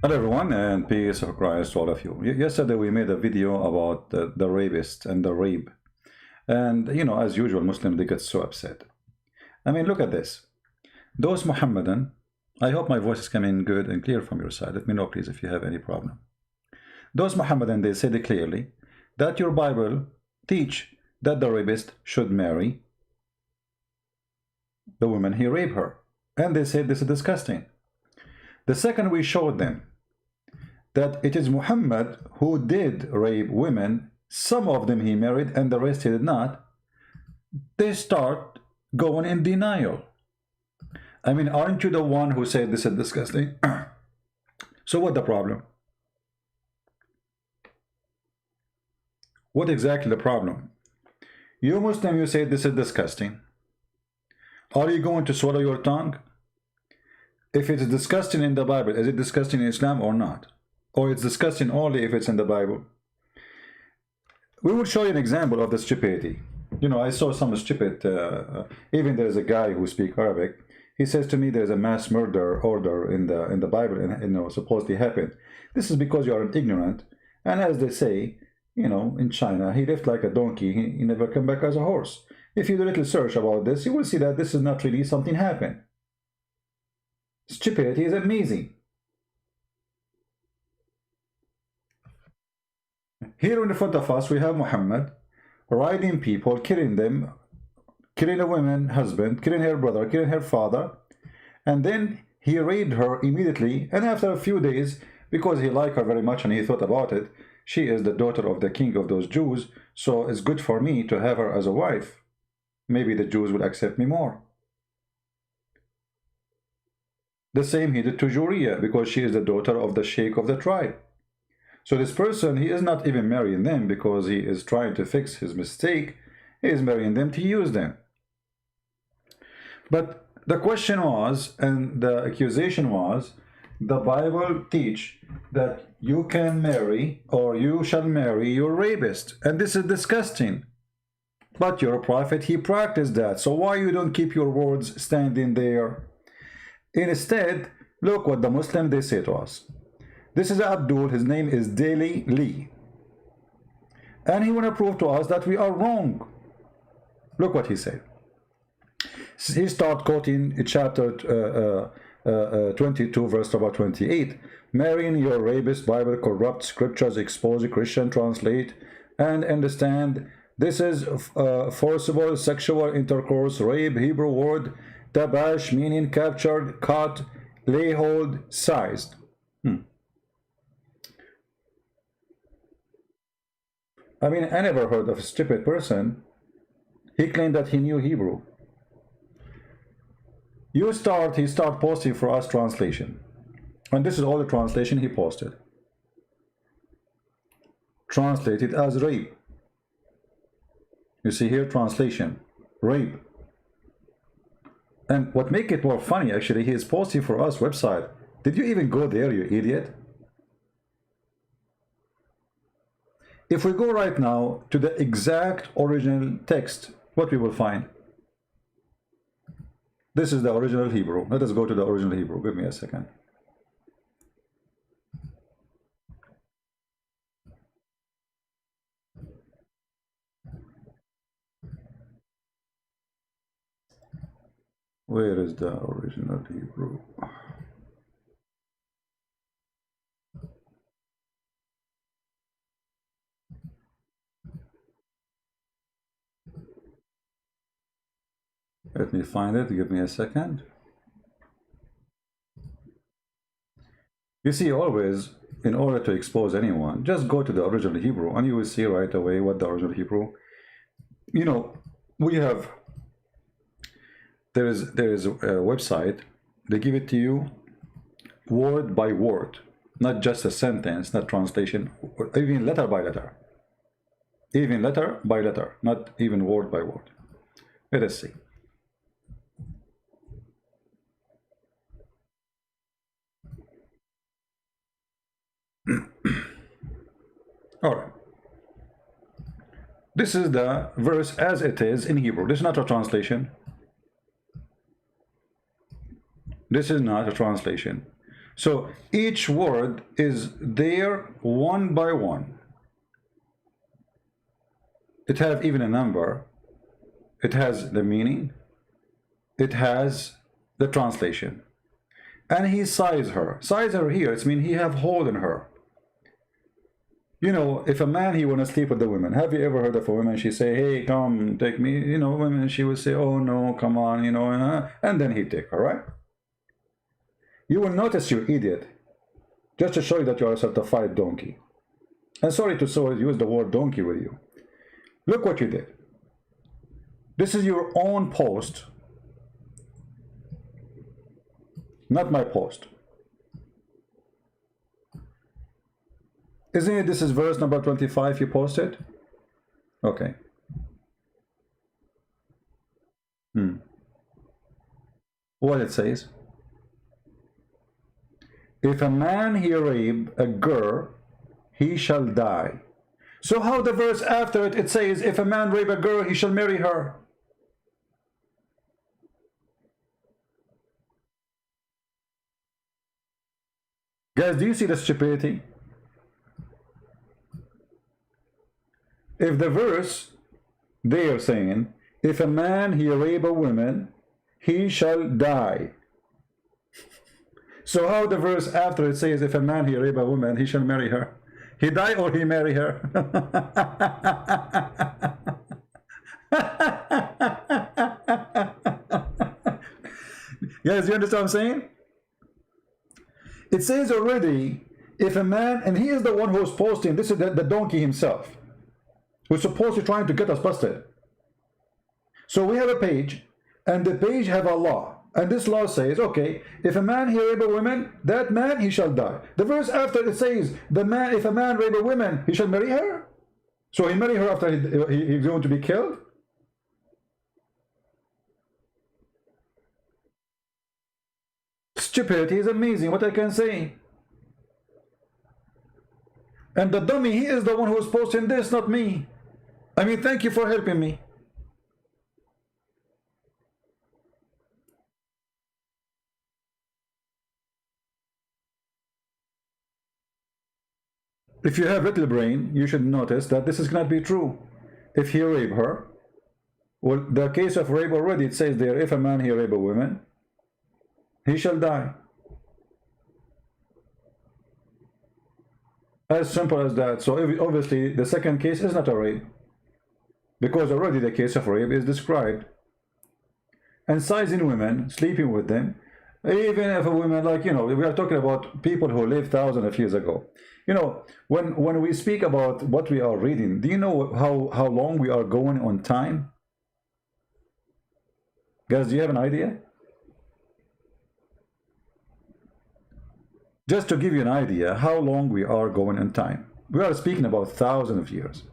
Hello everyone, and peace of Christ to all of you. Yesterday we made a video about the rapist and the rape. And as usual, Muslims, they get so upset. I mean, look at this. Those Muhammadan, I hope my voice is coming good and clear from your side. Let me know, please, if you have any problem. Those Muhammadan, they said clearly that your Bible teach that the rapist should marry the woman he raped her. And they said this is disgusting. The second we showed them that it is Muhammad who did rape women, some of them he married and the rest he did not, they start going in denial. I mean, aren't you the one who said this is disgusting? So what the problem? What exactly the problem? You Muslim, you say this is disgusting. Are you going to swallow your tongue? If it's disgusting in the Bible, is it disgusting in Islam or not? Or it's disgusting only if it's in the Bible? We will show you an example of the stupidity. I saw some stupid, even there's a guy who speaks Arabic. He says to me there's a mass murder order in the Bible and supposedly happened. This is because you are an ignorant. And as they say, in China, he lived like a donkey. He never came back as a horse. If you do a little search about this, you will see that this is not really something happened. Stupidity is amazing. Here in front of us, we have Muhammad riding people, killing them, killing a woman, husband, killing her brother, killing her father, and then he raped her immediately. And after a few days, because he liked her very much and he thought about it, she is the daughter of the king of those Jews, so it's good for me to have her as a wife. Maybe the Jews will accept me more. The same he did to Juriya, because she is the daughter of the sheikh of the tribe. So this person, he is not even marrying them because he is trying to fix his mistake. He is marrying them to use them. But the question was, and the accusation was, the Bible teach that you can marry or you shall marry your rapist. And this is disgusting. But your prophet, he practiced that. So why you don't keep your words standing there? Instead, look what the Muslim they say to us. This is Abdul, his name is Daily Lee. And he want to prove to us that we are wrong. Look what he said. He start quoting chapter 22, verse number 28. Marrying your rapist, Bible corrupt, scriptures expose, Christian translate, and understand. This is forcible sexual intercourse, rape, Hebrew word, tabash, meaning captured, caught, lay hold, seized. I mean, I never heard of a stupid person. He claimed that he knew Hebrew. He start posting for us translation. And this is all the translation he posted. Translated as rape. You see here, translation, rape. And what make it more funny, actually, he is posting for us website. Did you even go there, you idiot? If we go right now to the exact original text, what we will find? This is the original Hebrew. Let us go to the original Hebrew. Give me a second. Where is the original Hebrew? Let me find it. Give me a second. You see, always, in order to expose anyone, just go to the original Hebrew and you will see right away what the original Hebrew. We have, there is a website, they give it to you word by word, not just a sentence, not translation, or even letter by letter. Even letter by letter, not even word by word. Let us see. All right. This is the verse as it is in Hebrew. This is not a translation. This is not a translation. So each word is there one by one. It has even a number. It has the meaning. It has the translation. And he size her. Size her here, it means he have hold in her. You know, if a man, he want to sleep with the women. Have you ever heard of a woman, she say, hey, come, take me, you know, women, she would say, oh, no, come on, you know, and then he take her, right? You will notice, you idiot, just to show you that you are a certified donkey. And sorry to use the word donkey with you. Look what you did. This is your own post, not my post. Isn't it, this is verse number 25 you posted? Okay. What it says? If a man he rape a girl, he shall die. So how the verse after it, it says, if a man rape a girl, he shall marry her. Guys, do you see the stupidity? If the verse, they are saying, if a man he rape a woman, he shall die. So how the verse after it says, if a man he rape a woman, he shall marry her? He die or he marry her? Guys, you understand what I'm saying? It says already, if a man, and he is the one who's posting, this is the donkey himself, who's supposed to trying to get us busted. So we have a page, and the page have a law. And this law says, okay, if a man he rape a woman, that man he shall die. The verse after it says, the man, if a man rape a woman, he shall marry her. So he marry her after he's going to be killed. Stupidity is amazing, what I can say. And the dummy, he is the one who is posting this, not me. I mean, thank you for helping me. If you have little brain, you should notice that this is not be true. If he rape her, well, the case of rape already, it says there, if a man he rape a woman, he shall die. As simple as that. So obviously the second case is not a rape, because already the case of rape is described. And sizing women, sleeping with them, even if a woman, like, you know, we are talking about people who lived thousands of years ago. You know, when we speak about what we are reading, do you know how long we are going on time? Guys, do you have an idea? Just to give you an idea how long we are going in time. We are speaking about thousands of years.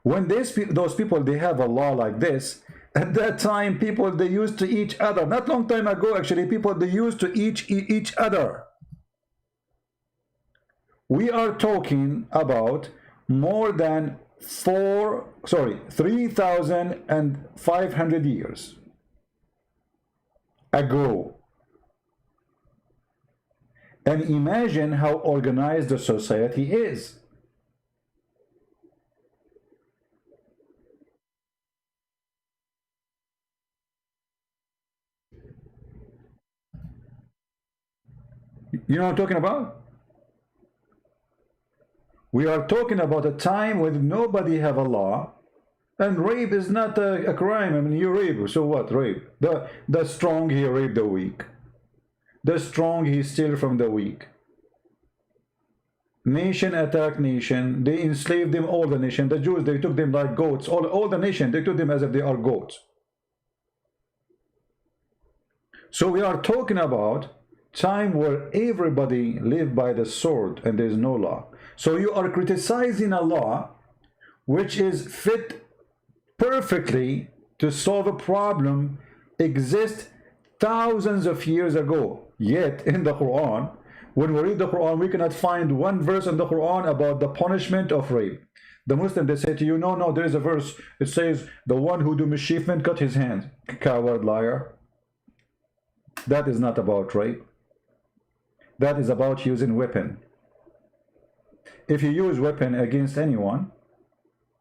When those people, they have a law like this, at that time, people, they used to each other. Not long time ago, actually, people, they used to eat each other. We are talking about more than 3,500 years ago. And imagine how organized the society is. You know what I'm talking about? We are talking about a time when nobody have a law, and rape is not a crime. I mean, you rape, so what? Rape. The strong, he rape the weak. The strong, he steal from the weak. Nation attack nation. They enslaved them, all the nation. The Jews, they took them like goats. All the nation, they took them as if they are goats. So we are talking about time where everybody lived by the sword and there's no law. So you are criticizing a law which is fit perfectly to solve a problem exist thousands of years ago. Yet in the Quran, when we read the Quran, we cannot find one verse in the Quran about the punishment of rape. The Muslim, they say to you, no, there is a verse. It says, the one who do mischievement, cut his hand. Coward, liar. That is not about rape. That is about using weapon. If you use weapon against anyone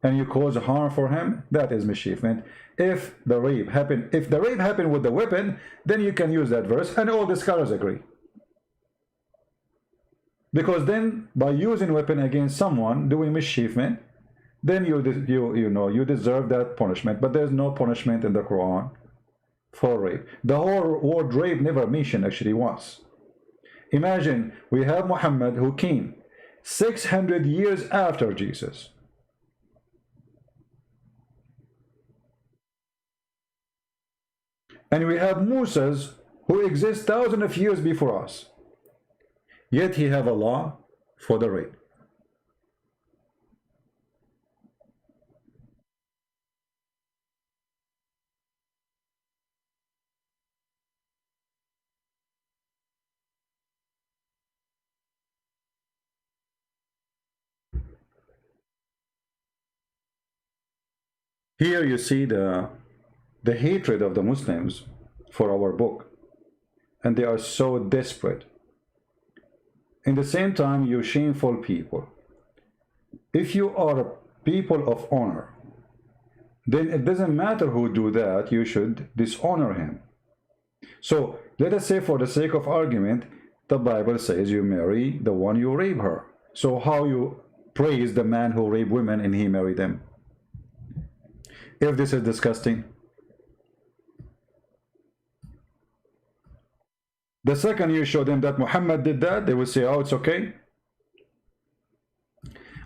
and you cause harm for him, that is mischievement. If the rape happened with the weapon, then you can use that verse, and all the scholars agree. Because then by using weapon against someone doing mischievement, then you deserve that punishment. But there's no punishment in the Quran for rape. The whole word rape never mentioned actually once. Imagine we have Muhammad who came 600 years after Jesus. And we have Moses who exists thousands of years before us. Yet he have a law for the rape. Here you see the hatred of the Muslims for our book, and they are so desperate. In the same time, you shameful people. If you are people of honor, then it doesn't matter who do that, you should dishonor him. So let us say, for the sake of argument, the Bible says you marry the one you rape her. So how you praise the man who rape women and he married them? If this is disgusting. The second you show them that Muhammad did that, they will say, oh, it's okay.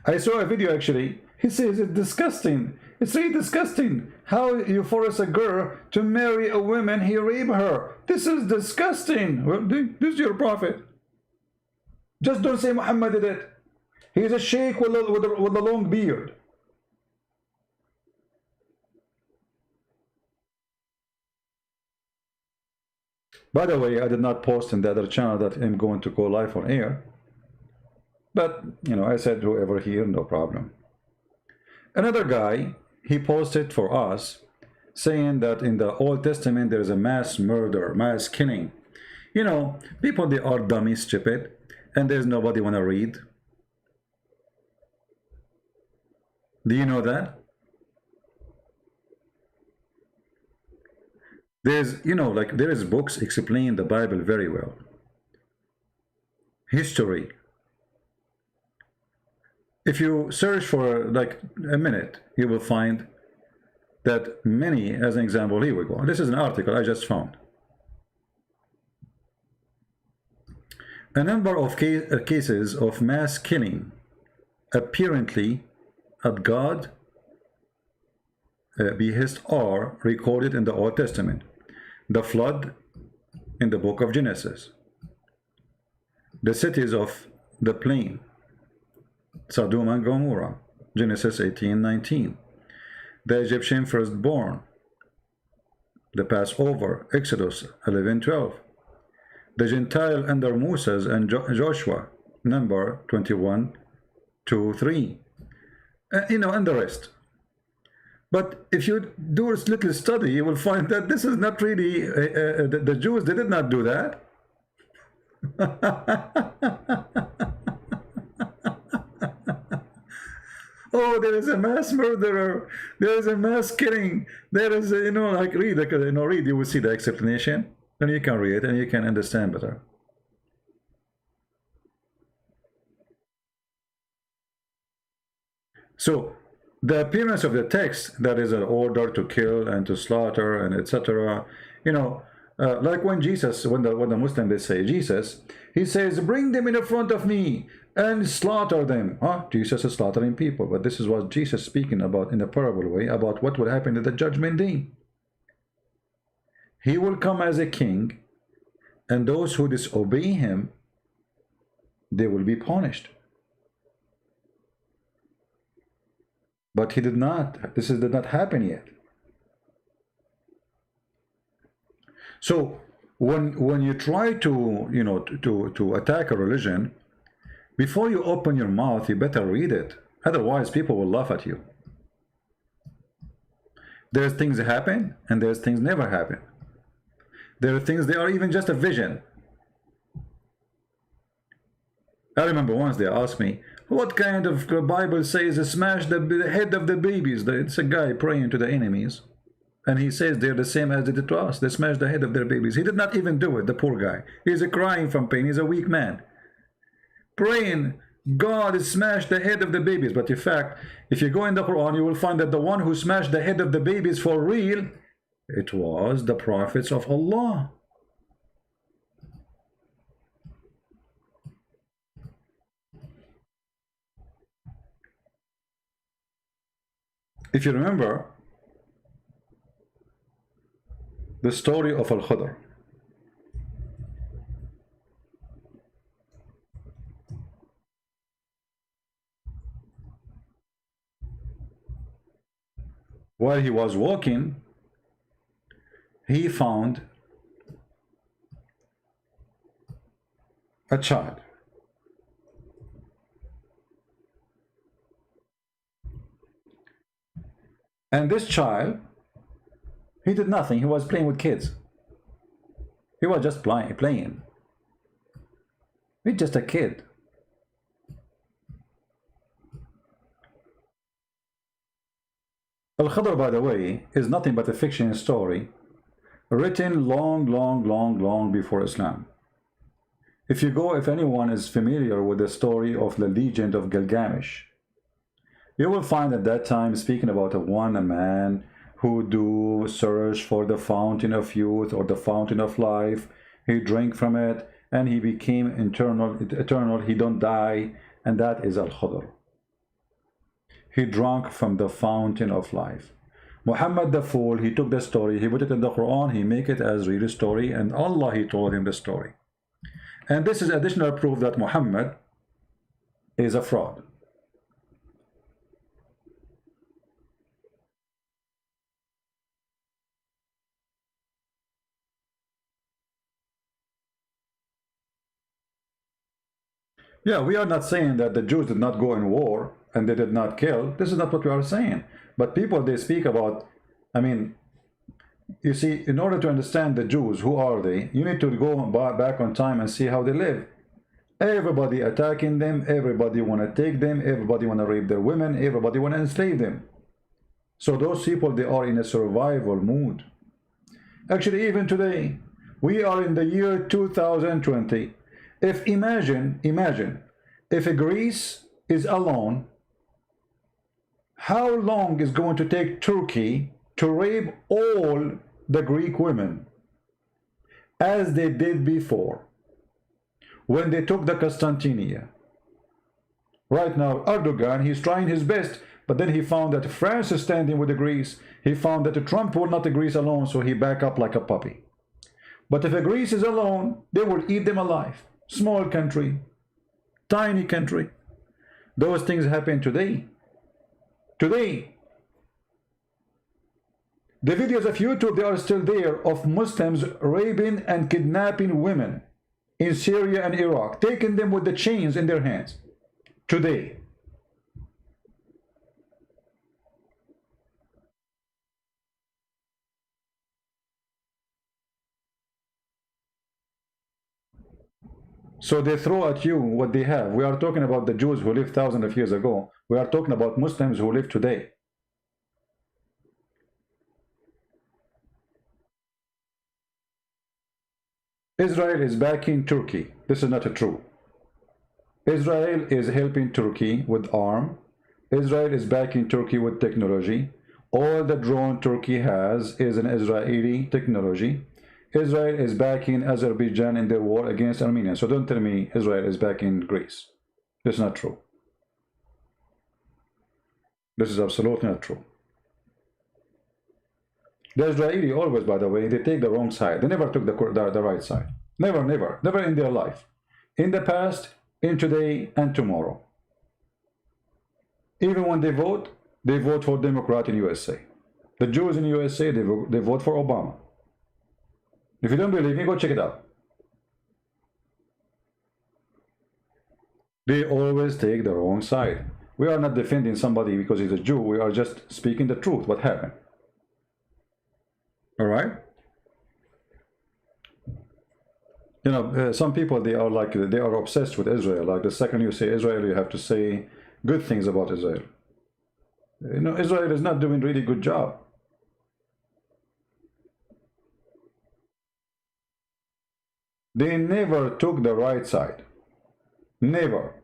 I saw a video actually. He says it's disgusting. It's really disgusting how you force a girl to marry a woman he raped her. This is disgusting. Well, this is your prophet. Just don't say Muhammad did it. He's a sheikh with a long beard. By the way, I did not post in the other channel that I'm going to go live on air. But, I said whoever here, no problem. Another guy, he posted for us, saying that in the Old Testament there is a mass murder, mass killing. People, they are dummy, stupid, and there's nobody want to read. Do you know that? There's, there is books explain the Bible very well. History. If you search for like a minute, you will find that many, as an example, here we go. This is an article I just found. A number of cases of mass killing apparently at God behest are recorded in the Old Testament. The flood in the book of Genesis. The cities of the plain, Sodom and Gomorrah, Genesis 18:19. The Egyptian firstborn, the Passover, Exodus 11:12. The Gentile under Moses and Joshua, number 21:2-3. And the rest. But if you do a little study, you will find that this is not really, the Jews, they did not do that. Oh, there is a mass murderer. There is a mass killing. There is, like read, you will see the explanation. Then you can read and you can understand better. So, the appearance of the text, that is an order to kill and to slaughter and etc. Like when Jesus, when the Muslims, they say Jesus, he says, bring them in the front of me and slaughter them. Jesus is slaughtering people, but this is what Jesus speaking about in a parable way about what will happen at the judgment day. He will come as a king, and those who disobey him, they will be punished. But he did not. This did not happen yet. So when you try to to attack a religion, before you open your mouth, you better read it. Otherwise, people will laugh at you. There's things that happen, and there's things never happen. There are things they are even just a vision. I remember once they asked me, what kind of Bible says smash the head of the babies? It's a guy praying to the enemies. And he says they're the same as they did to us. They smashed the head of their babies. He did not even do it, the poor guy. He's crying from pain. He's a weak man. Praying, God smashed the head of the babies. But in fact, if you go in the Quran, you will find that the one who smashed the head of the babies for real, it was the prophets of Allah. If you remember the story of Al-Khidr, while he was walking, he found a child. And this child, he did nothing. He was playing with kids. He was just playing. He's just a kid. Al-Khidr, by the way, is nothing but a fiction story written long before Islam. If anyone is familiar with the story of the legend of Gilgamesh, you will find at that time speaking about a man who do search for the fountain of youth or the fountain of life. He drank from it and he became eternal. He don't die, and that is Al-Khidr. He drank from the fountain of life. Muhammad the fool, he took the story, he put it in the Quran, he make it as real story, and Allah, he told him the story. And this is additional proof that Muhammad is a fraud. Yeah, we are not saying that the Jews did not go in war and they did not kill. This is not what we are saying. But people, they speak about, I mean, you see, in order to understand the Jews, who are they? You need to go back on time and see how they live. Everybody attacking them, everybody want to take them, everybody want to rape their women, everybody want to enslave them. So those people, they are in a survival mood. Actually, even today, we are in the year 2020. If imagine, if Greece is alone, how long is going to take Turkey to rape all the Greek women, as they did before, when they took the Constantinia? Right now, Erdogan, he's trying his best, but then he found that France is standing with the Greece. He found that Trump will not the Greece alone, so he back up like a puppy. But if Greece is alone, they will eat them alive. Small country, tiny country. Those things happen today. Today, the videos of YouTube, they are still there, of Muslims raping and kidnapping women in Syria and Iraq, taking them with the chains in their hands. Today. So they throw at you what they have. We are talking about the Jews who lived thousands of years ago. We are talking about Muslims who live today. Israel is backing Turkey. This is not true. Israel is helping Turkey with arm. Israel is backing Turkey with technology. All the drone Turkey has is an Israeli technology. Israel is backing Azerbaijan in their war against Armenia. So don't tell me Israel is backing Greece. This is not true. This is absolutely not true. The Israeli always, by the way, they take the wrong side. They never took the right side. Never in their life. In the past, in today, and tomorrow. Even when they vote for Democrat in USA. The Jews in USA, they vote for Obama. If you don't believe me, go check it out. They always take the wrong side. We are not defending somebody because he's a Jew. We are just speaking the truth, what happened. All right? You know, some people, they are like, they are obsessed with Israel. Like the second you say Israel, you have to say good things about Israel. You know, Israel is not doing really good job. They never took the right side. Never.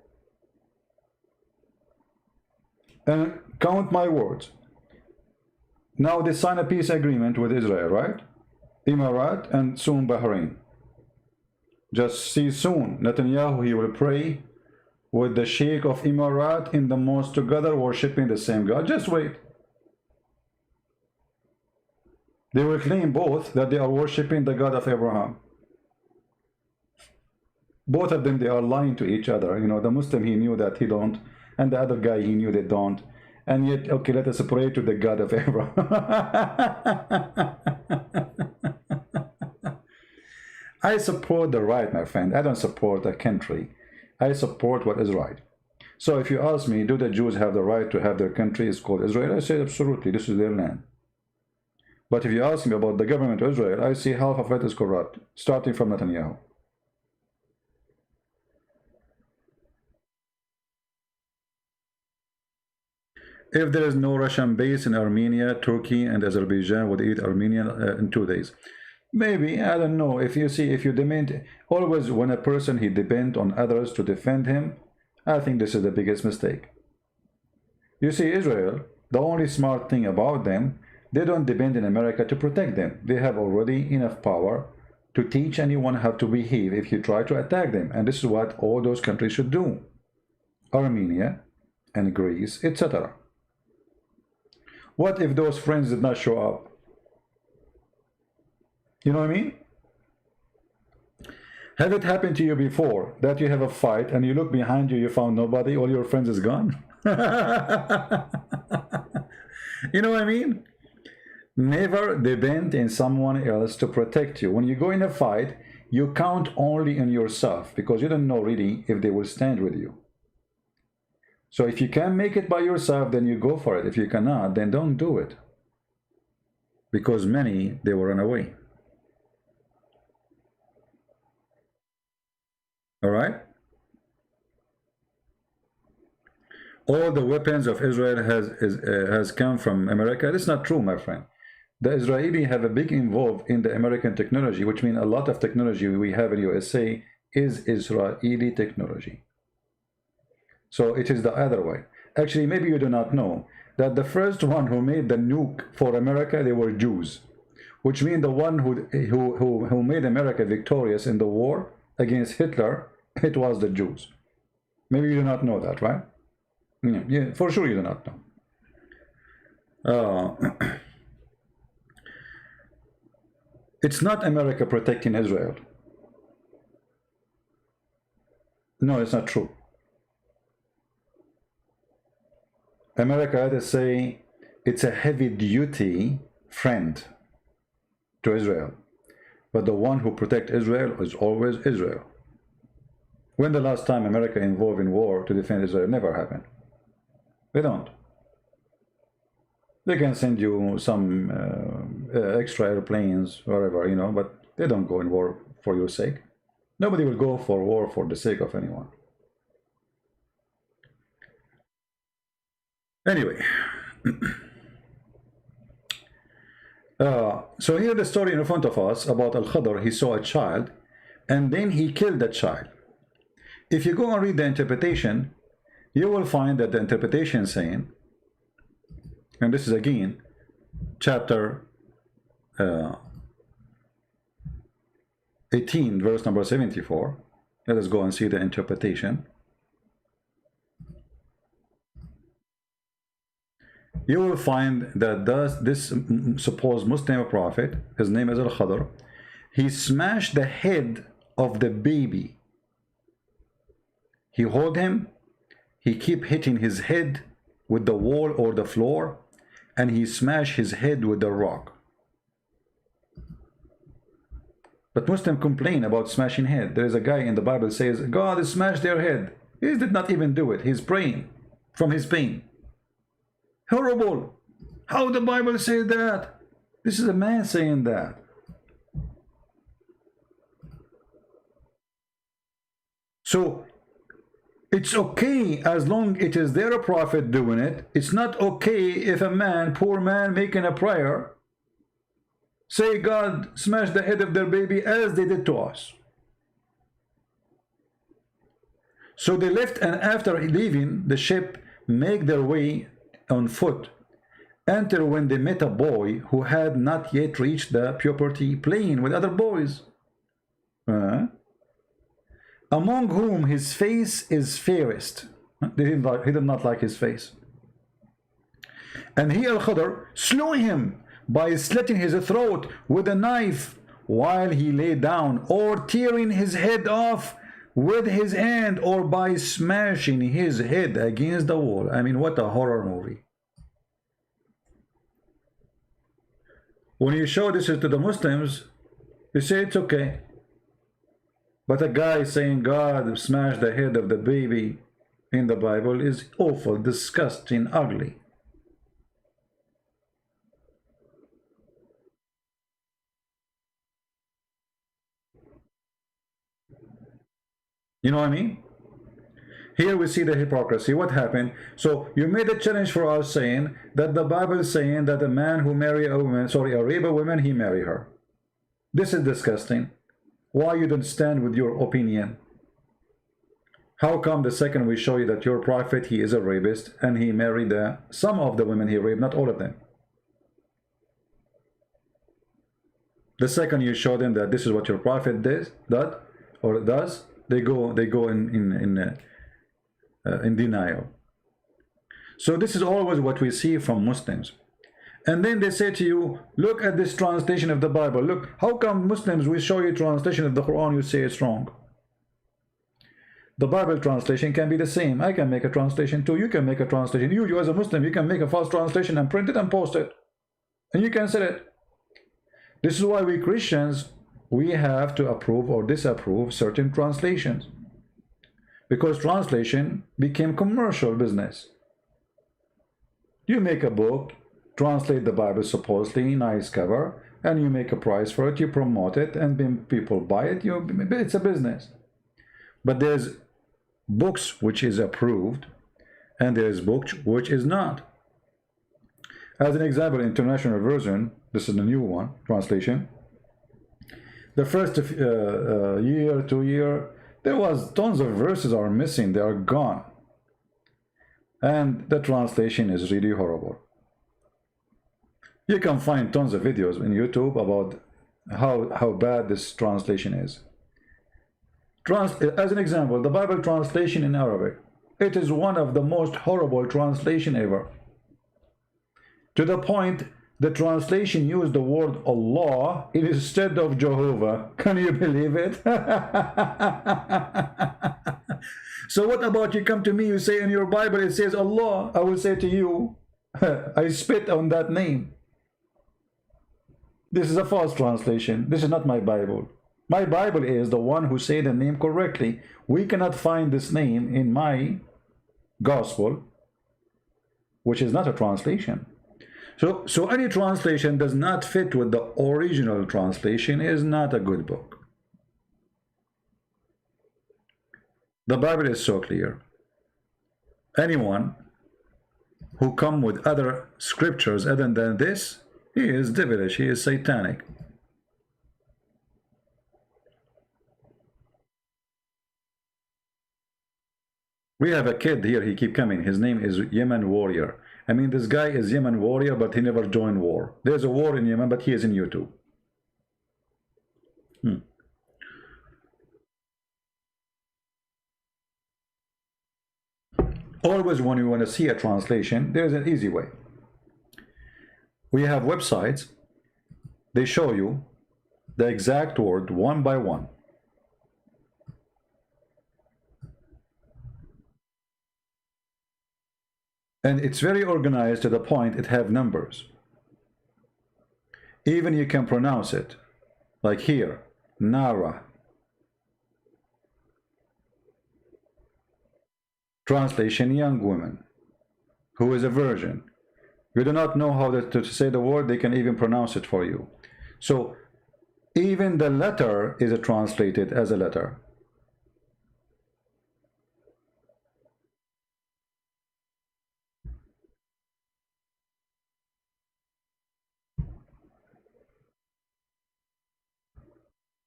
And count my words. Now they sign a peace agreement with Israel, right? Emirat and soon Bahrain. Just see soon, Netanyahu, he will pray with the Sheikh of Emirat in the mosque together, worshipping the same God. Just wait. They will claim both that they are worshipping the God of Abraham. Both of them, they are lying to each other. You know, the Muslim, he knew that he don't, and the other guy, he knew they don't. And yet, okay, let us pray to the God of Abraham. I support the right, my friend. I don't support a country. I support what is right. So if you ask me, do the Jews have the right to have their country? It's called Israel. I say absolutely, this is their land. But if you ask me about the government of Israel, I see half of it is corrupt, starting from Netanyahu. If there is no Russian base in Armenia, Turkey and Azerbaijan would eat Armenian in 2 days. Maybe, I don't know. If you see, if you demand, always when a person, he depends on others to defend him, I think this is the biggest mistake. You see, Israel, the only smart thing about them, they don't depend on America to protect them. They have already enough power to teach anyone how to behave if you try to attack them. And this is what all those countries should do. Armenia and Greece, etc. What if those friends did not show up? You know what I mean? Have it happened to you before that you have a fight and you look behind you, you found nobody, all your friends is gone? You know what I mean? Never depend on someone else to protect you. When you go in a fight, you count only on yourself because you don't know really if they will stand with you. So if you can make it by yourself, then you go for it. If you cannot, then don't do it. Because many, they will run away. All right? All the weapons of Israel has come from America. That's not true, my friend. The Israeli have a big involved in the American technology, which means a lot of technology we have in USA is Israeli technology. So it is the other way. Actually, maybe you do not know that the first one who made the nuke for America, they were Jews, which means the one who made America victorious in the war against Hitler, it was the Jews. Maybe you do not know that, right? Yeah, for sure you do not know. It's not America protecting Israel. No, it's not true. America, let us say, it's a heavy-duty friend to Israel. But the one who protects Israel is always Israel. When the last time America involved in war to defend Israel? Never happened. They don't. They can send you some extra airplanes, wherever, you know, but they don't go in war for your sake. Nobody will go for war for the sake of anyone. Anyway, so here the story in front of us about Al-Khadr. He saw a child and then he killed that child. If you go and read the interpretation, you will find that the interpretation saying, and this is again chapter 18 verse number 74. Let us go and see the interpretation. You will find that this supposed Muslim prophet, his name is Al-Khadr, he smashed the head of the baby. He hold him, he keep hitting his head with the wall or the floor, and he smashed his head with the rock. But Muslims complain about smashing head. There is a guy in the Bible says, God smashed their head. He did not even do it. He's praying from his pain. Horrible. How the Bible say that? This is a man saying that. So it's okay as long it is their prophet doing it. It's not okay if a man, poor man, making a prayer, say God smash the head of their baby as they did to us. So they left, and after leaving the ship, make their way on foot, until when they met a boy who had not yet reached the puberty, playing with other boys, among whom his face is fairest. He did not like his face. And he, Al-Khidr, slew him by slitting his throat with a knife while he lay down, or tearing his head off with his hand, or by smashing his head against the wall. I mean, what a horror movie. When you show this to the Muslims, you say it's okay. But a guy saying God smashed the head of the baby in the Bible is awful, disgusting, ugly. You know what I mean? Here we see the hypocrisy. What happened? So you made a challenge for us saying that the Bible is saying that a man who marry a woman, sorry, a rape a woman, he marry her. This is disgusting. Why you don't stand with your opinion? How come the second we show you that your prophet, he is a rapist, and he married some of the women he raped, not all of them? The second you show them that this is what your prophet does, they go in denial. So this is always what we see from Muslims. And then they say to you, look at this translation of the Bible. Look, how come Muslims, we show you translation of the Quran, you say it's wrong? The Bible translation can be the same. I can make a translation too. You can make a translation. You as a Muslim, you can make a false translation and print it and post it. And you can sell it. This is why we Christians, we have to approve or disapprove certain translations. Because translation became commercial business. You make a book, translate the Bible supposedly, nice cover, and you make a price for it, you promote it, and then people buy it. It's a business. But there's books which is approved, and there's books which is not. As an example, International Version, this is the new one, translation. The first year, 2 year, there was tons of verses are missing, they are gone. And the translation is really horrible. You can find tons of videos on YouTube about how bad this translation is. As an example, the Bible translation in Arabic, it is one of the most horrible translation ever. To the point, the translation used the word Allah instead of Jehovah. Can you believe it? So what about you come to me, you say in your Bible it says Allah. I will say to you, I spit on that name. This is a false translation. This is not my Bible. My Bible is the one who say the name correctly. We cannot find this name in my gospel, which is not a translation. So any translation does not fit with the original translation is not a good book. The Bible is so clear. Anyone who come with other scriptures other than this, he is devilish, he is satanic. We have a kid here, he keep coming. His name is Yemen Warrior. I mean, this guy is Yemen Warrior, but he never joined war. There's a war in Yemen, but he is in YouTube. Always when you want to see a translation, there's an easy way. We have websites, they show you the exact word one by one. And it's very organized to the point it have numbers. Even you can pronounce it. Like here, Nara. Translation, young woman who is a virgin. You do not know how to say the word, they can even pronounce it for you. So even the letter is translated as a letter.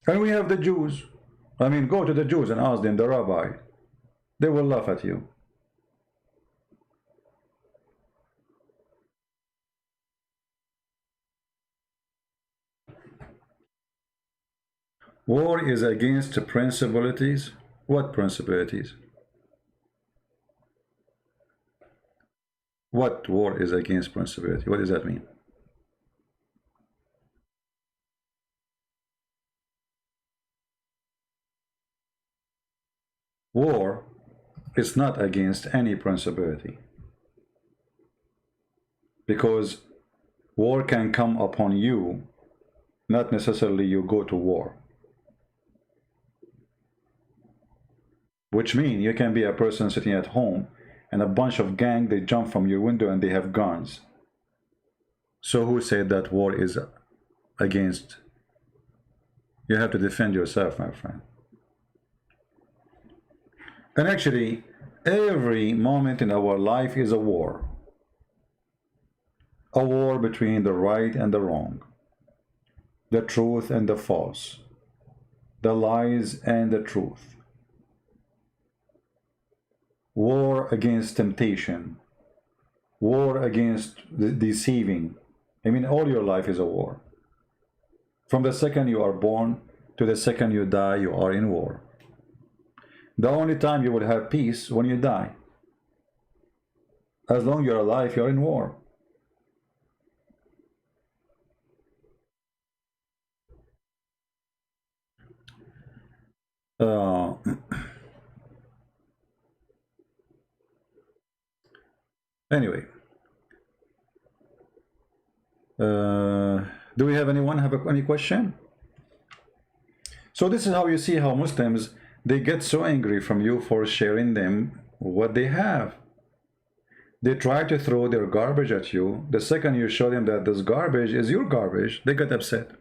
And we have the Jews. I mean, go to the Jews and ask them, the rabbi. They will laugh at you. War is against principalities. What principalities? What war is against principality? What does that mean? War is not against any principality, because war can come upon you, not necessarily you go to war. Which means you can be a person sitting at home and a bunch of gang, they jump from your window and they have guns. So who said that war is against? You have to defend yourself, my friend. And actually, every moment in our life is a war. A war between the right and the wrong, the truth and the false, the lies and the truth. War against temptation, war against deceiving. I mean, all your life is a war. From the second you are born to the second you die, you are in war. The only time you will have peace when you die. As long as you're alive, you're in war. Anyway, do we have anyone have any question? So this is how you see how Muslims, they get so angry from you for sharing them what they have. They try to throw their garbage at you. The second you show them that this garbage is your garbage, they get upset.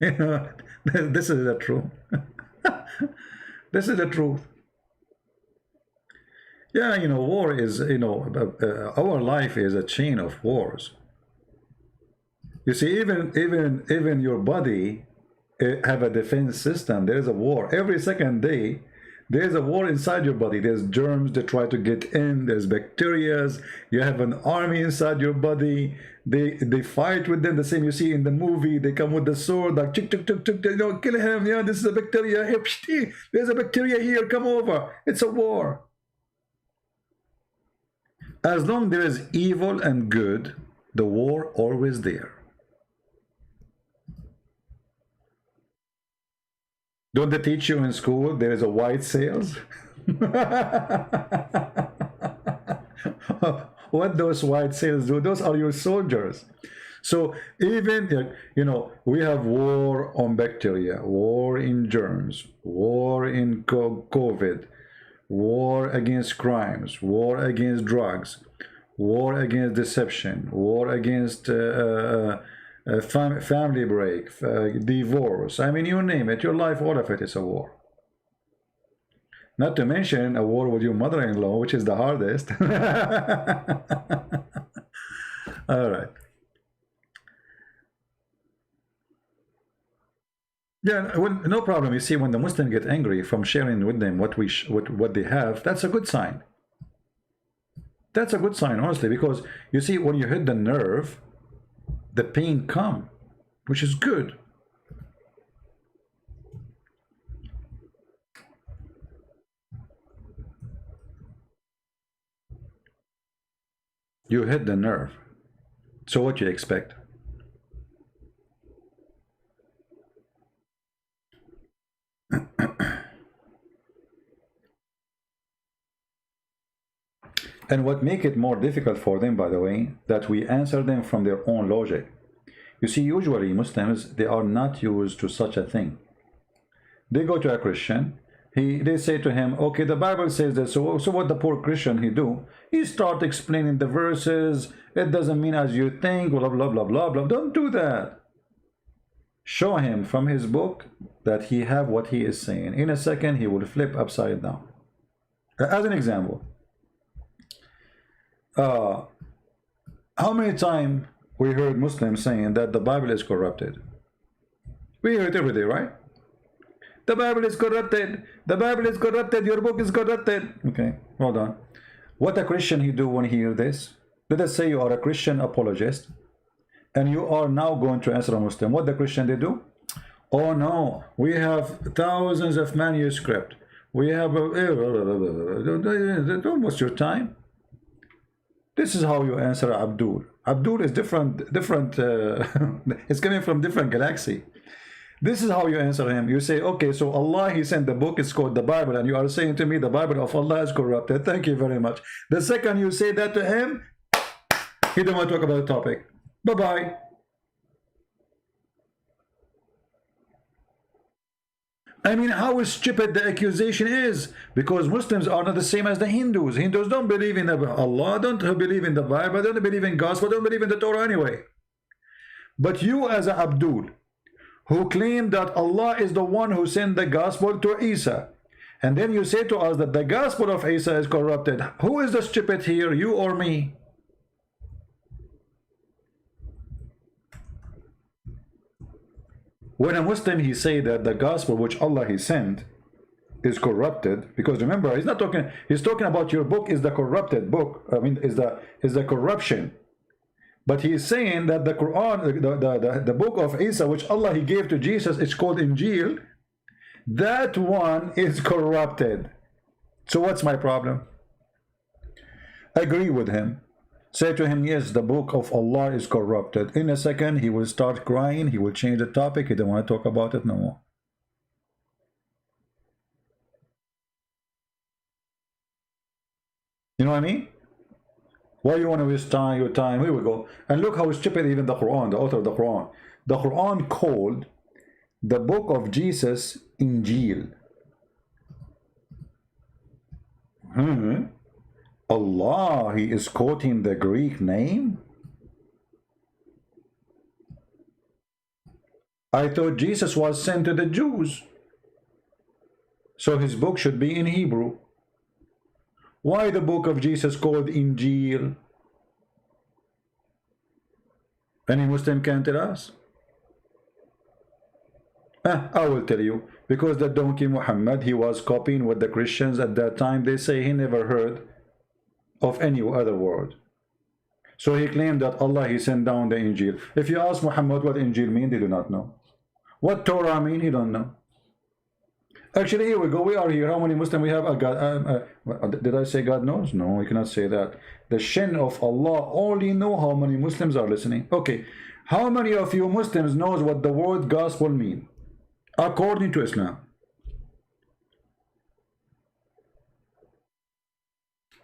You know, this is the truth. This is the truth. Yeah, you know, war is, you know, our life is a chain of wars. You see, even your body have a defense system. There is a war every second day. There's a war inside your body. There's germs that try to get in. There's bacteria. You have an army inside your body. They fight with them. The same you see in the movie. They come with the sword, like chick, chick, chick, chick, you know, kill him. Yeah, this is a bacteria. Here, there's a bacteria here. Come over. It's a war. As long there is evil and good, the war always there. Don't they teach you in school there is a white sails? What those white sails do? Those are your soldiers. So even, you know, we have war on bacteria, war in germs, war in COVID, war against crimes, war against drugs, war against deception, war against family break, divorce. I mean, you name it, your life, all of it is a war. Not to mention a war with your mother-in-law, which is the hardest. All right. Yeah, well, no problem. You see, when the Muslims get angry from sharing with them what they have, that's a good sign. That's a good sign, honestly, because you see, when you hit the nerve, the pain comes, which is good. You hit the nerve. So what you expect? And what make it more difficult for them, by the way, that we answer them from their own logic. You see, usually Muslims, they are not used to such a thing. They go to a Christian, they say to him, okay, the Bible says that, so what the poor Christian he do? He start explaining the verses, it doesn't mean as you think, blah, blah, blah, blah, blah. Don't do that. Show him from his book that he have what he is saying. In a second, he will flip upside down. As an example, How many times we heard Muslims saying that the Bible is corrupted? We hear it every day, right? The Bible is corrupted. The Bible is corrupted. Your book is corrupted. Okay, hold on. What a Christian he do when he hear this? Let us say you are a Christian apologist and you are now going to answer a Muslim. What the Christian they do? Oh no, we have thousands of manuscript. We have don't waste your time. This is how you answer Abdul. Abdul is different. It's coming from different galaxy. This is how you answer him. You say, okay, so Allah, he sent the book, it's called the Bible, and you are saying to me the Bible of Allah is corrupted. Thank you very much. The second you say that to him, he don't want to talk about the topic. Bye-bye. I mean, how stupid the accusation is, because Muslims are not the same as the Hindus. Hindus don't believe in Allah, don't believe in the Bible, don't believe in gospel, don't believe in the Torah anyway. But you as a Abdul, who claim that Allah is the one who sent the gospel to Isa, and then you say to us that the gospel of Isa is corrupted. Who is the stupid here, you or me? When a Muslim he say that the gospel which Allah he sent is corrupted, because remember he's not talking, he's talking about your book is the corrupted book, I mean is the corruption. But he is saying that the Quran, the book of Isa, which Allah he gave to Jesus, it's called Injil, that one is corrupted. So what's my problem? Agree with him. Say to him, yes, the book of Allah is corrupted. In a second, he will start crying. He will change the topic. He don't want to talk about it no more. You know what I mean? Why you want to waste time, your time? Here we go. And look how stupid even the Quran, the author of the Quran. The Quran called the book of Jesus Injil. Allah, he is quoting the Greek name? I thought Jesus was sent to the Jews, so his book should be in Hebrew. Why the book of Jesus called Injil? Any Muslim can tell us? I will tell you, because the donkey Muhammad, he was copying what the Christians at that time, they say he never heard of any other word. So he claimed that Allah, he sent down the Injil. If you ask Muhammad what Injil mean, they do not know. What Torah mean, he don't know. Actually, here we go. We are here. How many Muslims we have? God, did I say God knows? No, we cannot say that. The Shin of Allah only know how many Muslims are listening. Okay, how many of you Muslims knows what the word gospel mean according to Islam?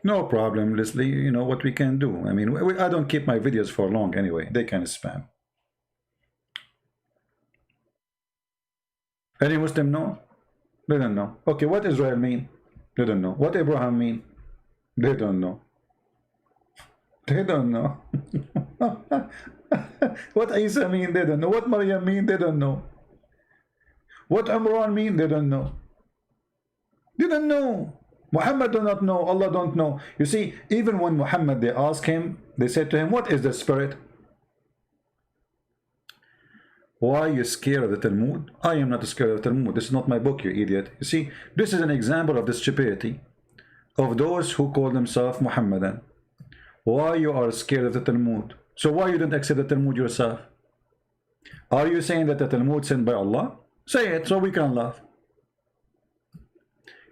No problem, Leslie. You know what we can do. I mean, I don't keep my videos for long anyway. They can spam. Any Muslim know? They don't know. Okay, what Israel mean? They don't know. What Abraham mean? They don't know. They don't know. What Isa mean? They don't know. What Maryam mean? They don't know. What Imran mean? They don't know. They don't know. Muhammad do not know. Allah don't know. You see, even when Muhammad, they ask him, they said to him, what is the spirit? Why are you scared of the Talmud? I am not scared of the Talmud. This is not my book, you idiot. You see, this is an example of the stupidity of those who call themselves Muhammadan. Why you are scared of the Talmud? So why you don't accept the Talmud yourself? Are you saying that the Talmud sent by Allah? Say it so we can laugh.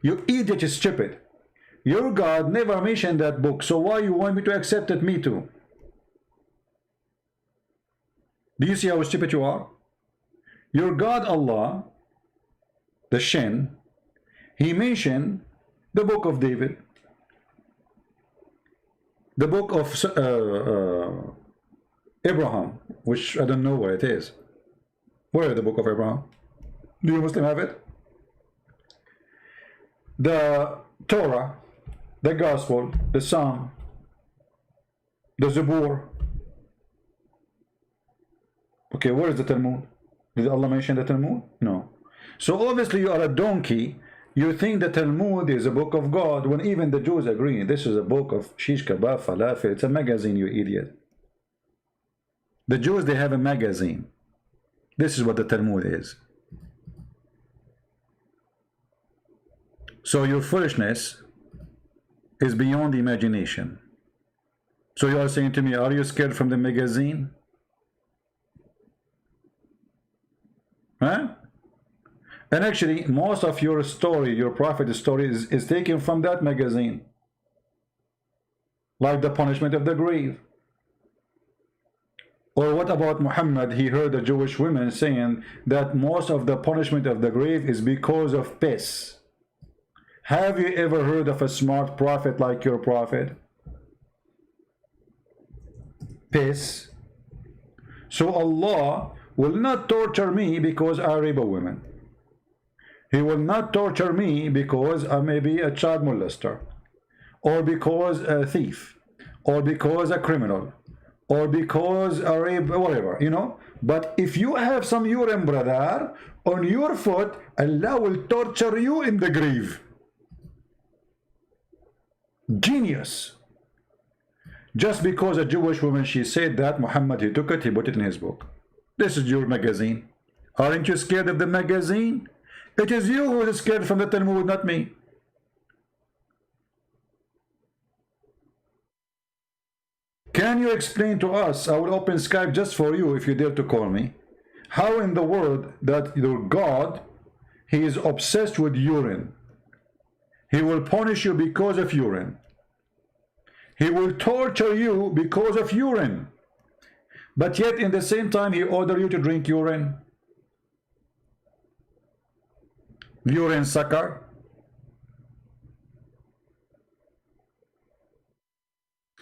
You idiot is stupid. Your God never mentioned that book, so why you want me to accept it, me too? Do you see how stupid you are? Your God Allah, the Shin, he mentioned the book of David, the book of Abraham, which I don't know where it is. Where is the book of Abraham? Do you Muslim have it? The Torah, the Gospel, the Psalm, the Zabur. Okay, where is the Talmud? Did Allah mention the Talmud? No. So obviously you are a donkey. You think the Talmud is a book of God, when even the Jews agree this is a book of shish kebab, falafel. It's a magazine, you idiot. The Jews, they have a magazine. This is what the Talmud is. So your foolishness is beyond imagination. So you are saying to me, are you scared from the magazine? Huh? And actually, most of your story, your prophet story, is taken from that magazine. Like the punishment of the grave. Or what about Muhammad? He heard the Jewish women saying that most of the punishment of the grave is because of piss. Have you ever heard of a smart prophet like your prophet? Piss. So Allah will not torture me because I rape a woman. He will not torture me because I may be a child molester, or because a thief, or because a criminal, or because a rape, whatever, you know. But if you have some urine, brother, on your foot, Allah will torture you in the grave. Genius. Just because a Jewish woman, she said that, Muhammad, he took it, he put it in his book. This is your magazine. Aren't you scared of the magazine? It is you who is scared from the Talmud, not me. Can you explain to us, I will open Skype just for you if you dare to call me, how in the world that your God, he is obsessed with urine. He will punish you because of urine. He will torture you because of urine. But yet in the same time he ordered you to drink urine. Urine sucker.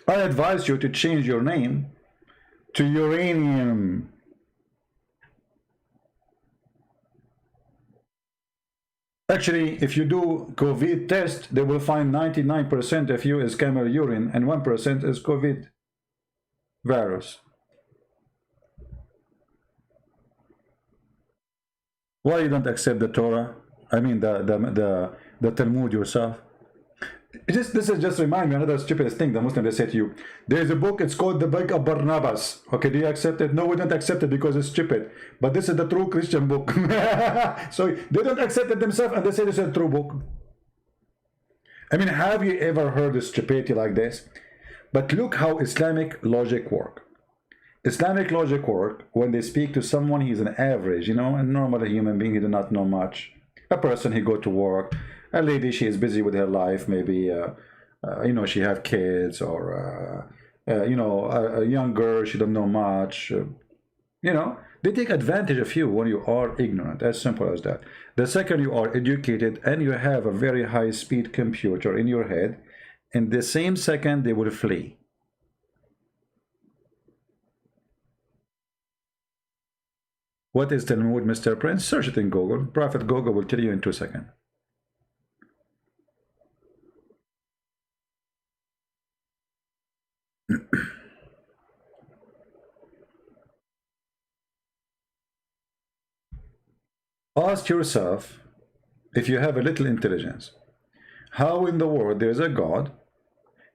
I advise you to change your name to uranium. Actually, if you do COVID test, they will find 99% of you is camel urine and 1% is COVID virus. Why you don't accept the Torah? I mean the Talmud yourself. This is just remind me another stupid thing the Muslim they say to you. There's a book, it's called the Book of Barnabas. Okay, do you accept it? No, we don't accept it because it's stupid. But this is the true Christian book. So they don't accept it themselves and they say this is a true book. I mean, have you ever heard of stupidity like this? But look how Islamic logic work. Islamic logic work when they speak to someone, he's an average, you know, a normal human being, he do not know much. A person, he go to work. A lady, she is busy with her life, maybe, you know, she have kids, or, you know, a young girl, she don't know much. You know, they take advantage of you when you are ignorant, as simple as that. The second you are educated and you have a very high-speed computer in your head, in the same second, they will flee. What is Talmud, Mr. Prince? Search it in Google. Prophet Google will tell you in 2 seconds. Ask yourself, if you have a little intelligence, how in the world there is a God,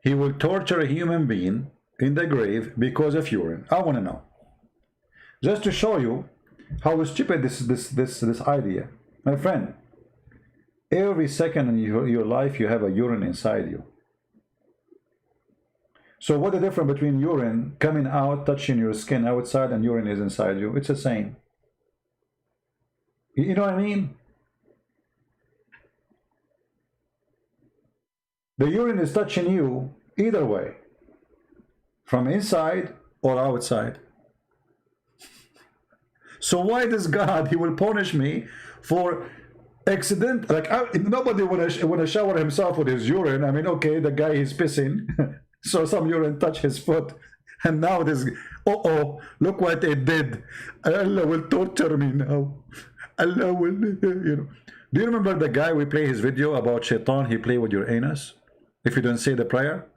he will torture a human being in the grave because of urine? I want to know. Just to show you how stupid this idea. My friend, every second in your life you have a urine inside you. So what the difference between urine coming out, touching your skin outside, and urine is inside you? It's the same. You know what I mean? The urine is touching you either way, from inside or outside. So why does God, he will punish me for accident? Like, nobody want to shower himself with his urine. I mean, okay, the guy is pissing, so some urine touch his foot, and now this, look what it did. Allah will torture me now. Allah will, you know. Do you remember the guy we play his video about shaitan? He play with your anus if you don't say the prayer.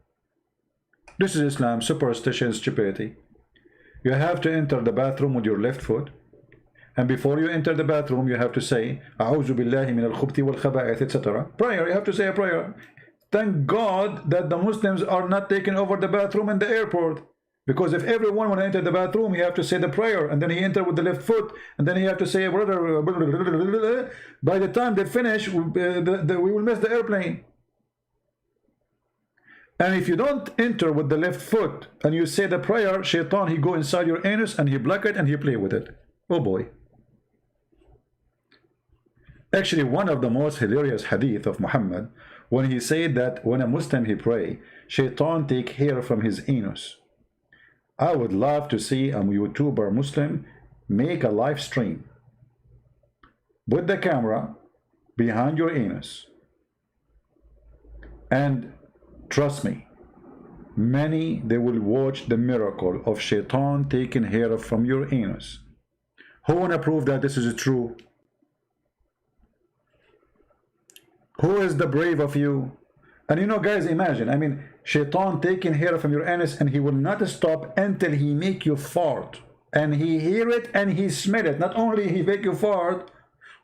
This is Islam, superstition, stupidity. You have to enter the bathroom with your left foot, and before you enter the bathroom, you have to say "A'udhu billahi min al-khubthi wal khaba'ith," etc. Prayer. You have to say a prayer. Thank God that the Muslims are not taking over the bathroom in the airport. Because if everyone when enter the bathroom, he have to say the prayer, and then he enter with the left foot, and then he have to say, by the time they finish, we will miss the airplane. And if you don't enter with the left foot and you say the prayer, shaitan, he go inside your anus and he block it and he play with it. Oh boy. Actually, one of the most hilarious hadith of Muhammad, when he said that when a Muslim he pray, shaitan take hair from his anus. I would love to see a YouTuber Muslim make a live stream. Put the camera behind your anus. And trust me, many, they will watch the miracle of shaitan taking hair from your anus. Who wanna prove that this is true? Who is the brave of you? And you know, guys, imagine, I mean, shaitan taking hair from your anus, and he will not stop until he make you fart. And he hear it and he smell it. Not only he make you fart,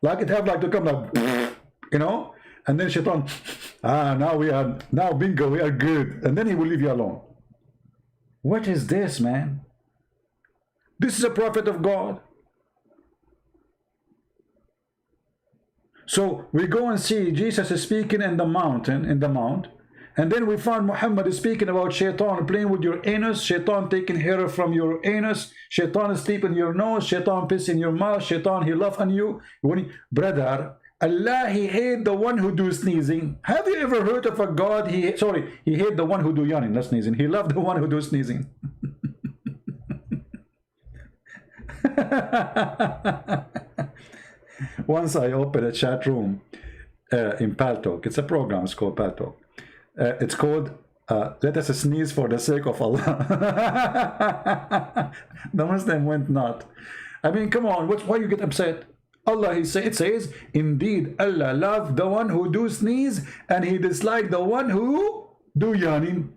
like it have like to come like, you know? And then shaitan, now bingo, we are good. And then he will leave you alone. What is this, man? This is a prophet of God. So we go and see Jesus is speaking in the mountain, in the mount, and then we find Muhammad is speaking about shaitan playing with your anus, shaitan taking hair from your anus, shaitan is sleeping in your nose, shaitan piss in your mouth, shaitan he laugh on you. Brother, Allah he hate the one who do sneezing. Have you ever heard of a God? He hate the one who do yawning, not sneezing. He love the one who do sneezing. Once I opened a chat room in Paltalk. It's a program, it's called Paltalk. It's called Let Us Sneeze for the Sake of Allah. The Muslim went not. I mean, come on, why you get upset? Allah, it says, indeed, Allah love the one who do sneeze, and he dislike the one who do yawning.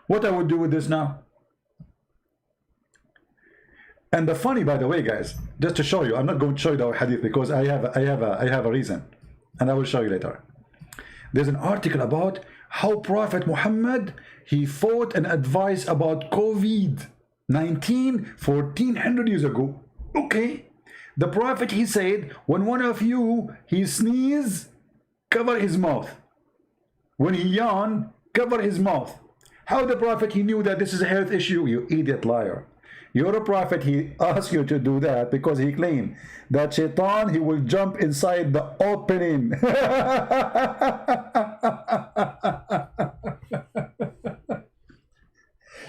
What I would do with this now? And the funny, by the way, guys, just to show you, I'm not going to show you the hadith because I have a reason, and I will show you later. There's an article about how Prophet Muhammad, he fought and advised about COVID-19 1400 years ago. Okay. The Prophet, he said, when one of you, he sneeze, cover his mouth. When he yawn, cover his mouth. How the Prophet, he knew that this is a health issue? You idiot liar. You're a prophet, he asked you to do that because he claimed that shaitan, he will jump inside the opening.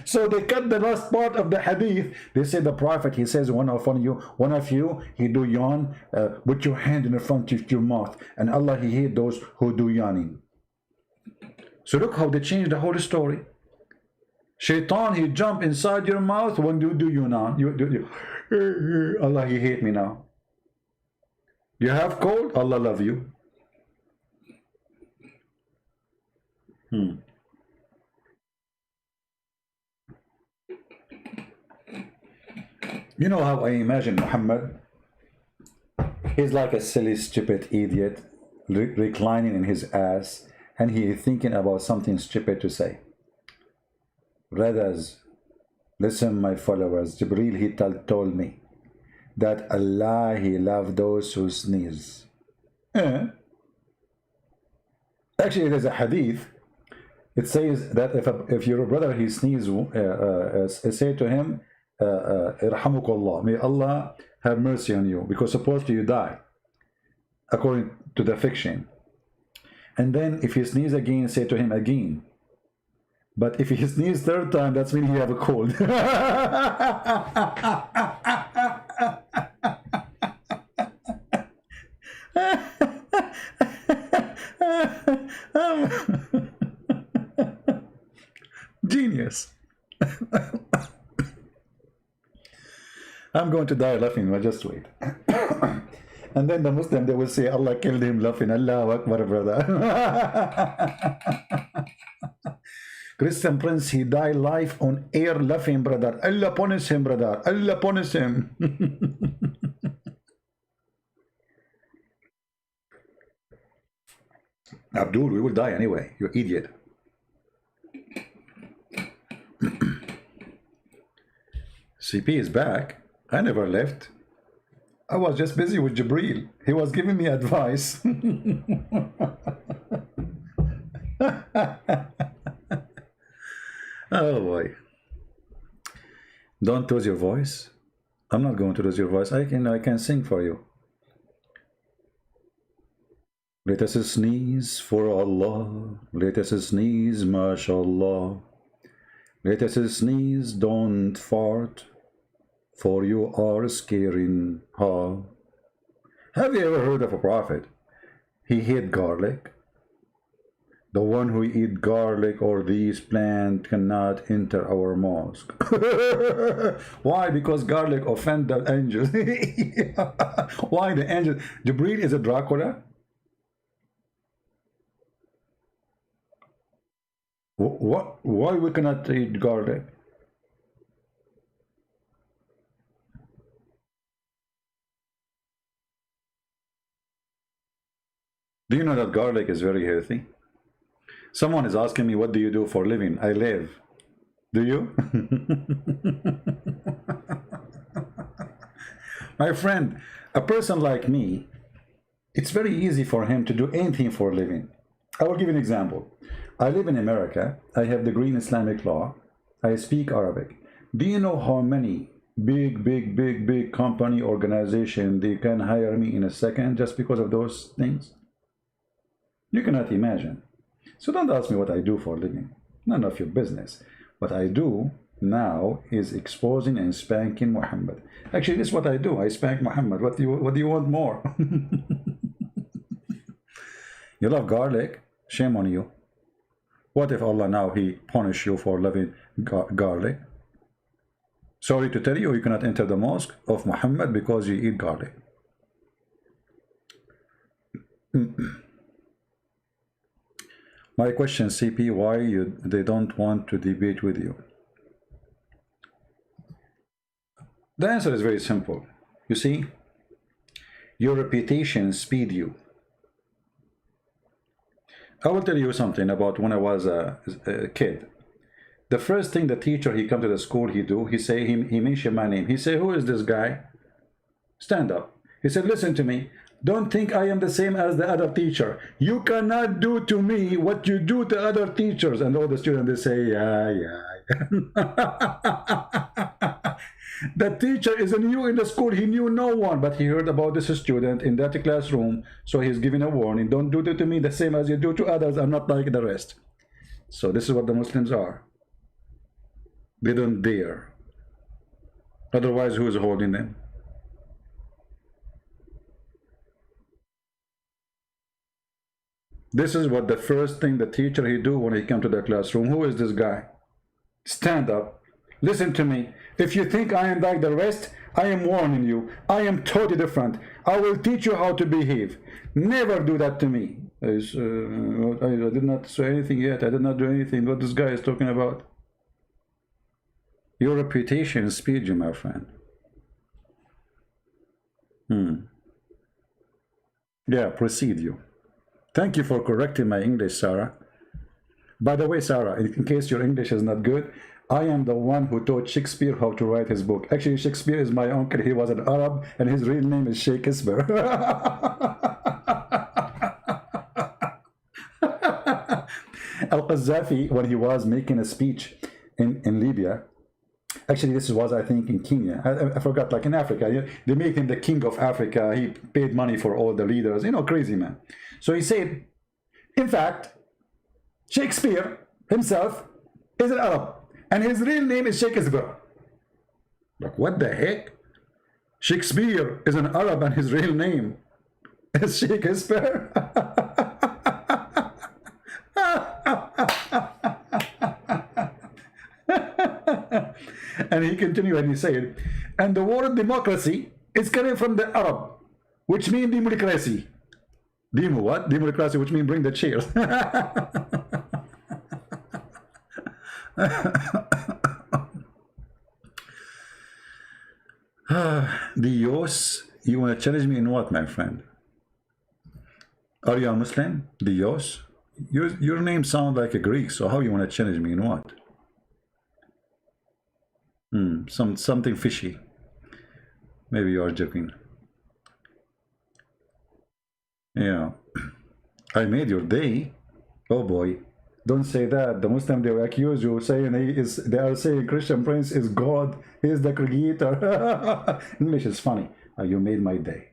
So they cut the last part of the hadith. They say the prophet, he says, one of you, he do yawn, put your hand in the front of your mouth, and Allah, he hate those who do yawning. So look how they changed the whole story. Shaitan, he jump inside your mouth when you do yawn. Allah, he hate me now. You have cold, Allah love you. You know how I imagine Muhammad? He's like a silly, stupid idiot reclining in his ass, and he is thinking about something stupid to say. Brothers, listen, my followers. Jibreel, he told me that Allah, he loves those who sneeze. Actually, there's a hadith. It says that if your brother, he sneezes, say to him, Irhamukallah, may Allah have mercy on you, because supposedly you die, according to the fiction. And then if he sneezes again, say to him again. But if he sneezes third time, that's when he have a cold. Genius. I'm going to die laughing, but just wait. And then the Muslim, they will say, Allah killed him laughing. Allahu Akbar, brother. Christian Prince, he died live on air laughing, brother. Allah punish him, brother. Allah punish him. Abdul, we will die anyway. You idiot. CP is back. I never left. I was just busy with Jibril. He was giving me advice. Oh boy. Don't lose your voice. I'm not going to lose your voice. I can sing for you. Let us sneeze for Allah. Let us sneeze, mashallah. Let us sneeze, don't fart, for you are scaring her. Have you ever heard of a prophet? He hid garlic. The one who eat garlic or these plants cannot enter our mosque. Why? Because garlic offend the angels. Why the angels? Jibril is a Dracula? What? Why we cannot eat garlic? Do you know that garlic is very healthy? Someone is asking me, what do you do for a living? I live. Do you? My friend, a person like me, it's very easy for him to do anything for a living. I will give you an example. I live in America. I have degree in Islamic law. I speak Arabic. Do you know how many big company organization they can hire me in a second just because of those things? You cannot imagine. So don't ask me what I do for a living. None of your business. What I do now is exposing and spanking Muhammad. Actually, this is what I do. I spank Muhammad. What do you want more? You love garlic? Shame on you. What if Allah now He punish you for loving garlic? Sorry to tell you, you cannot enter the mosque of Muhammad because you eat garlic. My question, CP, why they don't want to debate with you? The answer is very simple. You see, your reputation speed you. I will tell you something about when I was a kid. The first thing the teacher, he come to the school, he mentioned my name. He say, who is this guy? Stand up. He said, listen to me. Don't think I am the same as the other teacher. You cannot do to me what you do to other teachers. And all the students, they say, yeah. The teacher is new in the school. He knew no one, but he heard about this student in that classroom. So he's giving a warning. Don't do that to me the same as you do to others. I'm not like the rest. So this is what the Muslims are. They don't dare. Otherwise, who is holding them? This is what the first thing the teacher he do when he come to the classroom. Who is this guy? Stand up. Listen to me. If you think I am like the rest, I am warning you. I am totally different. I will teach you how to behave. Never do that to me. I did not say anything yet. I did not do anything. What this guy is talking about? Your reputation speeds you, my friend. Yeah, proceed you. Thank you for correcting my English, Sarah. By the way, Sarah, in case your English is not good, I am the one who taught Shakespeare how to write his book. Actually, Shakespeare is my uncle. He was an Arab, and his real name is Shakespeare. Al-Qaddafi, when he was making a speech in Libya, actually, this was, I think, in Kenya. I forgot, like in Africa. They made him the king of Africa. He paid money for all the leaders. Crazy man. So he said, in fact, Shakespeare himself is an Arab. And his real name is Shakespeare. Like, what the heck? Shakespeare is an Arab and his real name is Shakespeare. And he continued and he said, and the word democracy is coming from the Arab, which means democracy. Demo what? Democracy, which means bring the chairs. Dios, you want to challenge me in what, my friend? Are you a Muslim? Dios? Your name sounds like a Greek, so how you want to challenge me in what? Something fishy. Maybe you are joking. Yeah. I made your day. Oh boy. Don't say that. The Muslim, they will accuse you saying they are saying Christian Prince is God. He is the creator. English is funny. You made my day.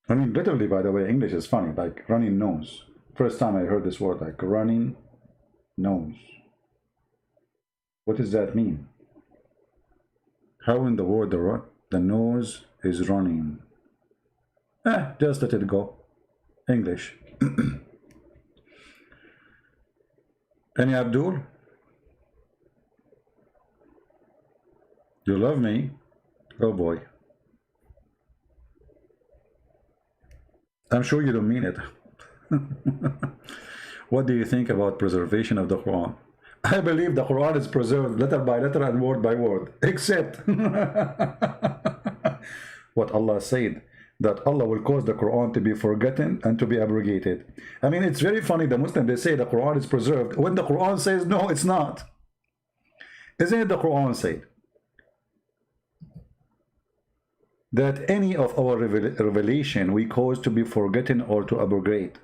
I mean, literally, by the way, English is funny. Like running nose. First time I heard this word, like running nose. What does that mean? How in the world the nose is running? Just let it go. English. Any Abdul? You love me? Oh boy. I'm sure you don't mean it. What do you think about preservation of the Quran? I believe the Quran is preserved letter by letter and word by word, except what Allah said, that Allah will cause the Quran to be forgotten and to be abrogated. I mean, it's very funny, the Muslim, they say the Quran is preserved, when the Quran says, no, it's not. Isn't it the Quran said that any of our revelation we cause to be forgotten or to abrogate?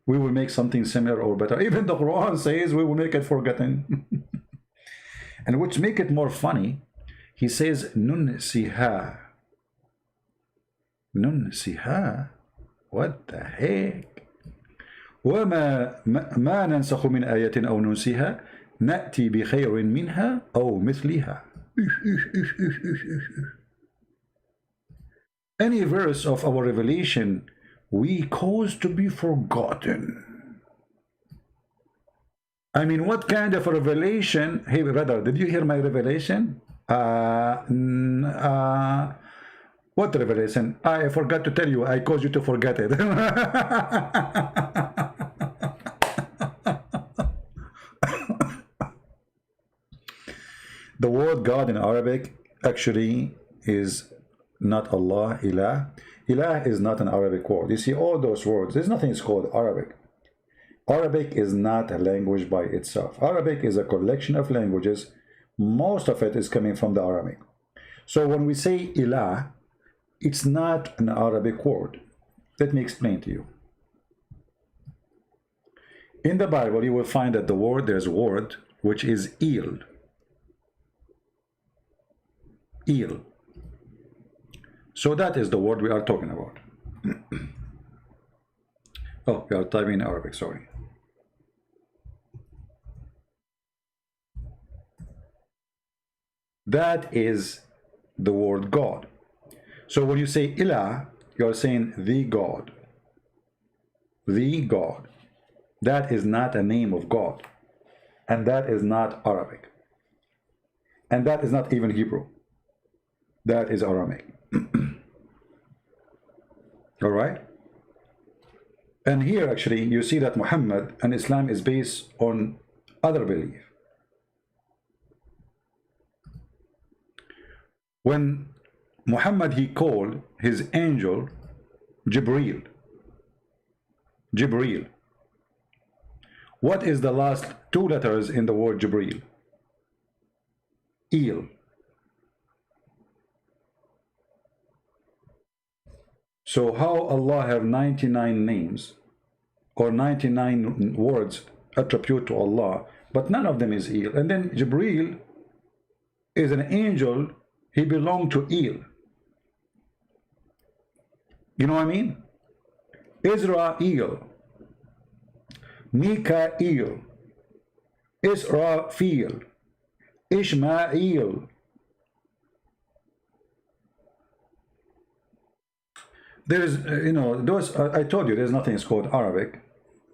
We will make something similar or better. Even the Quran says we will make it forgotten. And which make it more funny, he says, nunsiha. Nunsiha? What the heck? وما ما ننسخ من آية أو ننسها نأتي بخير منها أو مثلها. Any verse of our revelation we cause to be forgotten. I mean, what kind of a revelation? Hey brother, did you hear my revelation? What revelation? I forgot to tell you. I caused you to forget it. The word God in Arabic actually is not Allah, ilah. Ilah is not an Arabic word. You see, all those words, there's nothing called Arabic. Arabic is not a language by itself. Arabic is a collection of languages. Most of it is coming from the Aramaic. So when we say ilah, it's not an Arabic word. Let me explain to you. In the Bible, you will find that there's a word which is il. Il. So that is the word we are talking about. Oh, we are typing in Arabic, sorry. That is the word God. So when you say ilah, you are saying the God. The God. That is not a name of God. And that is not Arabic. And that is not even Hebrew. That is Aramaic. All right? And here actually you see that Muhammad and Islam is based on other belief. When Muhammad, he called his angel Jibreel. Jibreel. What is the last two letters in the word Jibreel? Il. So how Allah have 99 names or 99 words attribute to Allah, but none of them is Il. And then Jibreel is an angel, he belonged to Il. You know what I mean? Israel, Mikael, Israfil, Ishmael. There's, you know, those, I told you, there's nothing called Arabic.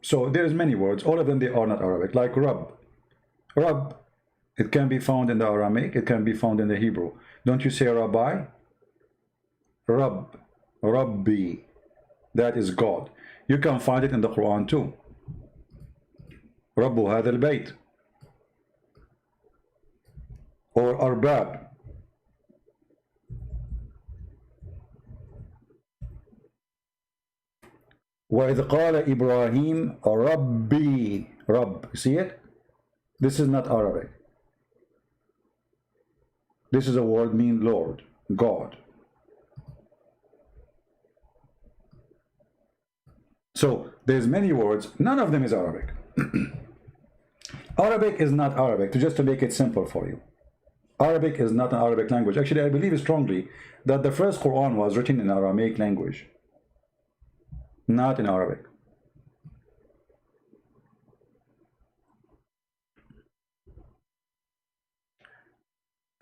So there's many words, all of them, they are not Arabic, like Rabb. Rabb, it can be found in the Aramaic, it can be found in the Hebrew. Don't you say Rabbi? Rabb, Rabbi, that is God. You can find it in the Quran too. Rabbu hadha al-bayt. Or Arbab. وَإِذْ قَالَ إِبْرَاهِيمَ رَبِّي. Rabb, you see it? This is not Arabic. This is a word mean Lord, God. So there's many words, none of them is Arabic. Arabic is not Arabic, just to make it simple for you. Arabic is not an Arabic language. Actually, I believe strongly that the first Quran was written in Aramaic language, not in Arabic.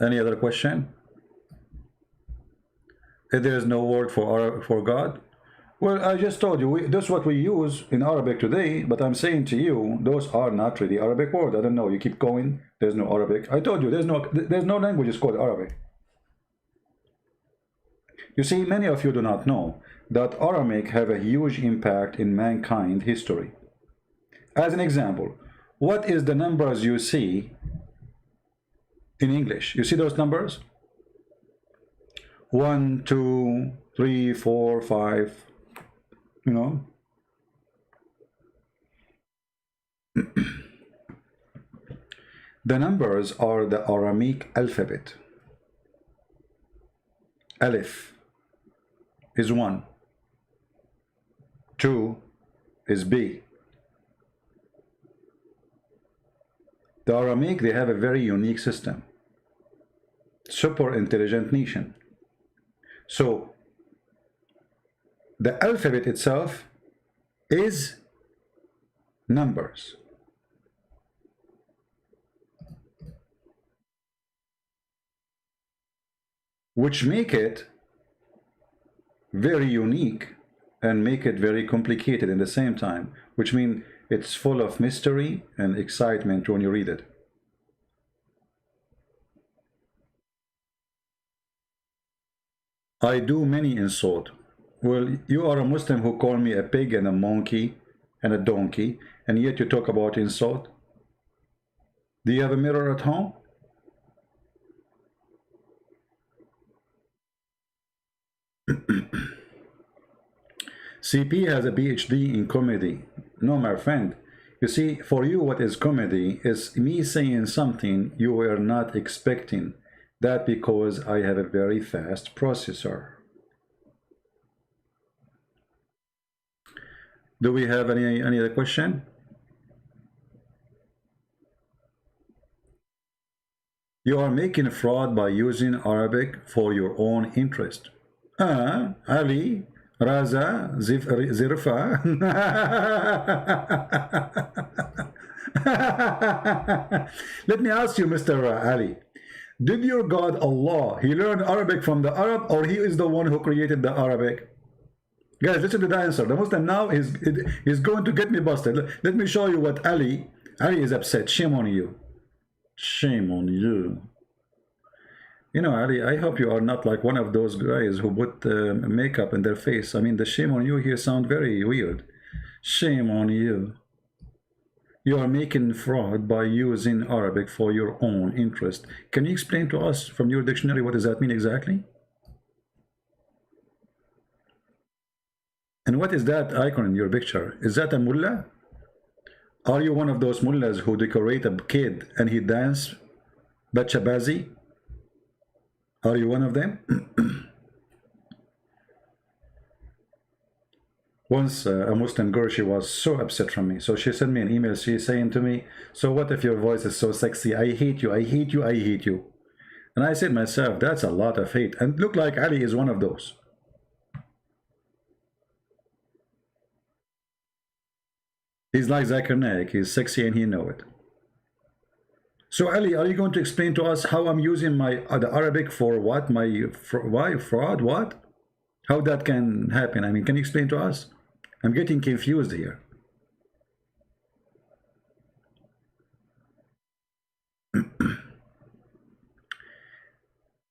Any other question? If there is no word for God, well, I just told you, that's what we use in Arabic today, but I'm saying to you, those are not really Arabic words. I don't know, you keep going, there's no Arabic. I told you, there's no language called Arabic. You see, many of you do not know that Aramaic have a huge impact in mankind history. As an example, what is the numbers you see in English? You see those numbers? 1, 2, 3, 4, 5. You know, the numbers are the Aramaic alphabet. Alif is 1, 2 is B. The Aramaic, they have a very unique system. Super intelligent nation. So the alphabet itself is numbers. Which make it very unique and make it very complicated in the same time, which means it's full of mystery and excitement when you read it. I do many insult. Well, you are a Muslim who call me a pig and a monkey and a donkey, and yet you talk about insult? Do you have a mirror at home? CP has a PhD in comedy. No, my friend. You see, for you, what is comedy is me saying something you were not expecting. That because I have a very fast processor. Do we have any other question? You are making fraud by using Arabic for your own interest. Ali, Raza, Zirfa. Let me ask you, Mr. Ali. Did your God Allah, he learned Arabic from the Arab, or he is the one who created the Arabic? Guys, listen to the answer. The Muslim now is going to get me busted. Let me show you what Ali is upset. Shame on you. Shame on you. You know, Ali, I hope you are not like one of those guys who put makeup in their face. I mean, the shame on you here sound very weird. Shame on you. You are making fraud by using Arabic for your own interest. Can you explain to us from your dictionary what does that mean exactly? And what is that icon in your picture? Is that a mullah? Are you one of those mullahs who decorate a kid and he dance bachabazi? Are you one of them? Once a Muslim girl, she was so upset from me. So she sent me an email. She's saying to me, so what if your voice is so sexy? I hate you, I hate you, I hate you. And I said myself, that's a lot of hate. And look like Ali is one of those. He's like Zakir Naik. He's sexy and he know it. So Ali, are you going to explain to us how I'm using my the Arabic for what? Why fraud? What? How that can happen? I mean, can you explain to us? I'm getting confused here.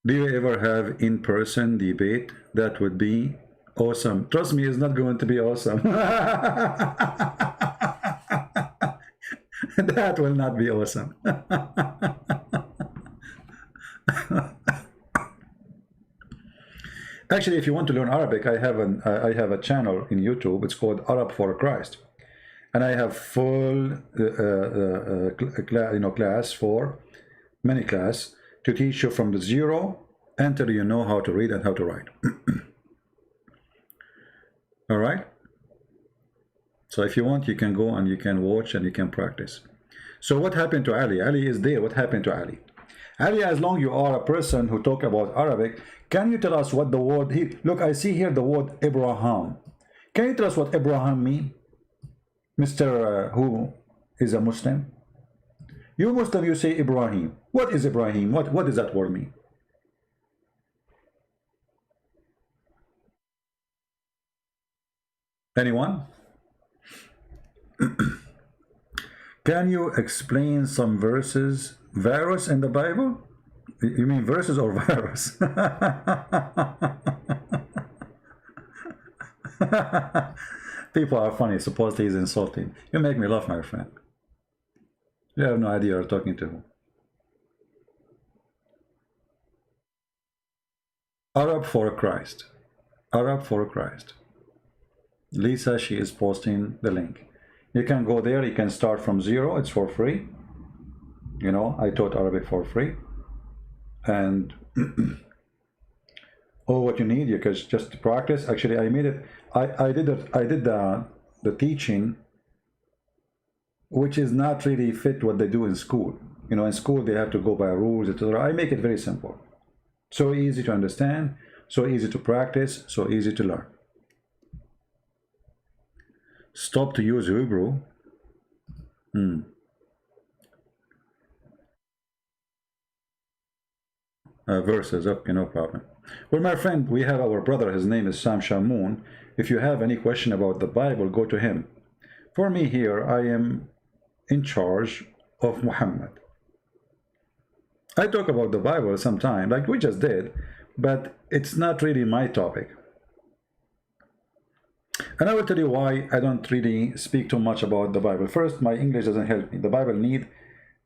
Do you ever have in-person debate? That would be awesome. Trust me, it's not going to be awesome. That will not be awesome. Actually, if you want to learn Arabic, I have a channel in YouTube. It's called Arab for Christ, and I have full class for many class to teach you from the zero until you know how to read and how to write. All right? So if you want, you can go and you can watch and you can practice. So what happened to Ali? Ali is there. What happened to Ali? Ali, as long you are a person who talk about Arabic, can you tell us what the word, look, I see here the word Abraham. Can you tell us what Abraham mean? Mr. Who is a Muslim? You Muslim, you say Ibrahim. What is Ibrahim? What does that word mean? Anyone? Can you explain some verses, virus in the Bible? You mean verses or virus? People are funny. Supposedly he's insulting. You make me laugh, my friend. You have no idea you're talking to who. Arab for Christ. Arab for Christ. Lisa, she is posting the link. You can go there. You can start from zero. It's for free. You know, I taught Arabic for free. And all what you need, you can just practice. Actually, I made it. I did the teaching, which is not really fit what they do in school. You know, in school they have to go by rules, etc. I make it very simple, so easy to understand, so easy to practice, so easy to learn. Stop to use Hebrew. Verses. Okay, no problem. Well, my friend, we have our brother. His name is Sam Shamoun. If you have any question about the Bible, go to him. For me here, I am in charge of Muhammad. I talk about the Bible sometime, like we just did, but it's not really my topic. And I will tell you why I don't really speak too much about the Bible. First, my English doesn't help me. The Bible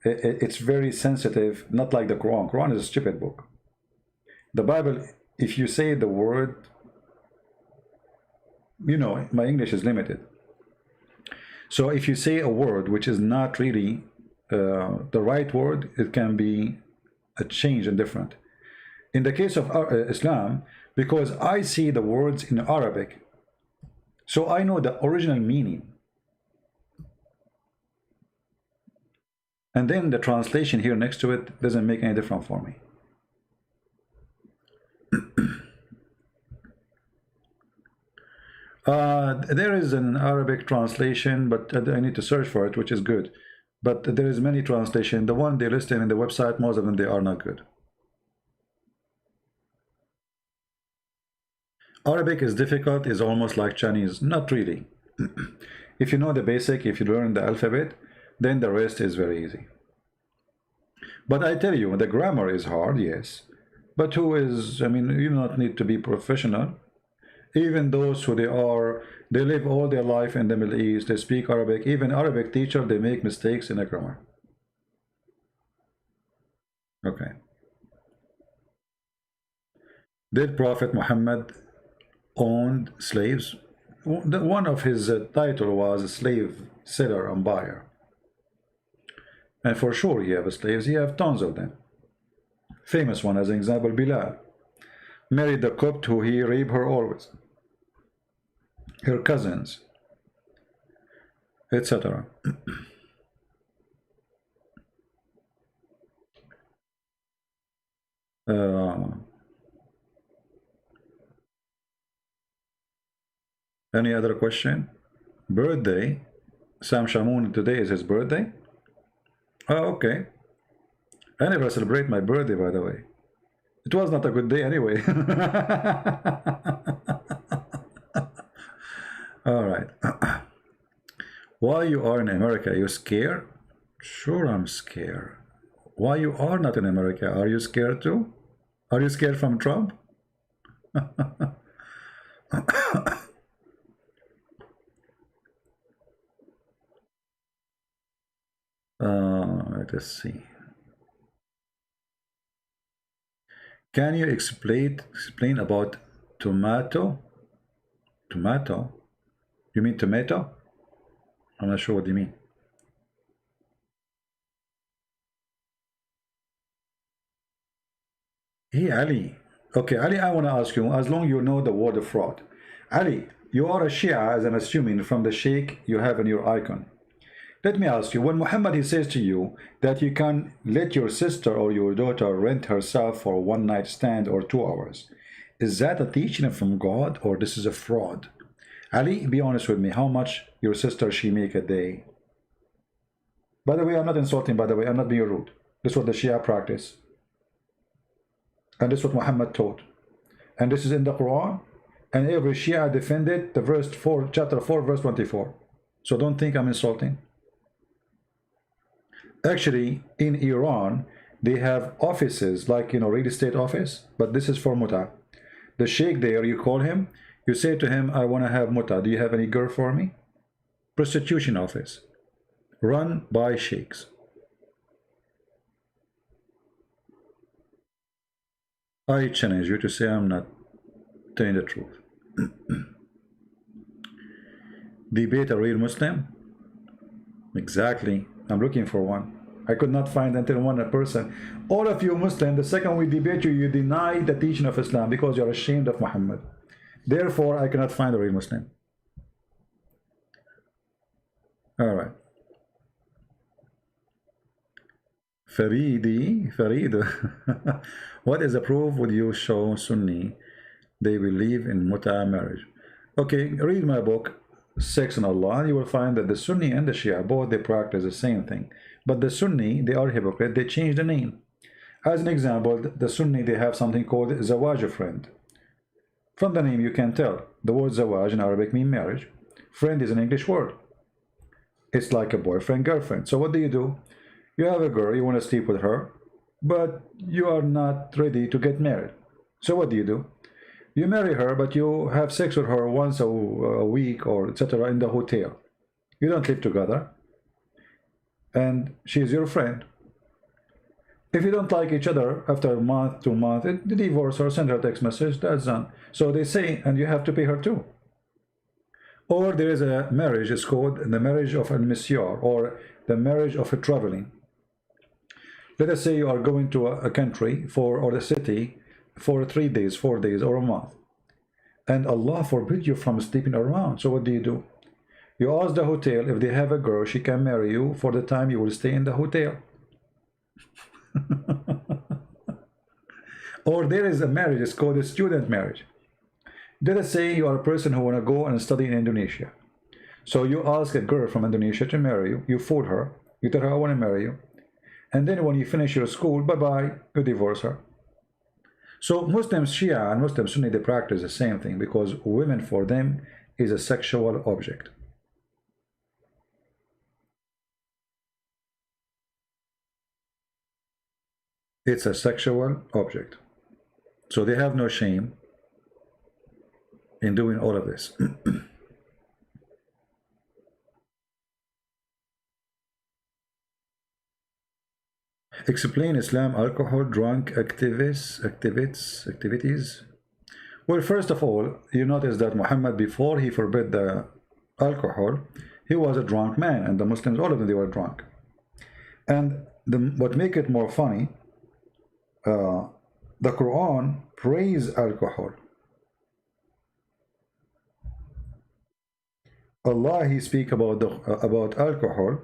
it's very sensitive, not like the Quran. Quran is a stupid book. The Bible, if you say the word, you know, my English is limited. So if you say a word which is not really the right word, it can be a change and different. In the case of Islam, because I see the words in Arabic, so I know the original meaning. And then the translation here next to it doesn't make any difference for me. There is an Arabic translation, but I need to search for it, which is good. But there is many translations. The one they listed in the website, most of them, they are not good. Arabic is difficult, is almost like Chinese. Not really. If you know the basic, if you learn the alphabet, then the rest is very easy. But I tell you, the grammar is hard, yes. But who is, I mean, you do not need to be professional. Even those who they live all their life in the Middle East, they speak Arabic. Even Arabic teacher, they make mistakes in the grammar. Okay. Did Prophet Muhammad owned slaves? One of his title was slave seller and buyer. And for sure he have slaves. He have tons of them. Famous one as an example, Bilal. Married the Copt who he raped her always. Her cousins. Etc. Any other question? Birthday. Sam Shamoun, today is his birthday. Oh, okay. I never celebrate my birthday, by the way. It was not a good day anyway. All right. Why you are in America? You scared? Sure, I'm scared. Why you are not in America? Are you scared too? Are you scared from Trump? Let us see. Can you explain about tomato? Tomato? You mean tomato? I'm not sure what you mean. Hey, Ali. Okay, Ali, I want to ask you, as long you know the word of fraud. Ali, you are a Shia, as I'm assuming, from the sheikh you have in your icon. Let me ask you, when Muhammad he says to you that you can let your sister or your daughter rent herself for a one night stand or 2 hours, is that a teaching from God or this is a fraud? Ali, be honest with me, how much your sister she make a day? By the way, I'm not insulting, by the way, I'm not being rude. This is what the Shia practice. And this is what Muhammad taught. And this is in the Quran. And every Shia defended the verse 4, chapter 4, verse 24. So don't think I'm insulting. Actually, in Iran, they have offices like, real estate office, but this is for muta. The sheikh there, you call him, you say to him, I want to have muta. Do you have any girl for me? Prostitution office, run by sheikhs. I challenge you to say I'm not telling the truth. Debate a real Muslim? Exactly. I'm looking for one. I could not find until one person. All of you Muslims, the second we debate you, you deny the teaching of Islam because you're ashamed of Muhammad. Therefore, I cannot find a real Muslim. All right. Farid. What is the proof would you show Sunni? They believe in muta marriage. Okay, read my book, Sex and Allah. You will find that the Sunni and the Shia, both they practice the same thing. But the Sunni, they are hypocrite. They change the name. As an example, the Sunni, they have something called Zawaj friend. From the name, you can tell. The word Zawaj in Arabic means marriage. Friend is an English word. It's like a boyfriend, girlfriend. So what do? You have a girl, you want to sleep with her, but you are not ready to get married. So what do? You marry her, but you have sex with her once a week or etc. in the hotel. You don't live together. And she is your friend. If you don't like each other after a month, 2 months, divorce her, send her a text message, that's done. So they say, and you have to pay her too. Or there is a marriage, it's called the marriage of a monsieur, or the marriage of a traveling. Let us say you are going to a country or a city for 3 days, 4 days, or a month. And Allah forbid you from sleeping around. So what do? You ask the hotel if they have a girl, she can marry you for the time you will stay in the hotel. Or there is a marriage, it's called a student marriage. Let us say you are a person who want to go and study in Indonesia. So you ask a girl from Indonesia to marry you, you fool her, you tell her I want to marry you. And then when you finish your school, bye-bye, you divorce her. So Muslims, Shia and Muslim Sunni, they practice the same thing because women for them is a sexual object. It's a sexual object. So they have no shame in doing all of this. Explain Islam, alcohol, drunk, activities. Well, first of all, you notice that Muhammad, before he forbid the alcohol, he was a drunk man, and the Muslims, all of them, they were drunk. And what make it more funny, the Quran praise alcohol. Allah, he speak about alcohol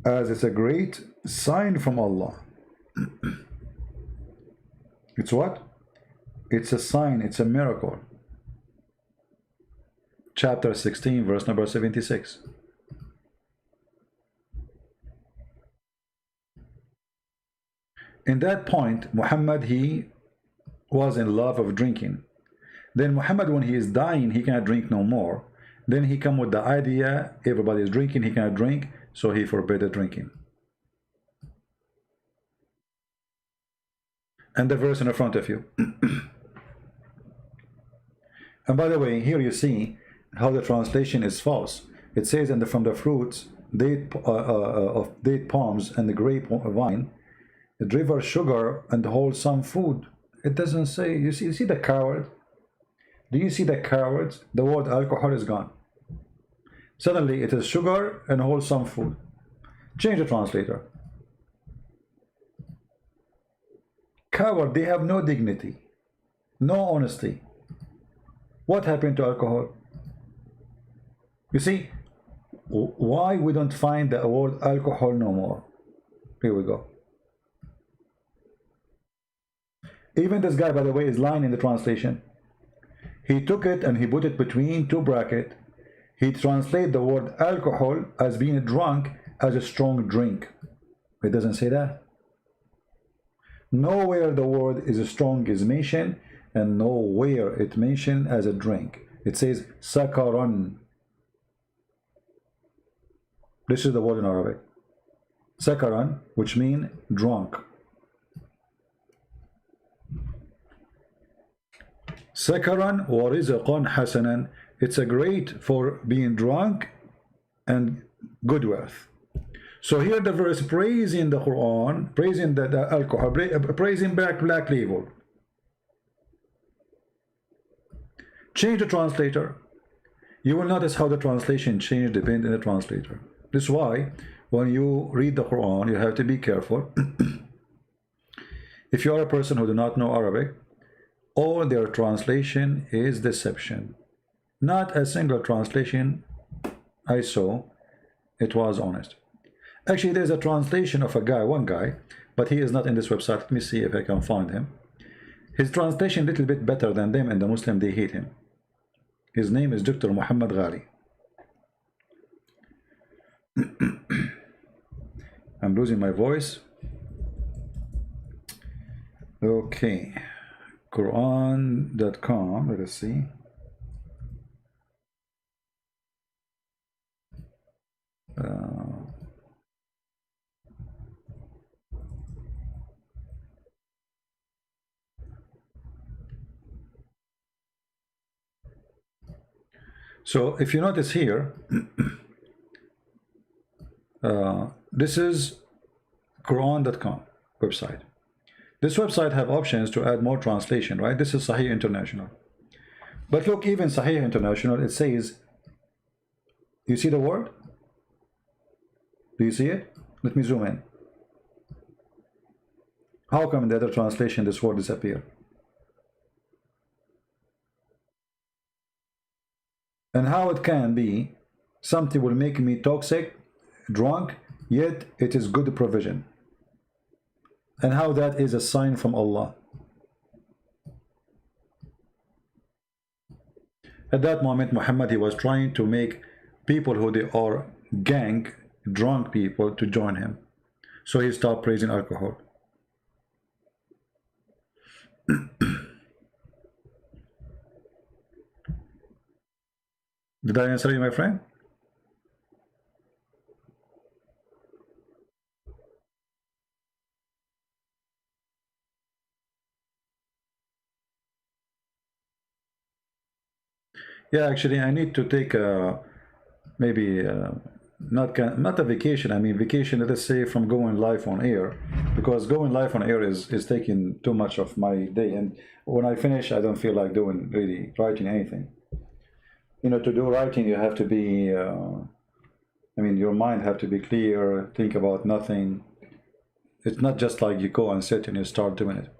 as it's a great sign from Allah. It's what? It's a sign, it's a miracle. Chapter 16, verse number 76. In that point, Muhammad, he was in love of drinking. Then Muhammad, when he is dying, he cannot drink no more. Then he come with the idea, everybody is drinking, he cannot drink, so he forbade the drinking. And the verse in the front of you. And by the way, here you see how the translation is false. It says, and from the fruits of date palms and the grape wine, the river sugar and wholesome food. It doesn't say. You see the coward. Do you see the cowards? The word alcohol is gone. Suddenly it is sugar and wholesome food. Change the translator. Coward, they have no dignity, no honesty. What happened to alcohol? You see, why we don't find the word alcohol no more? Here we go. Even this guy, by the way, is lying in the translation. He took it and he put it between two brackets. He translated the word alcohol as being drunk as a strong drink. It doesn't say that. Nowhere the word is strong is mentioned, and nowhere it mentioned as a drink. It says sakaran. This is the word in Arabic. Sakaran, which means drunk. Sakaran wa rizqan hasanan. It's a great for being drunk and good wealth. So here the verse praising the Quran, praising the alcohol, praising black label. Change the translator. You will notice how the translation changed depending on the translator. This is why when you read the Quran, you have to be careful. If you are a person who do not know Arabic, all their translation is deception. Not a single translation I saw, it was honest. Actually, there's a translation of a guy, one guy, but he is not in this website. Let me see if I can find him. His translation a little bit better than them, and the Muslim, they hate him. His name is Dr. Muhammad Ghali. I'm losing my voice. Okay. Quran.com, let us see. So if you notice here, this is Quran.com website. This website have options to add more translation, right? This is Sahih International. But look, even Sahih International, it says, you see the word? Do you see it? Let me zoom in. How come in the other translation this word disappear? And how it can be something will make me toxic, drunk, yet it is good provision. And how that is a sign from Allah. At that moment, Muhammad, he was trying to make people who they are gang, drunk people, to join him. So he stopped praising alcohol. Did I answer you, my friend? Yeah, actually, I need to take maybe not a vacation. I mean, vacation, let us say, from going live on air, because going live on air is taking too much of my day. And when I finish, I don't feel like doing really writing anything. You know, to do writing, you have to be, I mean, your mind have to be clear, think about nothing. It's not just like you go and sit and you start doing it.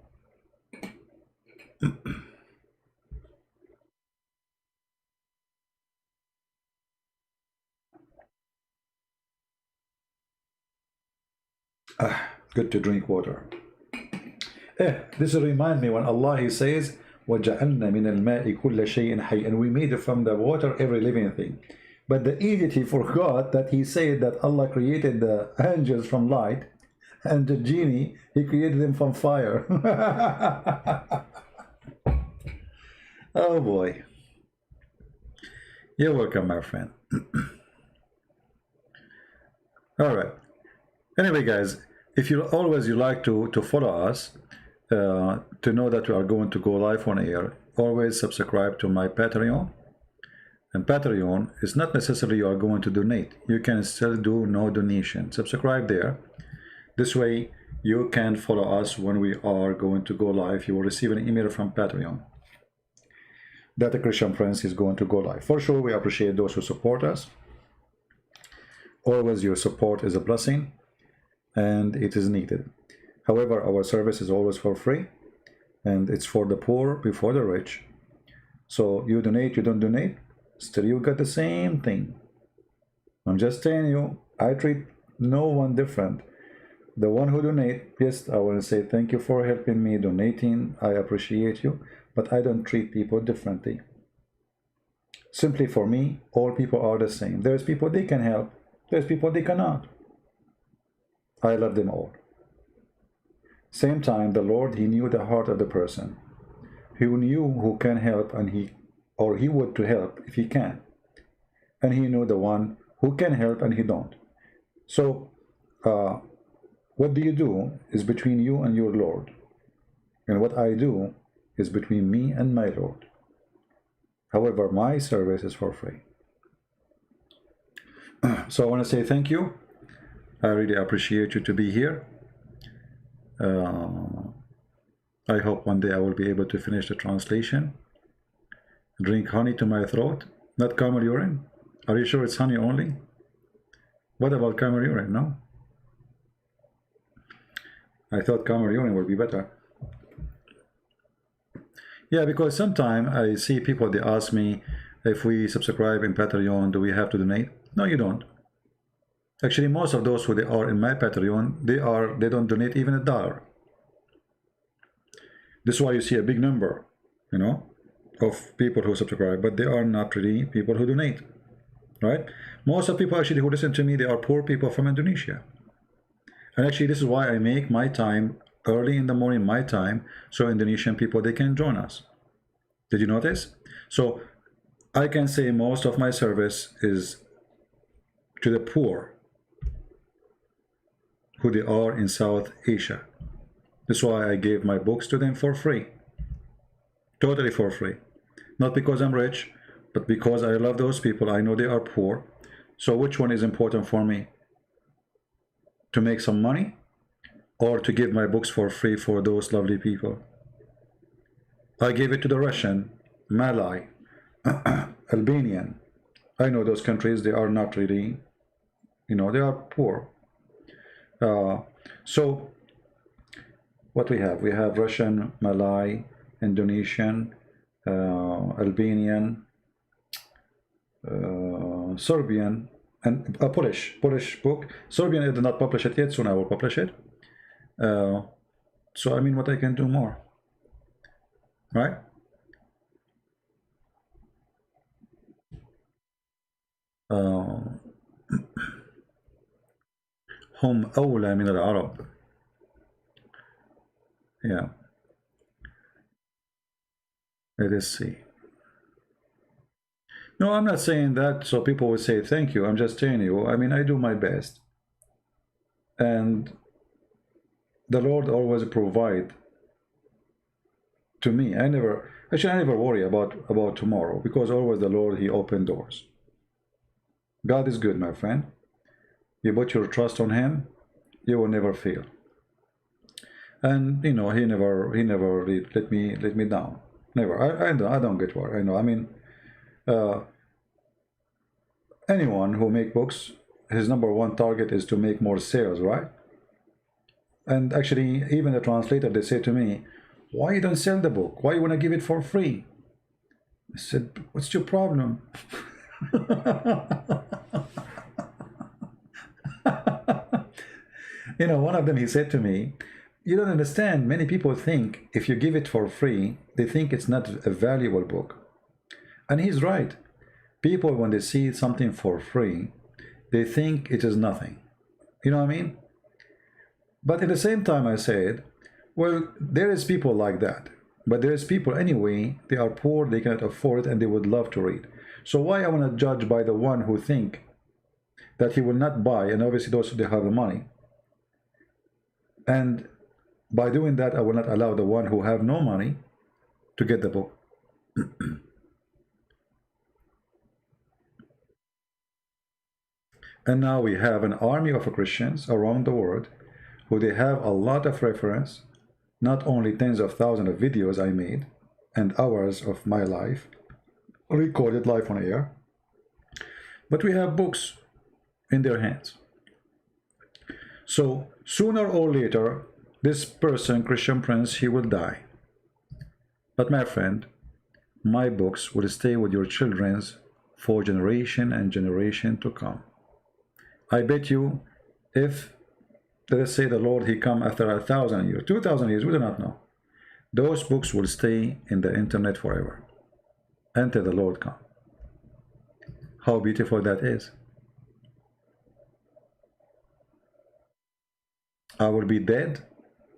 Good to drink water. This will remind me when Allah, he says, وَجَعَلْنَا مِنَ الْمَاءِ كُلَّ شَيْءٍ حَيٍّ, and we made from the water every living thing. But the idiot, he forgot that he said that Allah created the angels from light, and the genie, he created them from fire. Oh boy. You're welcome, my friend. All right. Anyway, guys, if you like to follow us, to know that we are going to go live on air, always subscribe to my Patreon. And Patreon is not necessarily you are going to donate. You can still do no donation. Subscribe there. This way you can follow us when we are going to go live. You will receive an email from Patreon that the Christian Prince is going to go live. For sure, we appreciate those who support us. Always your support is a blessing, and it is needed. However, our service is always for free, and it's for the poor before the rich. So you donate, you don't donate, still you get the same thing. I'm just telling you, I treat no one different. The one who donate, yes, I want to say thank you for helping me donating. I appreciate you, but I don't treat people differently. Simply for me, all people are the same. There's people they can help. There's people they cannot. I love them all. Same time, the Lord, he knew the heart of the person. He knew who can help, and he would to help if he can. And he knew the one who can help and he don't. So what do you do is between you and your Lord. And what I do is between me and my Lord. However, my service is for free. So I want to say thank you. I really appreciate you to be here. I hope one day I will be able to finish the translation. Drink honey to my throat, not camel urine. Are you sure it's honey only? What about camel urine? No? I thought camel urine would be better. Yeah, because sometimes I see people, they ask me, if we subscribe in Patreon, do we have to donate? No, you don't. Actually, most of those who they are in my Patreon, they don't donate even $1. This is why you see a big number, you know, of people who subscribe, but they are not really people who donate, right? Most of the people actually who listen to me, they are poor people from Indonesia. And actually, this is why I make my time early in the morning, my time, so Indonesian people, they can join us. Did you notice? So I can say most of my service is to the poor who they are in South Asia. That's why I gave my books to them for free. Totally for free. Not because I'm rich, but because I love those people. I know they are poor. So which one is important for me? To make some money, or to give my books for free for those lovely people? I gave it to the Russian, Malay, Albanian. I know those countries, they are not really, you know, they are poor. So what we have? We have Russian, Malay, Indonesian, Albanian, Serbian, and a Polish book. Serbian, I did not publish it yet, soon I will publish it. So I mean, what I can do more, right? هم أولى من العرب. Yeah. Let us see. No, I'm not saying that so people will say thank you. I'm just telling you, I mean, I do my best. And the Lord always provide to me. I never worry about tomorrow, because always the Lord, he opened doors. God is good, my friend. You put your trust on him, you will never fail. And you know, he never let me down. Never. I don't get worried. I know. I mean, anyone who make books, his #1 target is to make more sales, right? And actually, even the translator, they say to me, why you don't sell the book? Why you want to give it for free? I said, what's your problem? You know, one of them, he said to me, you don't understand, many people think if you give it for free, they think it's not a valuable book. And he's right. People, when they see something for free, they think it is nothing. You know what I mean? But at the same time, I said, well, there is people like that. But there is people anyway, they are poor, they cannot afford it, and they would love to read. So why I want to judge by the one who think that he will not buy, and obviously those who have the money. And by doing that, I will not allow the one who have no money to get the book. And now we have an army of Christians around the world who they have a lot of reference, not only tens of thousands of videos I made and hours of my life, recorded live on air, but we have books in their hands. So sooner or later, This person, Christian Prince, he will die. But my friend, my books will stay with your children's for generation and generation to come. I bet you, if, let us say, the Lord, he come after 1,000 years, 2,000 years, we do not know. Those books will stay in the internet forever until the Lord come. How beautiful that is. I will be dead,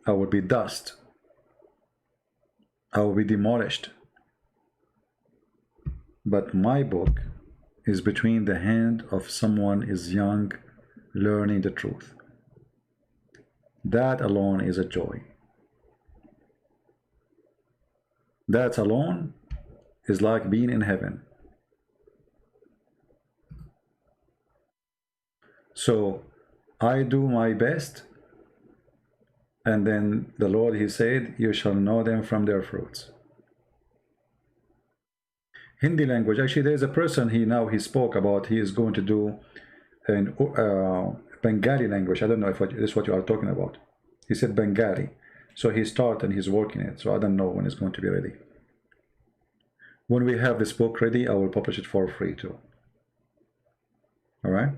I will be dust, I will be demolished. But my book is between the hand of someone is young, learning the truth. That alone is a joy. That alone is like being in heaven. So I do my best, and then the Lord, he said, you shall know them from their fruits. Hindi language, actually there's a person he spoke about, he is going to do an Bengali language. I don't know if this is what you are talking about. He said Bengali. So he started and he's working it. So I don't know when it's going to be ready. When we have this book ready, I will publish it for free too. All right.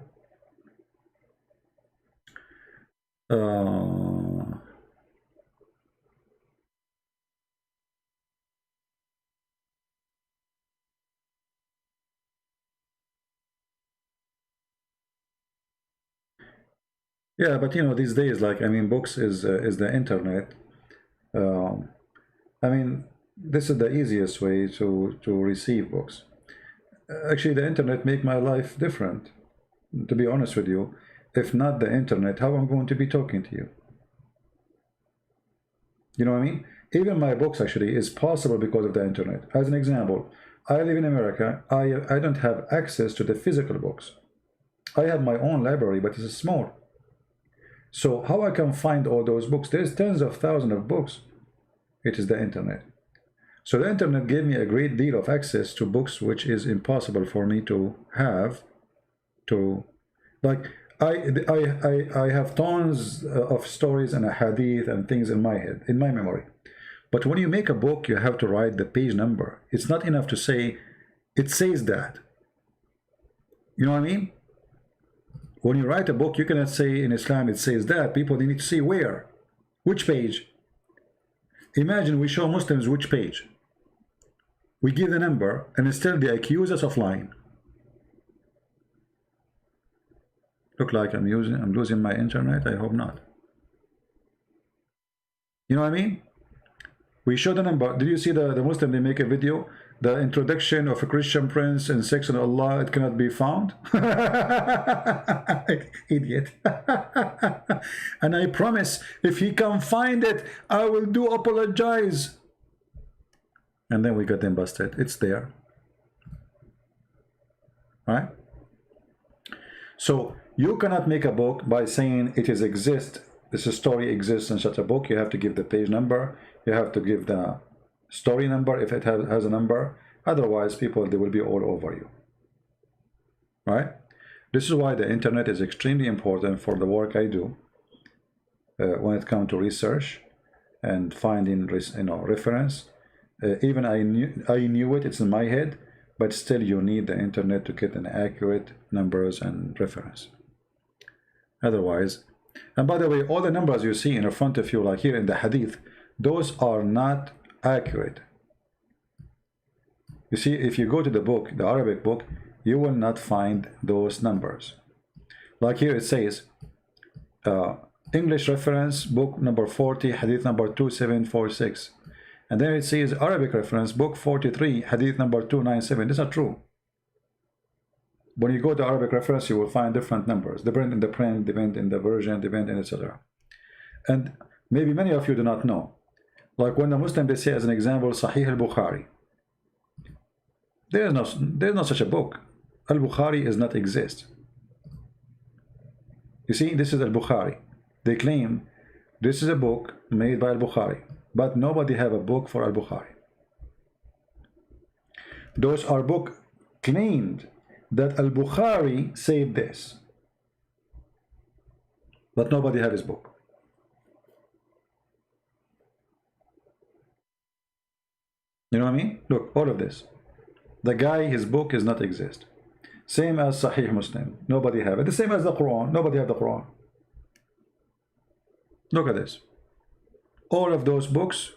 Yeah, but you know, these days, like, I mean, books is the internet. Um, I mean, this is the easiest way to receive books. Actually, the internet make my life different, to be honest with you. If not the internet, how I'm going to be talking to you? You know what I mean? Even my books actually is possible because of the internet. As an example, I live in America. I don't have access to the physical books. I have my own library, but it's small. So how I can find all those books? There's tens of thousands of books. It is the internet. So the internet gave me a great deal of access to books, which is impossible for me to have. Like I have tons of stories and a hadith and things in my head, in my memory. But when you make a book, you have to write the page number. It's not enough to say, it says that. You know what I mean? When you write a book, you cannot say in Islam it says that. People, they need to see where, which page. Imagine we show Muslims which page. We give the number, and still they accuse us of lying. Look like I'm losing my internet. I hope not. You know what I mean? We show the number. Did you see the Muslim, they make a video? The introduction of a Christian Prince in section of Allah, it cannot be found. Idiot. And I promise, if he can find it, I will do apologize. And then we got them busted. It's there. Right? So you cannot make a book by saying it is exist. This story exists in such a book. You have to give the page number. You have to give the story number if it has a number. Otherwise, people, they will be all over you. Right? This is why the internet is extremely important for the work I do when it comes to research and finding, reference. Even I knew it. It's in my head, but still you need the internet to get an accurate numbers and reference. Otherwise, and by the way, all the numbers you see in front of you, like here in the hadith, those are not accurate. You see, if you go to the book, the Arabic book, you will not find those numbers. Like here it says, English reference, book number 40, hadith number 2746. And then it says Arabic reference, book 43, hadith number 297. This is not true. When you go to Arabic reference, you will find different numbers. Depend in the print, depend in the version, depend in etc. And maybe many of you do not know. Like when the Muslim, they say as an example, Sahih al-Bukhari. There's no such a book. Al-Bukhari does not exist. You see, this is Al-Bukhari. They claim this is a book made by Al-Bukhari, but nobody have a book for Al-Bukhari. Those are book claimed that Al-Bukhari said this, but nobody have his book. You know what I mean? Look, all of this. The guy, his book is not exist. Same as Sahih Muslim. Nobody have it. The same as the Quran. Nobody have the Quran. Look at this. All of those books.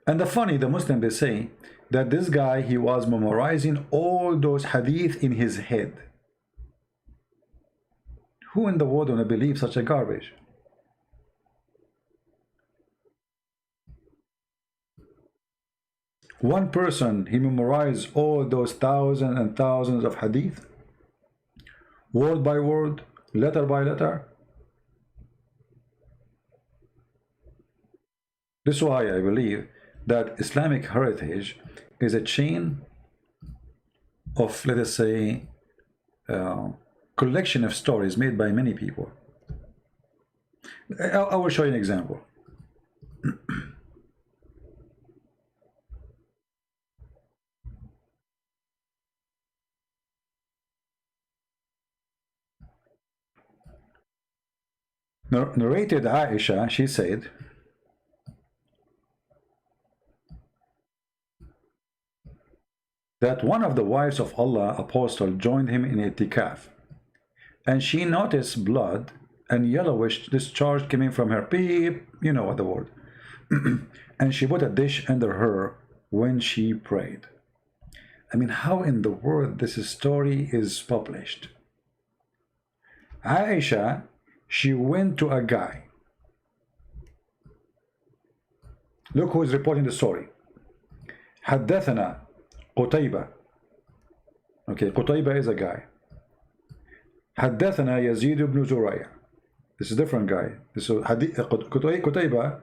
And the Muslim, they say that this guy, he was memorizing all those hadith in his head. Who in the world wanna believe such a garbage? One person, he memorized all those thousands and thousands of hadith, word by word, letter by letter. This is why I believe that Islamic heritage is a chain of, let us say, collection of stories made by many people. I will show you an example. Narrated Aisha, she said, that one of the wives of Allah apostle joined him in itikaf, and she noticed blood and yellowish discharge coming from her peep, you know what the word, and she put a dish under her when she prayed. I mean, how in the world this story is published? Aisha, she went to a guy. Look who is reporting the story. حدثنا قتيبة. Okay, قتيبة is a guy. حدثنا يزيد بن زريع. This is a different guy. This is قتيبة.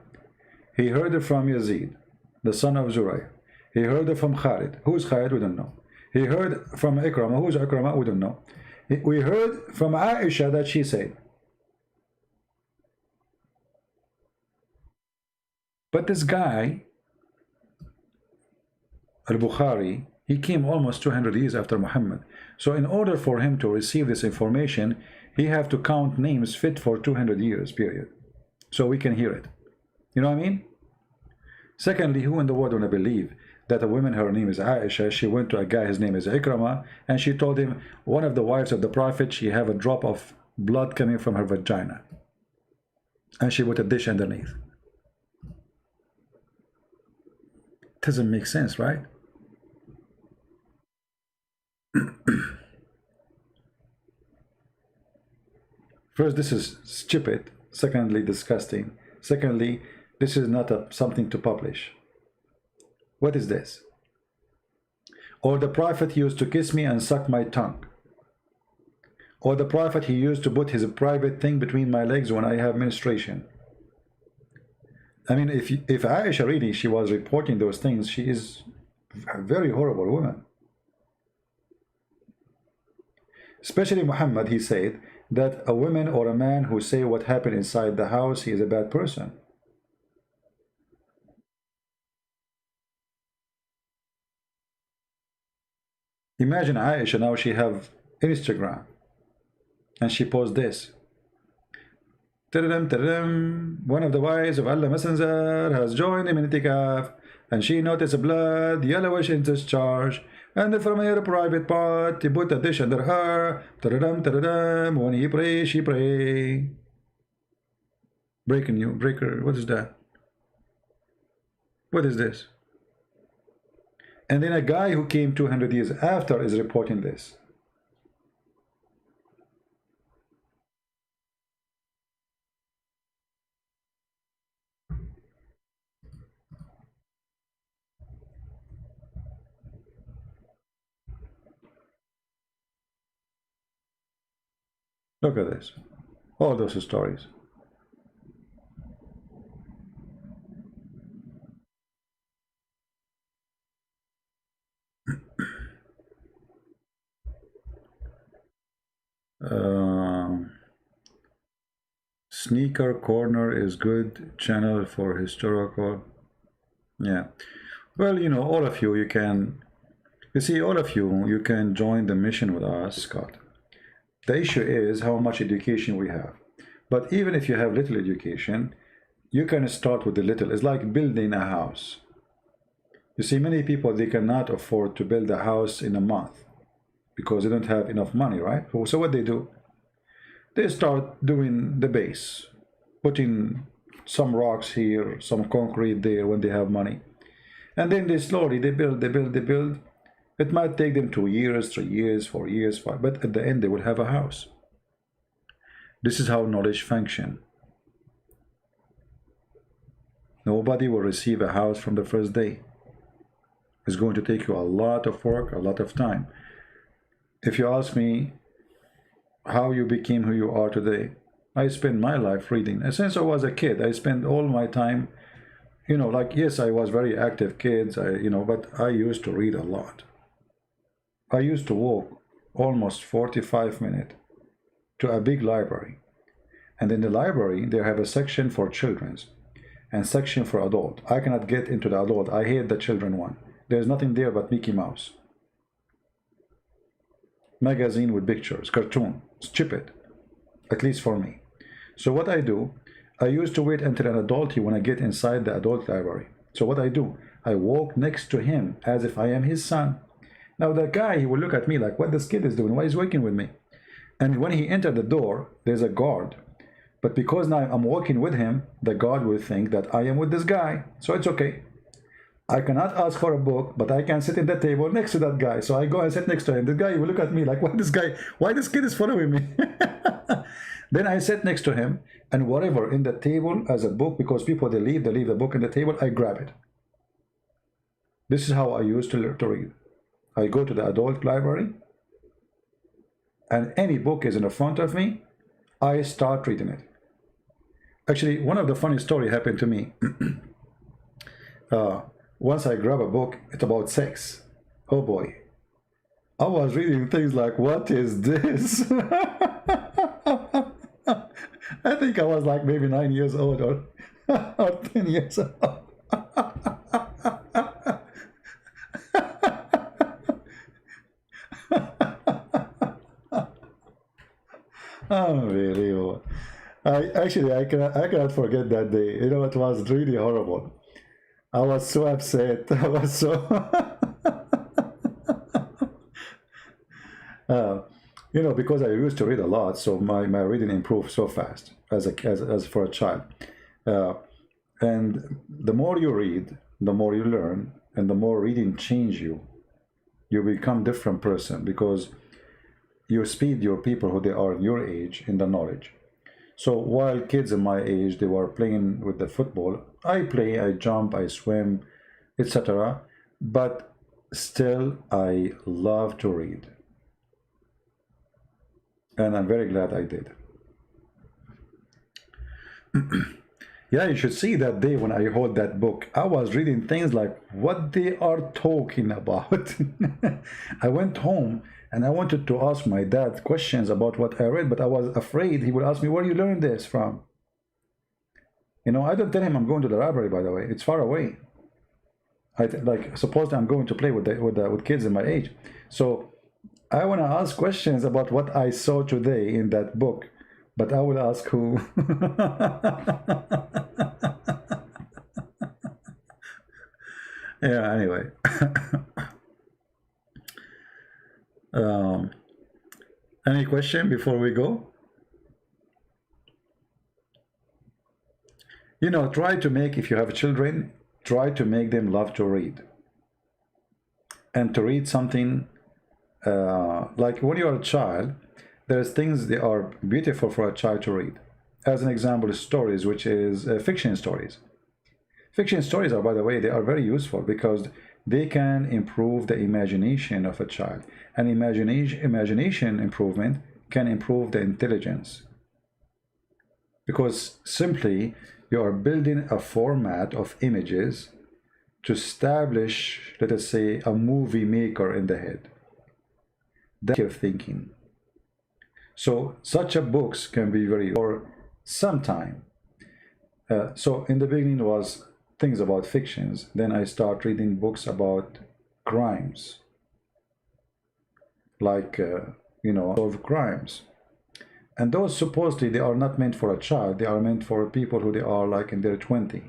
He heard it from Yazid, the son of Zurayh. He heard it from Khalid. Who's Khalid? We don't know. He heard from Ikrama. Who's Ikrama? We don't know. We heard from Aisha that she said. But this guy, Al-Bukhari, he came almost 200 years after Muhammad. So in order for him to receive this information, he have to count names fit for 200 years, period. So we can hear it. You know what I mean? Secondly, who in the world wanna believe that a woman, her name is Aisha, she went to a guy, his name is Ikrama, and she told him, one of the wives of the Prophet, she have a drop of blood coming from her vagina. And she put a dish underneath. Doesn't make sense, right? First, this is stupid. Secondly, disgusting. Secondly, this is not something to publish. What is this? Or the Prophet used to kiss me and suck my tongue. Or the Prophet, he used to put his private thing between my legs when I have menstruation. I mean, if Aisha really, she was reporting those things, she is a very horrible woman. Especially Muhammad, he said that a woman or a man who say what happened inside the house, he is a bad person. Imagine Aisha, now she have Instagram and she posts this. One of the wives of Allah Messenger has joined him in itikaf, and she noticed blood, yellowish in discharge, and from her private part, he put a dish under her. When he pray, she pray. Breaking you, breaker. What is that? What is this? And then a guy who came 200 years after is reporting this. Look at this. All those stories. Sneaker Corner is good channel for historical. Yeah. Well, you know, all of you, you can, you see, all of you can join the mission with us, Scott. The issue is how much education we have. But even if you have little education, you can start with the little. It's like building a house. You see, many people, they cannot afford to build a house in a month because they don't have enough money, right? So what they do, they start doing the base, putting some rocks here, some concrete there when they have money. And then they slowly, they build, they build, they build. It might take them 2 years, 3 years, 4 years, but at the end they will have a house. This is how knowledge functions. Nobody will receive a house from the first day. It's going to take you a lot of work, a lot of time. If you ask me how you became who you are today, I spent my life reading. And since I was a kid, I spent all my time, you know, like, yes, I was very active kid, but I used to read a lot. I used to walk almost 45 minutes to a big library. And in the library, they have a section for children's and section for adult. I cannot get into the adult. I hate the children one. There's nothing there but Mickey Mouse. Magazine with pictures, cartoon, stupid, at least for me. So what I do, I used to wait until an adult when I get inside the adult library. So what I do, I walk next to him as if I am his son. Now the guy, he will look at me like, what this kid is doing? Why is he working with me? And when he entered the door, there's a guard. But because now I'm walking with him, the guard will think that I am with this guy. So it's okay. I cannot ask for a book, but I can sit in the table next to that guy. So I go and sit next to him. The guy will look at me like, why this kid is following me? Then I sit next to him, and whatever in the table as a book, because people, they leave the book in the table, I grab it. This is how I used to read. I go to the adult library, and any book is in the front of me, I start reading it. Actually, one of the funny stories happened to me. Once I grab a book, it's about sex. Oh boy. I was reading things like, what is this? I think I was like maybe 9 years old or 10 years old. Unbelievable. I cannot forget that day. You know, it was really horrible. I was so upset. I was so because I used to read a lot, so my reading improved so fast as for a child. And the more you read, the more you learn, and the more reading change you. You become different person because you speed your people who they are your age in the knowledge. So while kids in my age, they were playing with the football, I play, I jump, I swim, etc. But still, I love to read. And I'm very glad I did. Yeah, you should see that day when I hold that book. I was reading things like what they are talking about. I went home and I wanted to ask my dad questions about what I read, but I was afraid he would ask me, where you learned this from? You know, I don't tell him I'm going to the library, by the way. It's far away. Like, suppose I'm going to play with kids in my age. So I want to ask questions about what I saw today in that book, but I will ask who. Yeah, anyway. Any question before we go? You know, try to make, if you have children, try to make them love to read. And to read something, like when you're a child, there's things that are beautiful for a child to read. As an example, stories, which is fiction stories. Fiction stories are, by the way, they are very useful because they can improve the imagination of a child. And imagination improvement can improve the intelligence. Because simply, you are building a format of images to establish, let us say, a movie maker in the head. That kind of thinking. So such a books can be very, or sometime. So in the beginning was things about fictions. Then I start reading books about crimes. Like, solve crimes. And those supposedly they are not meant for a child. They are meant for people who they are like in their 20s.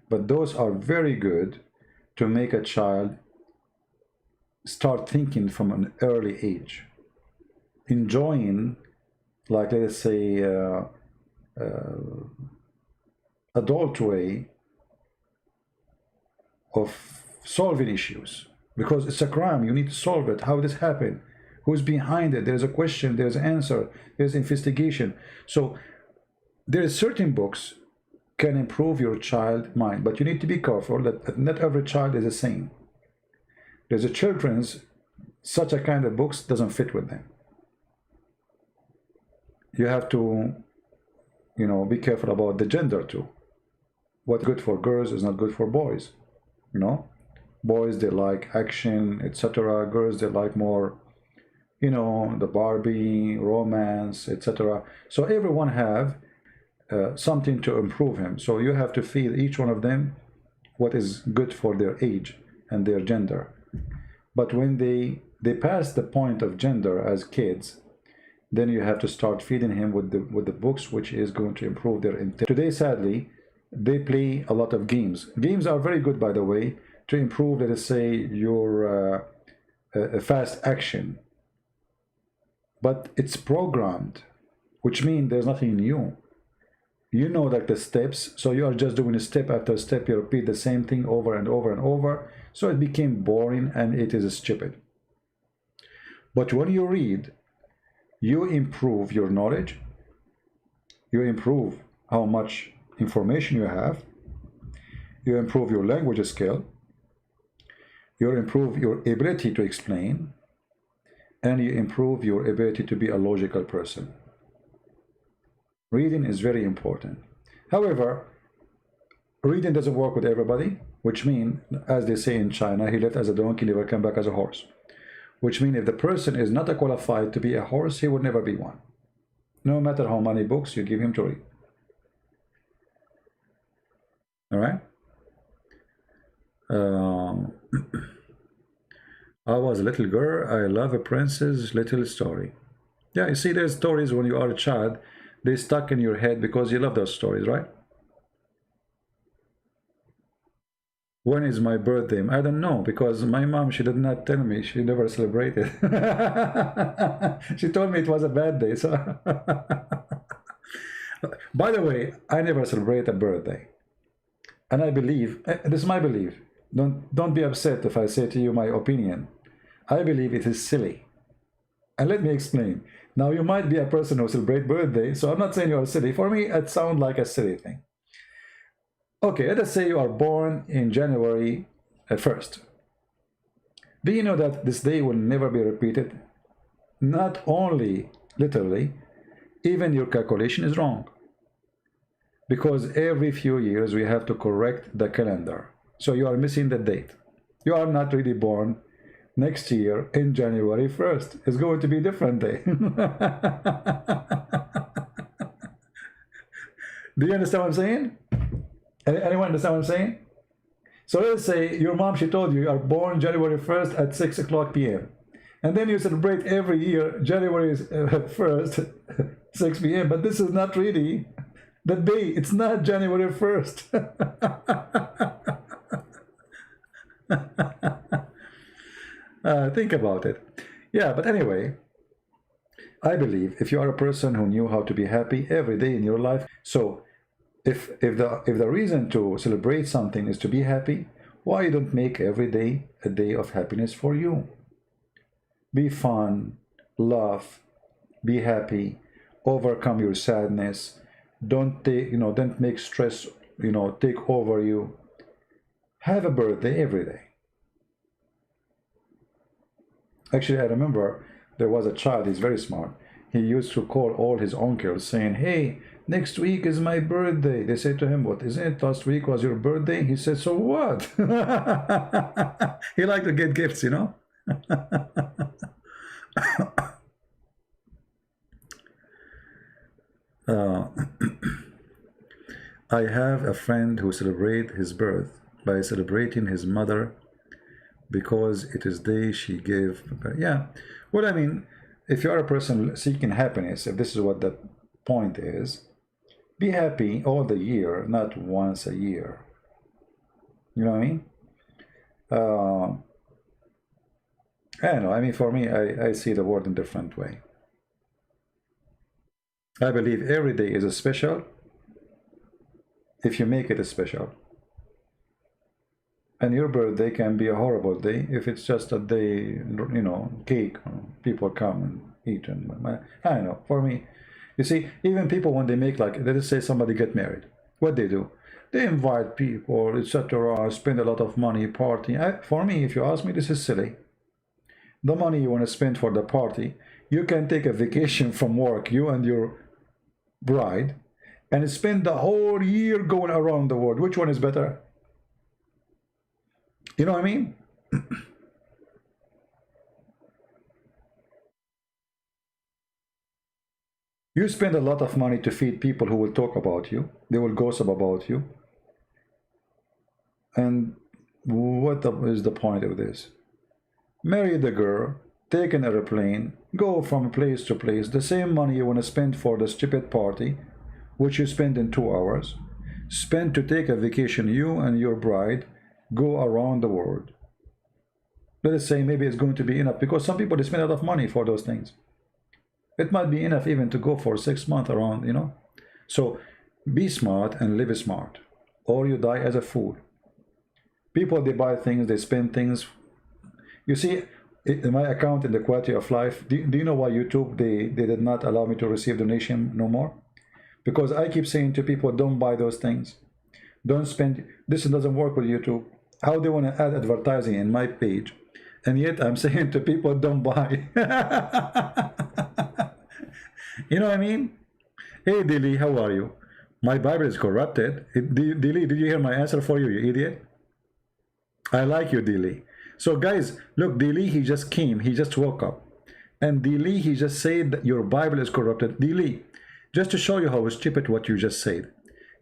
But those are very good to make a child start thinking from an early age, enjoying, like let's say, adult way of solving issues, because it's a crime. You need to solve it. How this happened? Who's behind it? There's a question. There's an answer. There's investigation. So there are certain books can improve your child mind, but you need to be careful that not every child is the same. There's a children's, such a kind of books doesn't fit with them. You have to, you know, be careful about the gender too. What's good for girls is not good for boys. You know, boys, they like action, etc. Girls, they like more, you know, the Barbie, romance, etc. So everyone have something to improve him. So you have to feed each one of them what is good for their age and their gender. But when they pass the point of gender as kids, then you have to start feeding him with the books which is going to improve their intelligence. Today, sadly, they play a lot of games. Games are very good, by the way, to improve, let us say, your fast action. But it's programmed, which means there's nothing new. You know, like the steps, so you are just doing a step after step. You repeat the same thing over and over and over. So it became boring and it is stupid. But when you read, you improve your knowledge. You improve how much information you have. You improve your language skill. You improve your ability to explain. And you improve your ability to be a logical person. Reading is very important. However, reading doesn't work with everybody, which means, as they say in China, he left as a donkey, never come back as a horse. Which means if the person is not qualified to be a horse, he will never be one. No matter how many books you give him to read. All right? I was a little girl. I love a princess little story. Yeah, you see, there's stories when you are a child, they stuck in your head because you love those stories, right? When is my birthday? I don't know, because my mom, she did not tell me. She never celebrated. She told me it was a bad day. So, by the way, I never celebrate a birthday, and I believe this is my belief. Don't be upset if I say to you my opinion. I believe it is silly, and let me explain. Now, you might be a person who celebrates birthday, so I'm not saying you're silly. For me, it sounds like a silly thing. Okay, let us say you are born in January 1st. Do you know that this day will never be repeated? Not only literally, even your calculation is wrong. Because every few years we have to correct the calendar. So you are missing the date. You are not really born next year in January 1st. It's going to be a different day. Do you understand what I'm saying? Anyone understand what I'm saying? So let's say your mom, she told you you are born January 1st at 6 o'clock p.m. And then you celebrate every year January 1st, 6 p.m. But this is not really the day. It's not January 1st. Think about it. Yeah, but anyway, I believe if you are a person who knew how to be happy every day in your life, so if the reason to celebrate something is to be happy, why you don't make every day a day of happiness for you? Be fun, laugh, be happy, overcome your sadness. Don't make stress, take over you. Have a birthday every day. Actually, I remember there was a child, he's very smart. He used to call all his uncles saying, hey, next week is my birthday. They said to him, what, isn't it last week was your birthday? He said, so what? He liked to get gifts, I have a friend who celebrates his birth by celebrating his mother because it is day she gave. Yeah, well, I mean, if you are a person seeking happiness, if this is what the point is, be happy all the year, not once a year. You know what I mean? uh, I don't know. I mean, for me, I see the world in a different way. I believe every day is a special if you make it a special. And your birthday can be a horrible day if it's just a day, you know, cake, people come and eat. And I don't know. For me, you see, even people when they make, like, let's say somebody get married, what they do? They invite people, etc., spend a lot of money, party. For me, if you ask me, this is silly. The money you want to spend for the party, you can take a vacation from work, you and your bride, and spend the whole year going around the world. Which one is better? You know what I mean? You spend a lot of money to feed people who will talk about you. They will gossip about you. And what is the point of this? Marry the girl, take an airplane, go from place to place. The same money you want to spend for the stupid party, which you spend in 2 hours, spend to take a vacation, you and your bride, go around the world. Let us say maybe it's going to be enough, because some people, they spend a lot of money for those things. It might be enough even to go for 6 months around, you know. So be smart and live smart, or you die as a fool. People, they buy things, they spend things. You see, in my account in the quality of life, do you know why YouTube, they did not allow me to receive donation no more? Because I keep saying to people, don't buy those things. Don't spend. This doesn't work with YouTube. How they want to add advertising in my page, and yet I'm saying to people, don't buy. You know what I mean? Hey Dilly, how are you? My Bible is corrupted. Dilly, did you hear my answer for you, you idiot? I like you, Dilly. So guys, look, Dilly, he just came, he just woke up. And Dilly, he just said that your Bible is corrupted. Dilly, just to show you how stupid what you just said.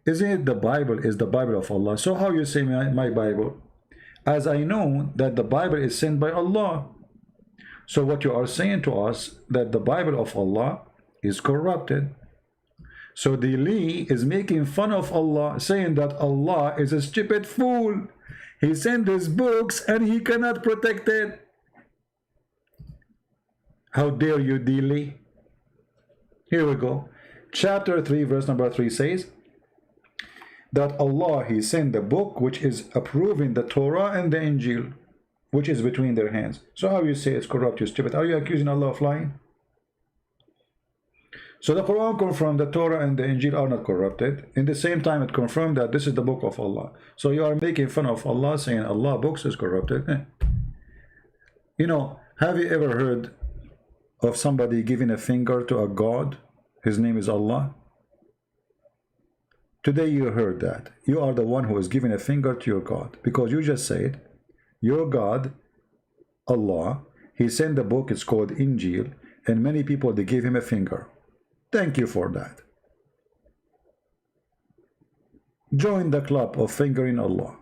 Isn't it the Bible is the Bible of Allah? So how you say my Bible? As I know that the Bible is sent by Allah. So what you are saying to us, that the Bible of Allah is corrupted. So Dilly is making fun of Allah, saying that Allah is a stupid fool. He sent his books and he cannot protect it. How dare you, Dilly? Here we go. Chapter 3, verse number 3 says that Allah, he sent the book which is approving the Torah and the Injil, which is between their hands. So how you say it's corrupt, you stupid? Are you accusing Allah of lying? So the Quran confirmed the Torah and the Injil are not corrupted. In the same time, it confirmed that this is the book of Allah. So you are making fun of Allah, saying Allah books is corrupted. You know, have you ever heard of somebody giving a finger to a god? His name is Allah. Today you heard that. You are the one who is giving a finger to your God, because you just said your God, Allah, he sent the book, it's called Injil, and many people, they gave him a finger. Thank you for that. Join the club of fingering Allah.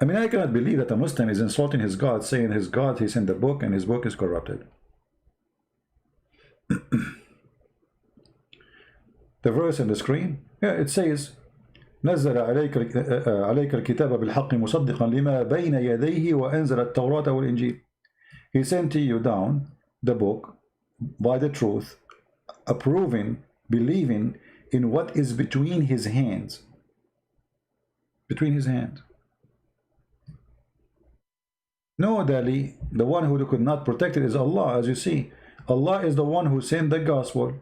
I mean, I cannot believe that a Muslim is insulting his God, saying his God, he sent the book and his book is corrupted. The verse on the screen, yeah, it says, نزل عليك الكتاب بالحق مصدقا لما بين يديه وأنزل التوراة والإنجيل. He sent to you down the book by the truth, approving, believing in what is between his hands. Between his hands. No, Dali, the one who could not protect it is Allah, as you see. Allah is the one who sent the gospel.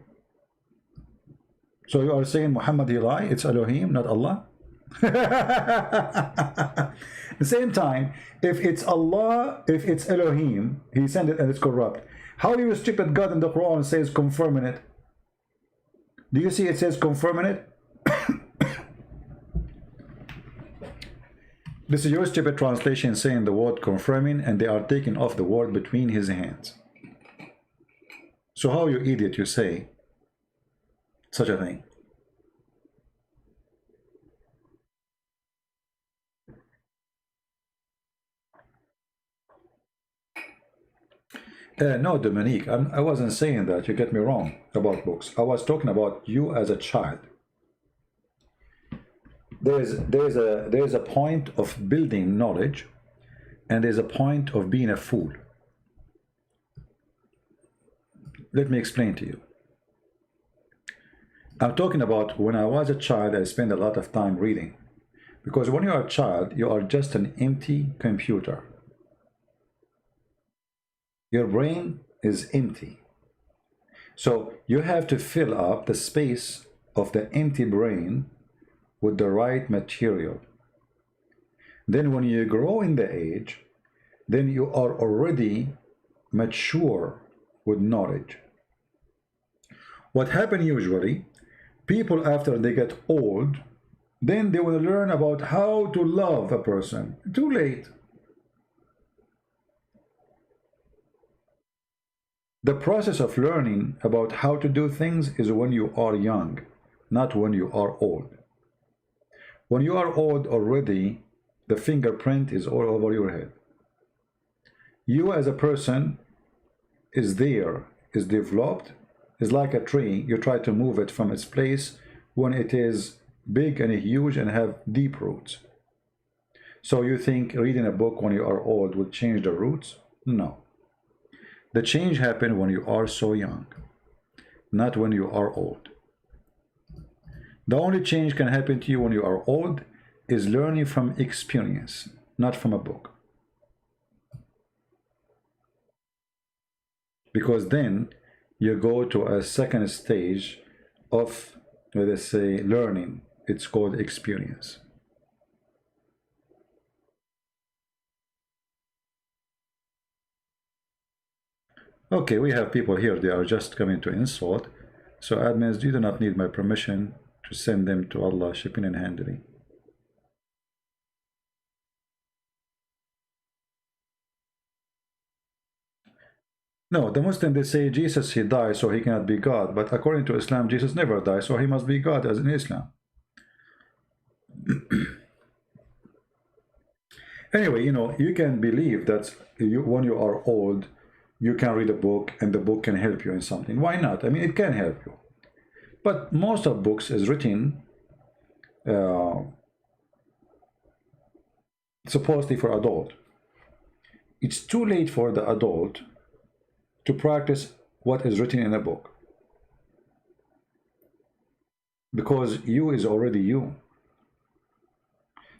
So you are saying Muhammad he lied? It's Elohim, not Allah? At the same time, if it's Allah, if it's Elohim, he sent it and it's corrupt. How do you stupid God in the Quran says confirming it? Do you see it says confirming it? This is your stupid translation saying the word confirming, and they are taking off the word between his hands. So how, you idiot, you say such a thing? No, Dominique, I wasn't saying that. You get me wrong about books. I was talking about you as a child. there's a point of building knowledge, and there's a point of being a fool. Let me explain to you. I'm talking about when I was a child, I spent a lot of time reading. Because when you are a child, you are just an empty computer. Your brain is empty. So you have to fill up the space of the empty brain with the right material. Then when you grow in the age, then you are already mature with knowledge. What happens usually, people after they get old, then they will learn about how to love a person. Too late. The process of learning about how to do things is when you are young, not when you are old. When you are old already, the fingerprint is all over your head. You as a person is there, is developed, is like a tree. You try to move it from its place when it is big and huge and have deep roots. So you think reading a book when you are old will change the roots? No. The change happens when you are so young, not when you are old. The only change can happen to you when you are old is learning from experience, not from a book. Because then you go to a second stage of, let us say, learning. It's called experience. Okay, we have people here, they are just coming to insult. So admins, you do not need my permission to send them to Allah shipping and handling. No, the Muslim, they say Jesus, he died, so he cannot be God. But according to Islam, Jesus never died, so he must be God as in Islam. Anyway, you can believe that when you are old, you can read a book and the book can help you in something. Why not? I mean, it can help you. But most of books is written supposedly for adult. It's too late for the adult to practice what is written in a book. Because you is already you.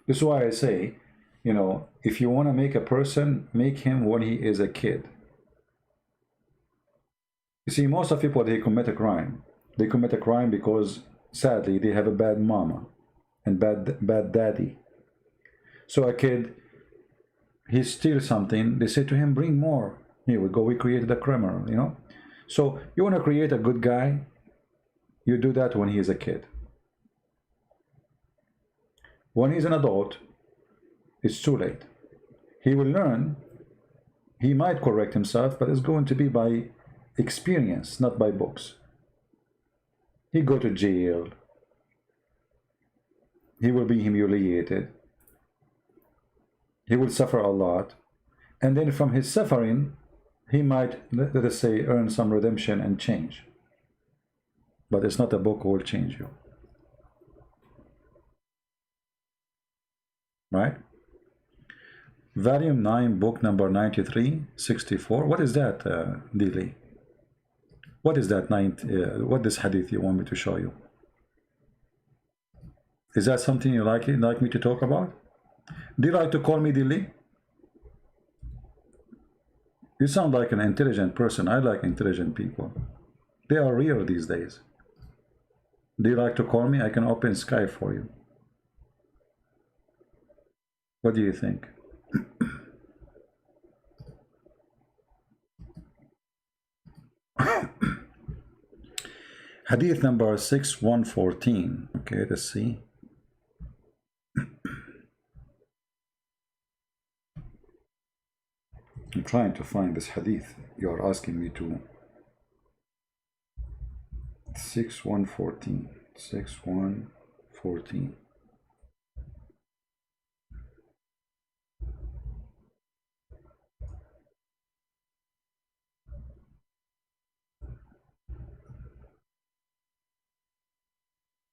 This is why I say, if you want to make a person, make him when he is a kid. You see, most of people, they commit a crime. They commit a crime because, sadly, they have a bad mama and bad daddy. So a kid, he steals something, they say to him, bring more. Here we go, we created a criminal, So you want to create a good guy, you do that when he is a kid. When he's an adult, it's too late. He will learn, he might correct himself, but it's going to be by experience, not by books. He go to jail. He will be humiliated. He will suffer a lot. And then from his suffering, he might, let us say, earn some redemption and change. But it's not a book who will change you. Right? Volume 9, book number 93, 64. What is that, Dili? What is that what this hadith you want me to show you? Is that something you like me to talk about? Do you like to call me Dili? You sound like an intelligent person. I like intelligent people. They are rare these days. Do you like to call me? I can open Skype for you. What do you think? Hadith number 6114. Okay, let's see. I'm trying to find this hadith. You are asking me to. 6114. 6114.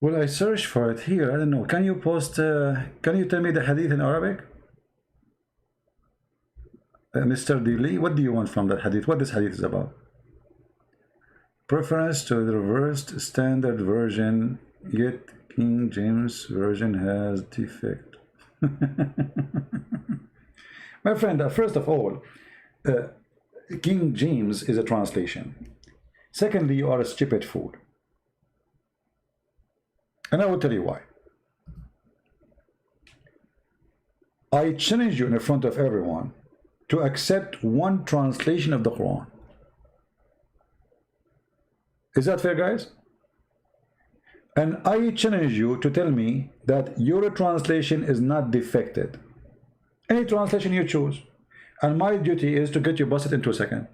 Well, I searched for it here. I don't know. Can you post? Can you tell me the hadith in Arabic, Mr. Dili? What do you want from that hadith? What this hadith is about? Preference to the reversed standard version, yet King James version has defect. My friend, first of all, King James is a translation. Secondly, you are a stupid fool. And I will tell you why. I challenge you in front of everyone to accept one translation of the Quran. Is that fair, guys? And I challenge you to tell me that your translation is not defected. Any translation you choose. And my duty is to get you busted in 2 seconds.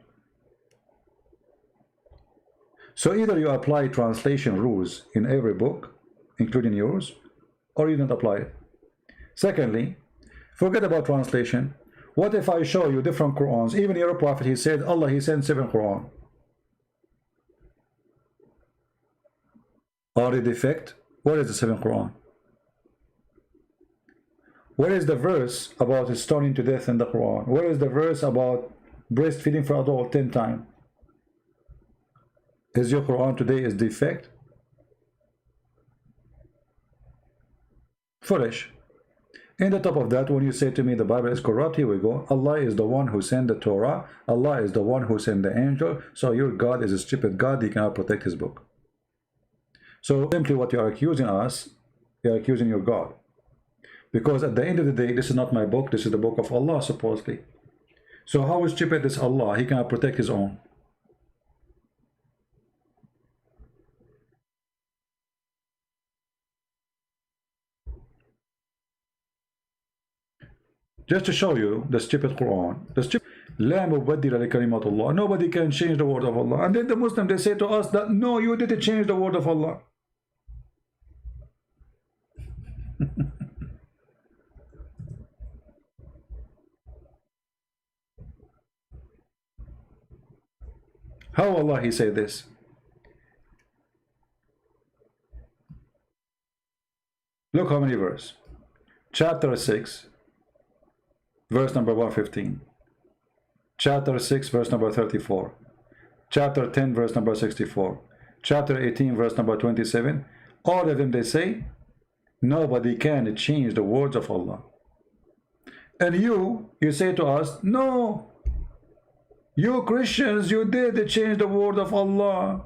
So either you apply translation rules in every book, including yours, or you don't apply it. Secondly, forget about translation. What if I show you different Qurans? Even your prophet, he said, Allah, he sent 7 Quran. Are they defect? Where is the 7th Quran? Where is the verse about stoning to death in the Quran? Where is the verse about breastfeeding for adult 10 times? Is your Quran today is defect? Foolish. In the top of that, when you say to me the Bible is corrupt, here we go. Allah is the one who sent the Torah. Allah is the one who sent the angel. So your God is a stupid God. He cannot protect his book. So simply what you are accusing us, you are accusing your God. Because at the end of the day, this is not my book, this is the book of Allah, supposedly. So how stupid is Allah? He cannot protect his own. Just to show you the stupid Quran, the stupid La mubaddila li kalimatullah. Nobody can change the word of Allah. And then the Muslims, they say to us that no, you didn't change the word of Allah. How Allah he say this? Look how many verse. Chapter 6, verse number 115. Chapter 6, verse number 34. Chapter 10, verse number 64. Chapter 18, verse number 27. All of them, they say, nobody can change the words of Allah. And you say to us, no, you Christians, you did change the word of Allah.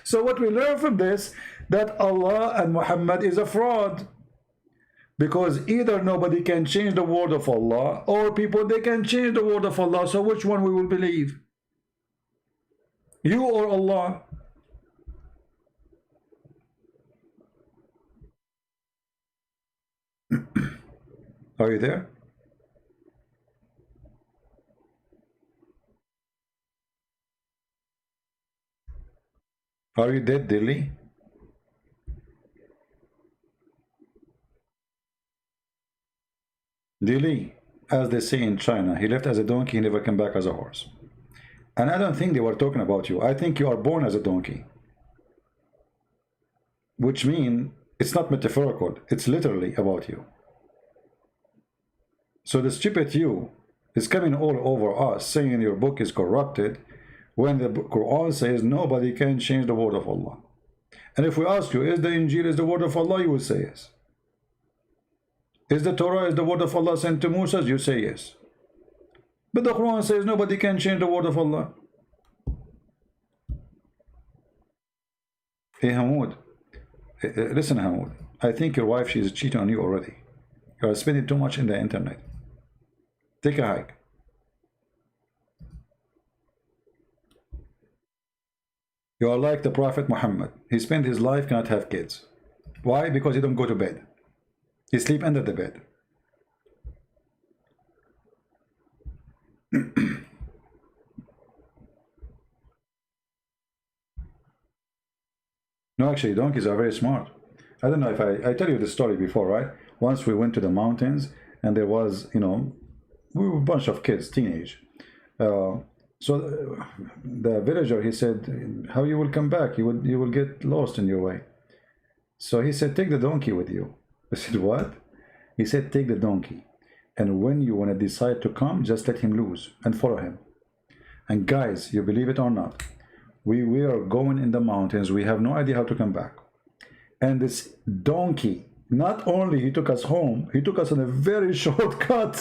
So what we learn from this, that Allah and Muhammad is a fraud. Because either nobody can change the word of Allah, or people, they can change the word of Allah. So which one we will believe? You or Allah? Are you there? Are you dead, Dilly? Dilly, as they say in China, he left as a donkey, he never came back as a horse. And I don't think they were talking about you. I think you are born as a donkey. Which means it's not metaphorical, it's literally about you. So the stupid you is coming all over us saying your book is corrupted, when the Quran says nobody can change the word of Allah. And if we ask you, is the Injil is the word of Allah? You will say yes. Is the Torah is the word of Allah sent to Moses? You say yes. But the Quran says nobody can change the word of Allah. Hey Hamoud, listen Hamoud, I think your wife, she is cheating on you already. You are spending too much in the internet. Take a hike. You are like the Prophet Muhammad. He spent his life, cannot have kids. Why? Because he don't go to bed. He sleep under the bed. No, actually, donkeys are very smart. I don't know if I tell you the story before, right? once we went to the mountains, and there was, you know, we were a bunch of kids, teenage. So the villager, he said, how you will come back? You will get lost in your way. So he said, take the donkey with you. I said, what? He said, take the donkey. And when you want to decide to come, just let him loose and follow him. And guys, you believe it or not, we are going in the mountains. We have no idea how to come back. And this donkey, not only he took us home, he took us on a very short cut.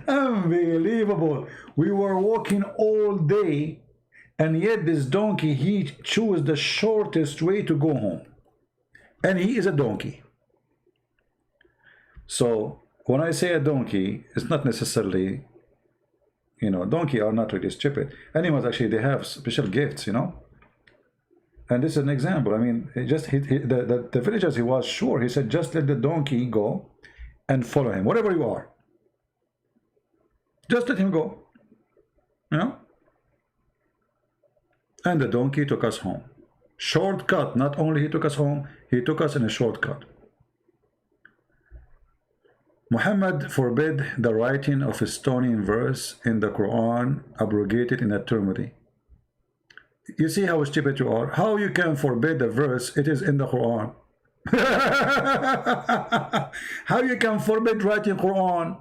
Unbelievable. We were walking all day, and yet this donkey, he chose the shortest way to go home. And he is a donkey. So when I say a donkey, it's not necessarily, you know, donkey are not really stupid. Animals, actually, they have special gifts, you know. And this is an example. I mean, the villagers, he was sure. He said, just let the donkey go and follow him, whatever you are. Just let him go, you know. And the donkey took us home. Shortcut. Not only he took us home, he took us in a shortcut. Muhammad forbid the writing of a stoning verse in the Quran, abrogated in eternity. You see how stupid you are? How you can forbid a verse? It is in the Quran. How you can forbid writing Quran?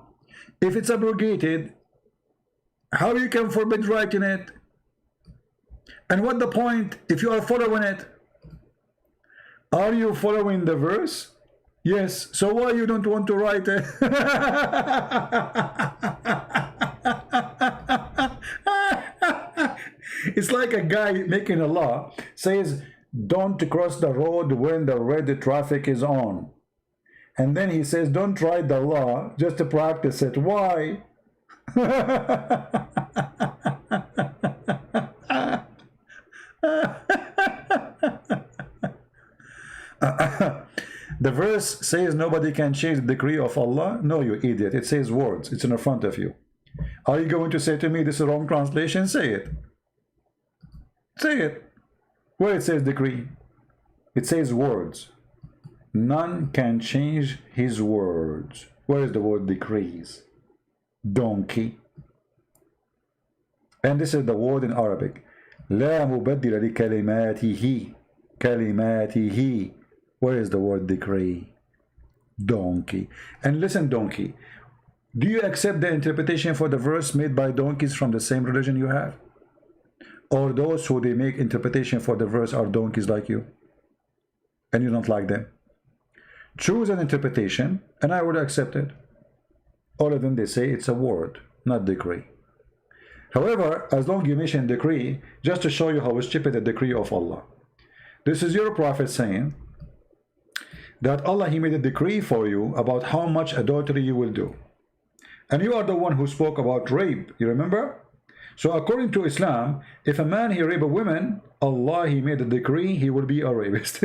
If it's abrogated, how you can forbid writing it? And what the point if you are following it? Are you following the verse? Yes. So why you don't want to write it? It's like a guy making a law, says don't cross the road when the red traffic is on. And then he says don't write the law just to practice it. Why? The verse says nobody can change the decree of Allah. No, you idiot. It says words. It's in the front of you. Are you going to say to me this is a wrong translation? Say it. Say it. Where it says decree, it says words. None can change his words. Where is the word decrees? Donkey. And this is the word in Arabic. لا مبدل لكلماته. كلماته. Where is the word decree? Donkey. And listen, donkey, do you accept the interpretation for the verse made by donkeys from the same religion you have? Or those who they make interpretation for the verse are donkeys like you, and you don't like them? Choose an interpretation and I would accept it. All of them, they say it's a word, not decree. However, as long as you mention decree, just to show you how stupid the decree of Allah. This is your prophet saying that Allah, he made a decree for you about how much adultery you will do. And you are the one who spoke about rape, you remember? So according to Islam, if a man he rape a woman, Allah, he made a decree he will be a rapist.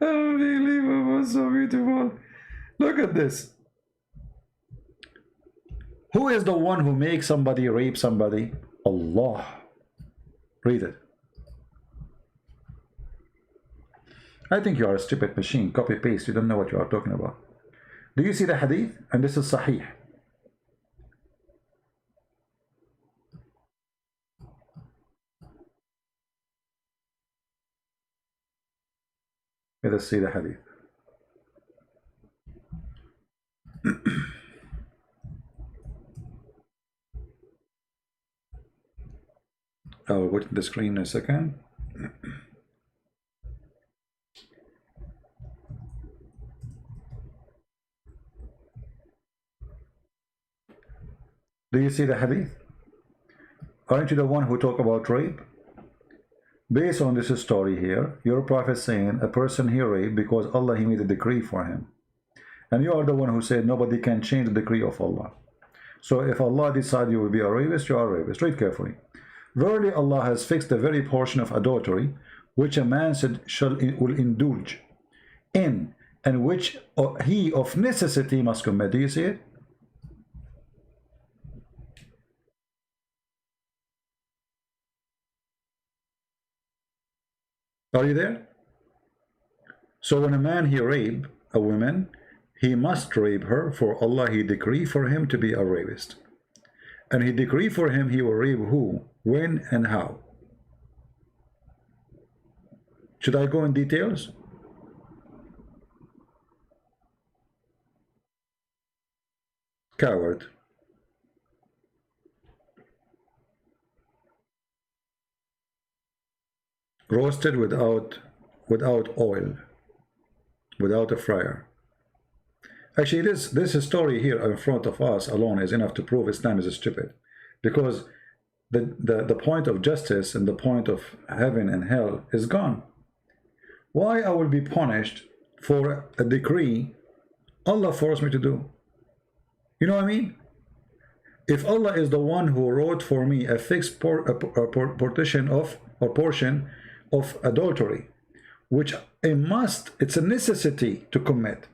Unbelievable, so beautiful. Look at this. Who is the one who makes somebody rape somebody? Allah. Read it. I think you are a stupid machine. Copy paste. You don't know what you are talking about. Do you see the hadith? And this is Sahih. Let us see the hadith. I'll go to the screen in a second. Do you see the hadith? Aren't you the one who talk about rape? Based on this story here, your prophet saying a person he raped because Allah, he made a decree for him. And you are the one who said nobody can change the decree of Allah. So if Allah decides you will be a rapist, you are a rapist. Read carefully. Verily Allah has fixed the very portion of adultery which a man will indulge in, and which he of necessity must commit. Do you see it? Are you there? So when a man he rape a woman, he must rape her, for Allah he decree for him to be a rapist. And he decree for him he will rape who, when, and how. Should I go in details? Coward. Roasted without oil, without a fryer. Actually, this story here in front of us alone is enough to prove Islam is stupid, because the point of justice and the point of heaven and hell is gone. Why I will be punished for a decree Allah forced me to do? You know what I mean? If Allah is the one who wrote for me a fixed portion of adultery, which it's a necessity to commit,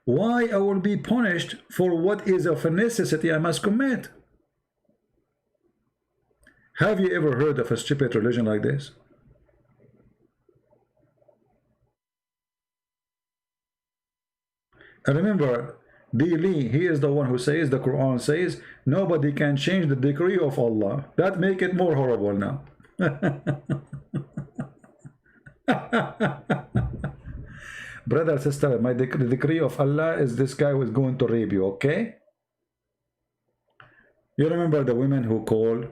why I will be punished for what is of a necessity I must commit? Have you ever heard of a stupid religion like this? And remember, Dili, he is the one who says, the Quran says, nobody can change the decree of Allah. That make it more horrible now. Brother, sister, the decree of Allah is this guy was going to rape you, okay? You remember the women who called?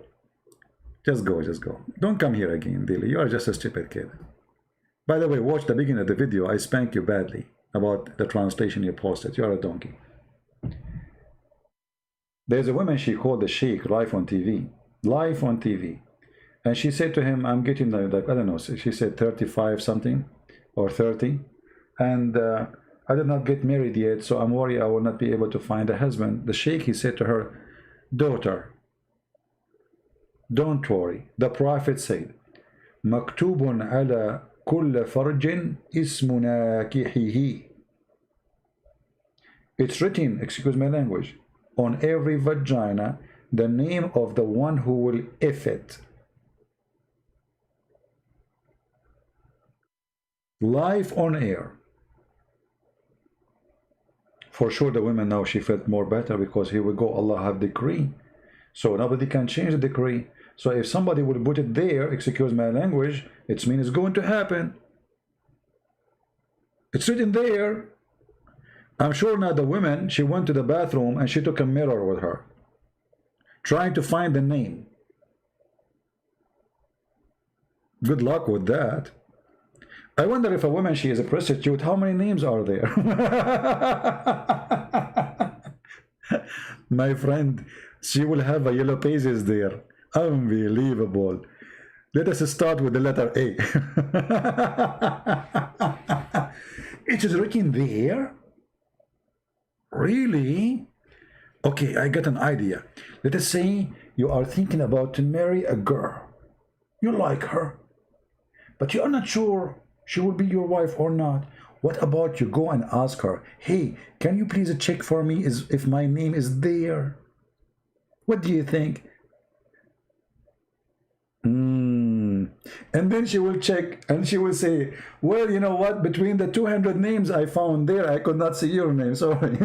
Just go. Don't come here again, Dili. You are just a stupid kid. By the way, watch the beginning of the video. I spank you badly about the translation you posted. You are a donkey. There's a woman, she called the sheikh live on TV. Live on TV. And she said to him, I'm getting like, I don't know, she said 35 something or 30. And I did not get married yet, so I'm worried I will not be able to find a husband. The sheikh, he said to her, daughter, don't worry. The Prophet said, Maktubun ala kulla farjin ismu nakihihi. It's written, excuse my language, on every vagina, the name of the one who will if it. Live on air. For sure the women now, she felt more better, because here we go, Allah have decree. So nobody can change the decree. So if somebody will put it there, excuse my language, it means it's going to happen. It's written there. I'm sure now the woman, she went to the bathroom and she took a mirror with her, trying to find the name. Good luck with that. I wonder if a woman, she is a prostitute, how many names are there? My friend, she will have a yellow pages there. Unbelievable. Let us start with the letter A. It is written there? Really? Okay, I got an idea. Let us say you are thinking about to marry a girl. You like her, but you are not sure she will be your wife or not. What about you go and ask her, hey, can you please check for me if my name is there? What do you think? And then she will check and she will say, well, you know what, between the 200 names I found there, I could not see your name, sorry.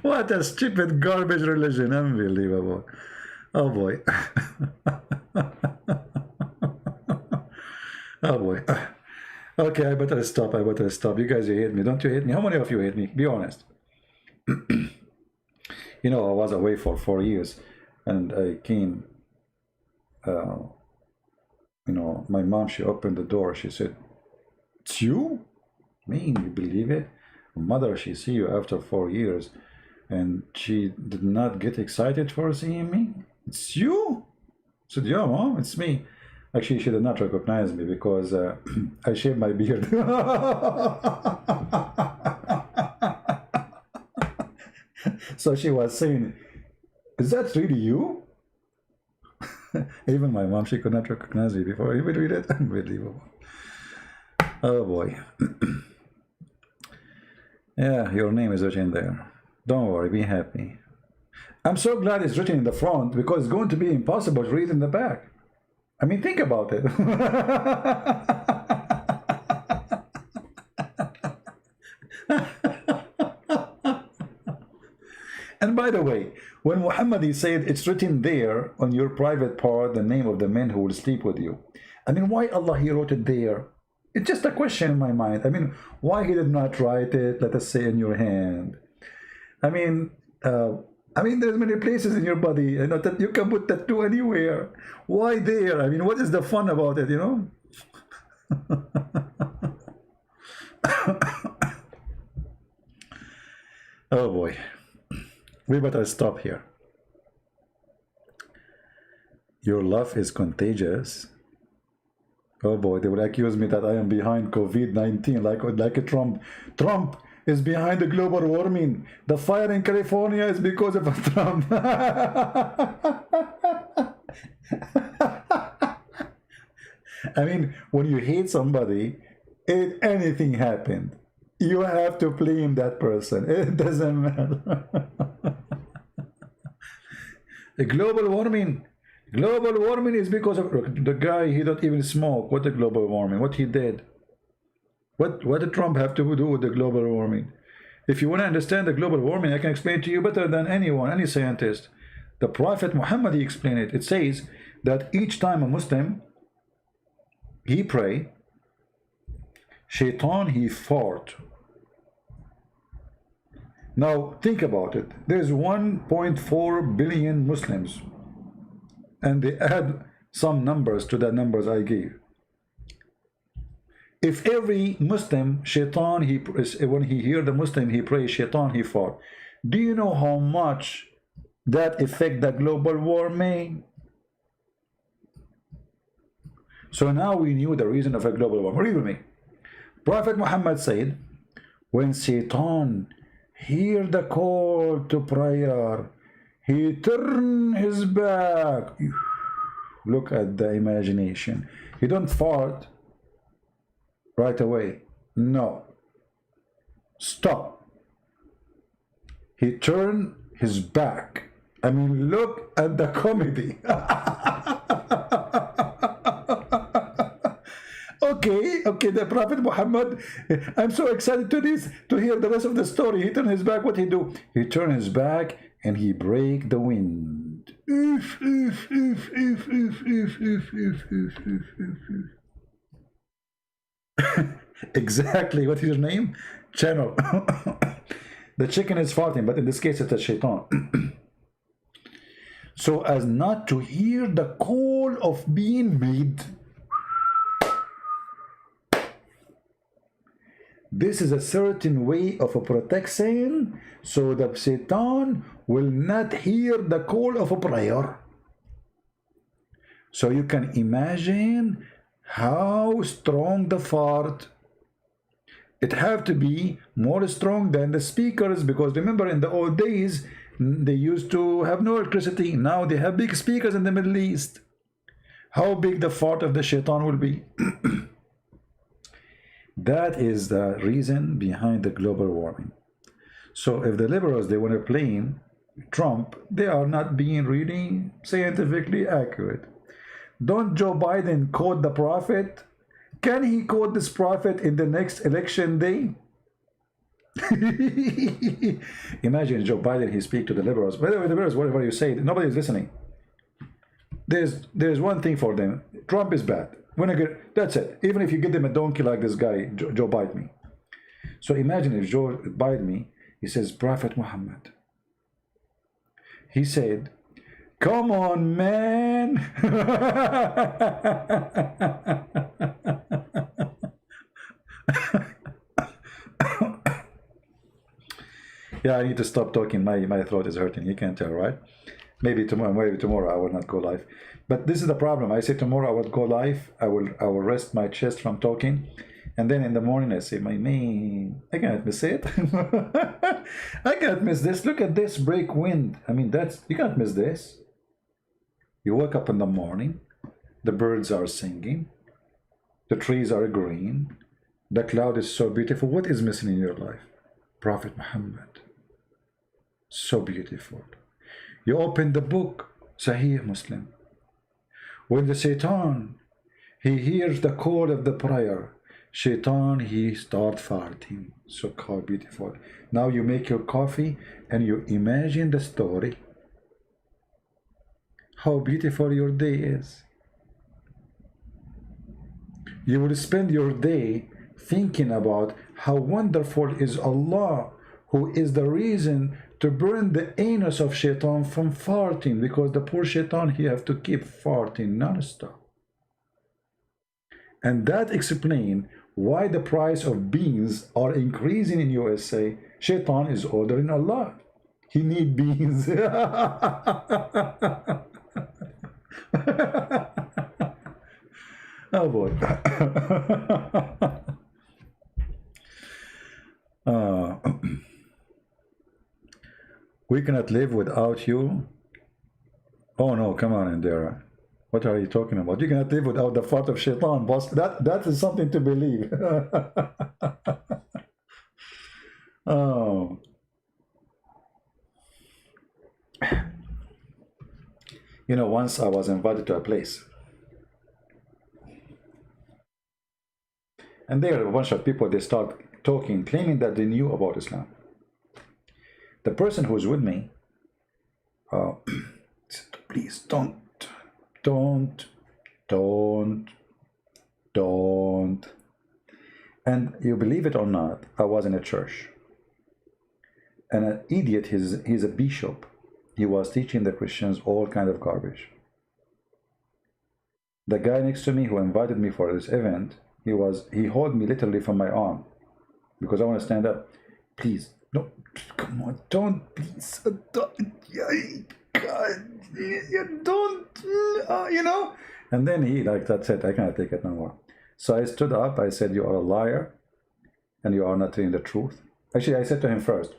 What a stupid garbage religion. Unbelievable. Oh boy. Oh boy. Okay, I better stop. You guys, you hate me. Don't you hate me? How many of you hate me? Be honest. You know, I was away for 4 years, and I came, you know, my mom, she opened the door. She said, it's you? Me, you believe it? Mother, she see you after 4 years, and she did not get excited for seeing me? It's you? I said, yeah, Mom, it's me. Actually, she did not recognize me because I shaved my beard. So she was saying, is that really you? Even my mom, she could not recognize me before. You would read it? Unbelievable. Oh boy. Yeah, your name is written there. Don't worry, be happy. I'm so glad it's written in the front because it's going to be impossible to read in the back. I mean, think about it. And by the way, when Muhammad said it's written there on your private part, the name of the men who will sleep with you. I mean, why Allah he wrote it there? It's just a question in my mind. I mean, why he did not write it, let us say, in your hand? I mean, there's many places in your body, you know, that you can put tattoo anywhere. Why there? I mean, what is the fun about it, you know? Oh boy. We better stop here. Your love is contagious. Oh boy, they will accuse me that I am behind COVID-19, like a Trump. Trump is behind the global warming. The fire in California is because of Trump. I mean, when you hate somebody, if anything happened, you have to blame that person. It doesn't matter. The global warming is because of the guy. He don't even smoke. What the global warming? What he did? What did Trump have to do with the global warming? If you want to understand the global warming, I can explain to you better than anyone, any scientist. The Prophet Muhammad, he explained it. It says that each time a Muslim he pray, Shaitan he fought. Now think about it. There's 1.4 billion Muslims, and they add some numbers to the numbers I gave. If every Muslim, Shaitan, when he hear the Muslim, he prays, Shaitan, he fought. Do you know how much that affect the global warming? So now we knew the reason of a global warming. Read with me. Prophet Muhammad said, when Shaitan hear the call to prayer, he turn his back. Look at the imagination. He don't fart right away. No. Stop. He turned his back. I mean, look at the comedy. Okay, the Prophet Muhammad, I'm so excited to hear the rest of the story. He turned his back, what he do? He turned his back and he break the wind. Exactly, what is your name? Channel. The chicken is farting, but in this case it's a shaitan. So as not to hear the call of being made. This is a certain way of a protection, so that Satan will not hear the call of a prayer. So you can imagine how strong the fart. It have to be more strong than the speakers, because remember in the old days they used to have no electricity. Now they have big speakers in the Middle East. How big the fart of the shaitan will be? That is the reason behind the global warming. So if the liberals, they want to blame Trump, they are not being really scientifically accurate. Don't Joe Biden quote the prophet? Can he quote this prophet in the next election day? Imagine Joe Biden, he speak to the liberals. By the way, the liberals, whatever you say, nobody is listening. There's one thing for them. Trump is bad. That's it. Even if you give them a donkey like this guy, Joe Biden me. So imagine if Joe Biden me, he says, Prophet Muhammad. He said, come on, man. Yeah, I need to stop talking. My throat is hurting. You can't tell, right? Maybe tomorrow I will not go live. But this is the problem. I say tomorrow I will go live. I will rest my chest from talking, and then in the morning I say, my man, I cannot miss it. I cannot miss this. Look at this break wind. I mean, you can't miss this. You wake up in the morning, the birds are singing, the trees are green, the cloud is so beautiful. What is missing in your life? Prophet Muhammad. So beautiful. You open the book, Sahih Muslim. When the Shaitan, he hears the call of the prayer, Shaitan, he start farting. So how beautiful. Now you make your coffee and you imagine the story. How beautiful your day is. You will spend your day thinking about how wonderful is Allah, who is the reason to burn the anus of Shaitan from farting, because the poor Shaitan, he have to keep farting non-stop. And that explains why the price of beans are increasing in USA. Shaitan is ordering Allah. He need beans. Oh boy. We cannot live without you. Oh no, come on, Indira. What are you talking about? You cannot live without the fart of Shaitan, boss. That is something to believe. Oh. You know, once I was invited to a place, and there are a bunch of people, they start talking, claiming that they knew about Islam. The person who's with me said, please don't. And you believe it or not, I was in a church. And an idiot, he's a bishop. He was teaching the Christians all kind of garbage. The guy next to me who invited me for this event, he held me literally from my arm because I want to stand up. Please, no, come on, don't, please, don't, God, you don't, you know. And then he, like, that's it, I cannot take it no more. So I stood up, I said, you are a liar, and you are not telling the truth. Actually, I said to him first,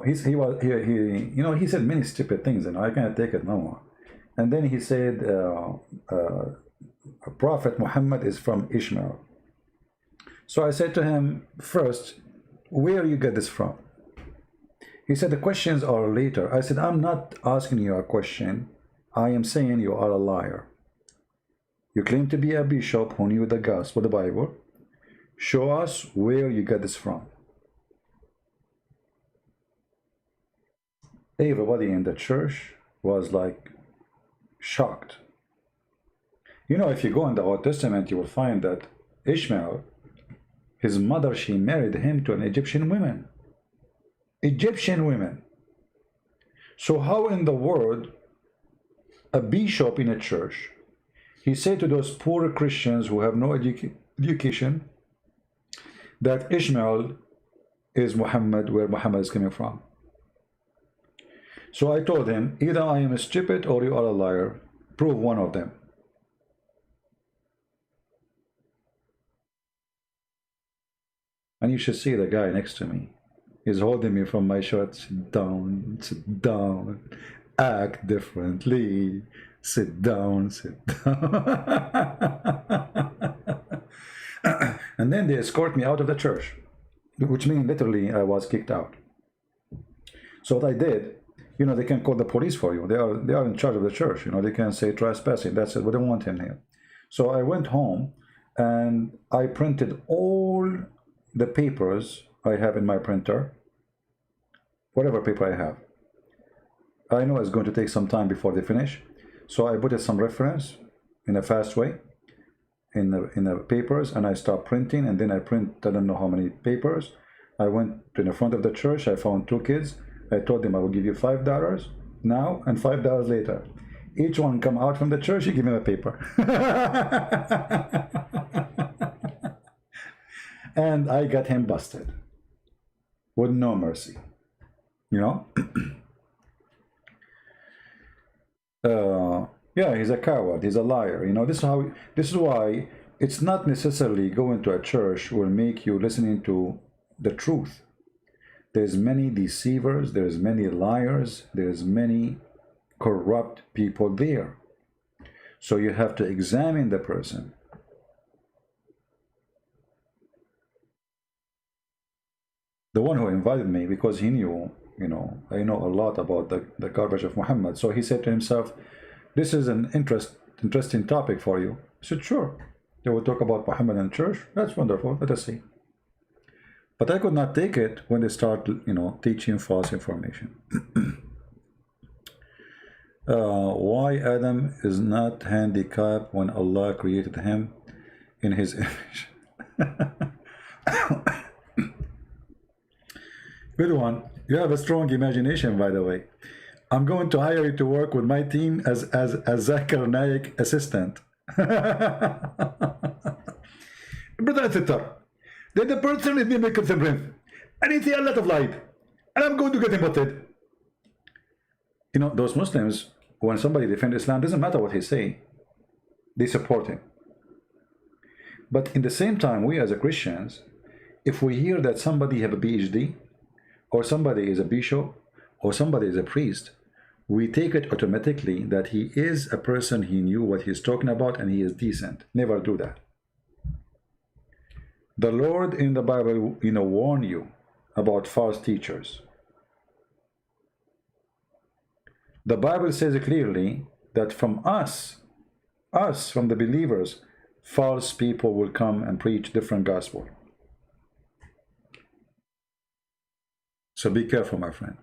he said many stupid things, and I cannot take it no more. And then he said, Prophet Muhammad is from Ishmael. So I said to him, first, where you get this from? He said, the questions are later. I said, I'm not asking you a question. I am saying you are a liar. You claim to be a bishop who knew the gospel, the Bible. Show us where you get this from. Everybody in the church was like shocked. You know, if you go in the Old Testament, you will find that Ishmael, his mother, she married him to an Egyptian woman. Egyptian women. So how in the world a bishop in a church, he said to those poor Christians who have no education that Ishmael is Muhammad, where Muhammad is coming from? So I told him, either I am stupid or you are a liar. Prove one of them. And you should see the guy next to me. He's holding me from my shirt. Sit down, act differently. Sit down, sit down. And then they escort me out of the church, which means literally I was kicked out. So what I did, you know, they can call the police for you. They are in charge of the church. You know, they can say trespassing. That's it. We don't want him here. So I went home and I printed all the papers I have in my printer, whatever paper I have. I know it's going to take some time before they finish. So I put some reference in a fast way in the papers, and I start printing, and then I print I don't know how many papers. I went to the front of the church. I found two kids. I told them I will give you $5 now and $5 later. Each one come out from the church, you give him a paper. And I got him busted with no mercy, you know. Yeah, he's a coward, he's a liar, you know. This is why it's not necessarily going to a church will make you listening to the truth. There's many deceivers, there's many liars, there's many corrupt people there. So you have to examine the person. The one who invited me, because he knew you know, I know a lot about the garbage of Muhammad. So he said to himself, this is an interesting topic for you. I said, sure. They will talk about Muhammad and church. That's wonderful. Let us see. But I could not take it when they start, you know, teaching false information. Why Adam is not handicapped when Allah created him in his image? Good one. You have a strong imagination, by the way. I'm going to hire you to work with my team as Zakir Naik assistant. Brother sister, then the person is being Muslim friend, and he see a lot of light, and I'm going to get him butted. You know, those Muslims, when somebody defends Islam, doesn't matter what he say, they support him. But in the same time, we as a Christians, if we hear that somebody have a PhD, or somebody is a bishop, or somebody is a priest, we take it automatically that he is a person, he knew what he's talking about, and he is decent. Never do that. The Lord in the Bible, you know, warn you about false teachers. The Bible says clearly that from us, from the believers, false people will come and preach different gospel. So be careful, my friend.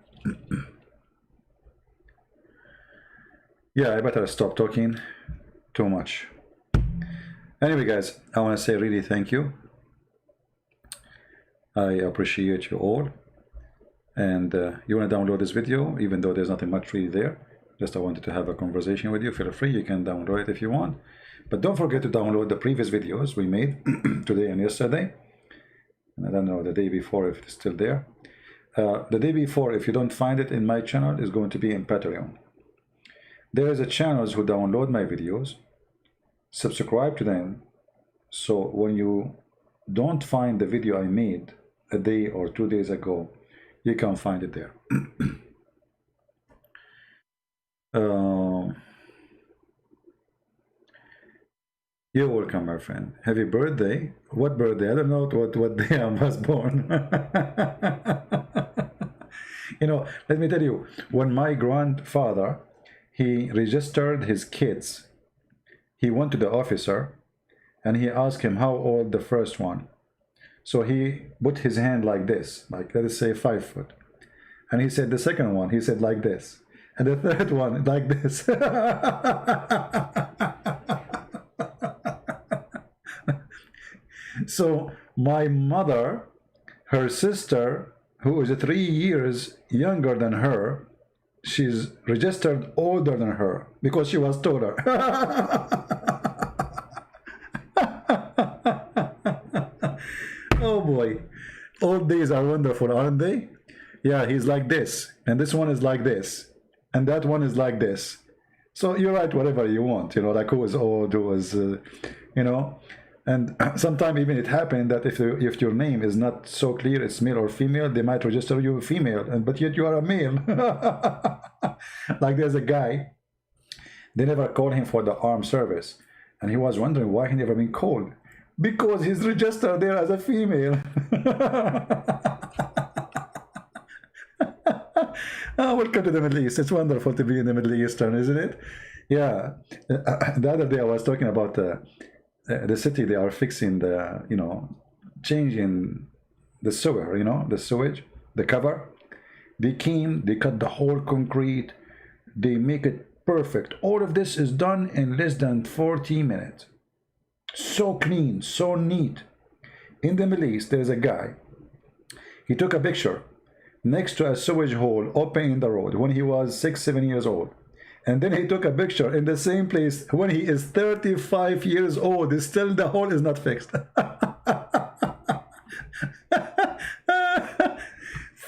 Yeah, I better stop talking too much. Anyway, guys, I want to say really thank you. I appreciate you all. And you want to download this video, even though there's nothing much really there. Just I wanted to have a conversation with you. Feel free, you can download it if you want. But don't forget to download the previous videos we made today and yesterday. And I don't know the day before if it's still there. The day before, if you don't find it in my channel, is going to be in Patreon. There is a channels who download my videos, subscribe to them, so when you don't find the video I made a day or 2 days ago, you can find it there. You're welcome, my friend. Happy birthday. What birthday? I don't know what day I was born. You know, let me tell you, when my grandfather, he registered his kids, he went to the officer and he asked him how old the first one. So he put his hand like this, like let us say 5 foot. And he said the second one, he said like this. And the third one, like this. So my mother, her sister, who is 3 years younger than her, she's registered older than her because she was taller. Oh boy, old days are wonderful, aren't they? Yeah, he's like this, and this one is like this, and that one is like this. So you write whatever you want, you know, like who was old, who was, you know. And sometimes even it happened that if your name is not so clear, it's male or female, they might register you female, but yet you are a male. Like there's a guy, they never called him for the armed service, and he was wondering why he never been called. Because he's registered there as a female. Oh, welcome to the Middle East. It's wonderful to be in the Middle Eastern, isn't it? Yeah. The other day I was talking about the city. They are fixing the, you know, changing the sewer, you know, the sewage, the cover. They came, they cut the whole concrete, they make it perfect. All of this is done in less than 40 minutes. So clean, so neat. In the Middle East, there's a guy. He took a picture next to a sewage hole open in the road when he was 6-7 years old. And then he took a picture in the same place when he is 35 years old. Still the hole is not fixed.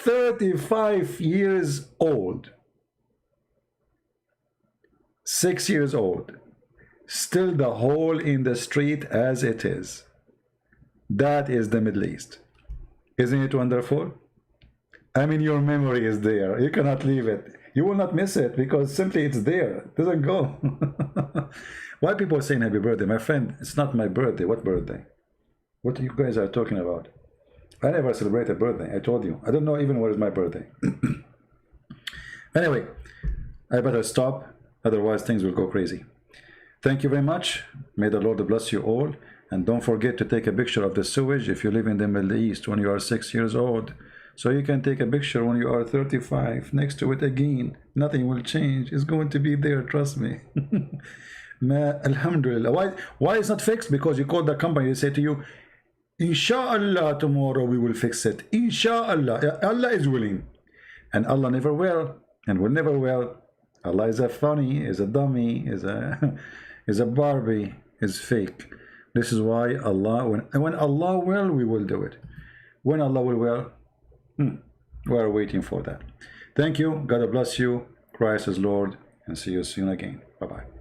35 years old. 6 years old. Still the hole in the street as it is. That is the Middle East. Isn't it wonderful? I mean, your memory is there. You cannot leave it. You will not miss it because simply it's there. It doesn't go. Why people saying happy birthday? My friend, it's not my birthday. What birthday? What you guys are talking about? I never celebrate a birthday. I told you. I don't know even what is my birthday. Anyway, I better stop, otherwise things will go crazy. Thank you very much. May the Lord bless you all. And don't forget to take a picture of the sewage if you live in the Middle East when you are 6 years old. So you can take a picture when you are 35 next to it again. Nothing will change. It's going to be there, trust me. Alhamdulillah. Why it's not fixed? Because you call the company, they say to you, Inshallah, tomorrow we will fix it. Inshallah. Allah is willing. And Allah never will, and will never will. Allah is a funny, is a dummy, is a is a Barbie, is fake. This is why Allah, when Allah will, we will do it. When Allah will, we are waiting for that. Thank you. God bless you. Christ is Lord, and see you soon again. Bye-bye.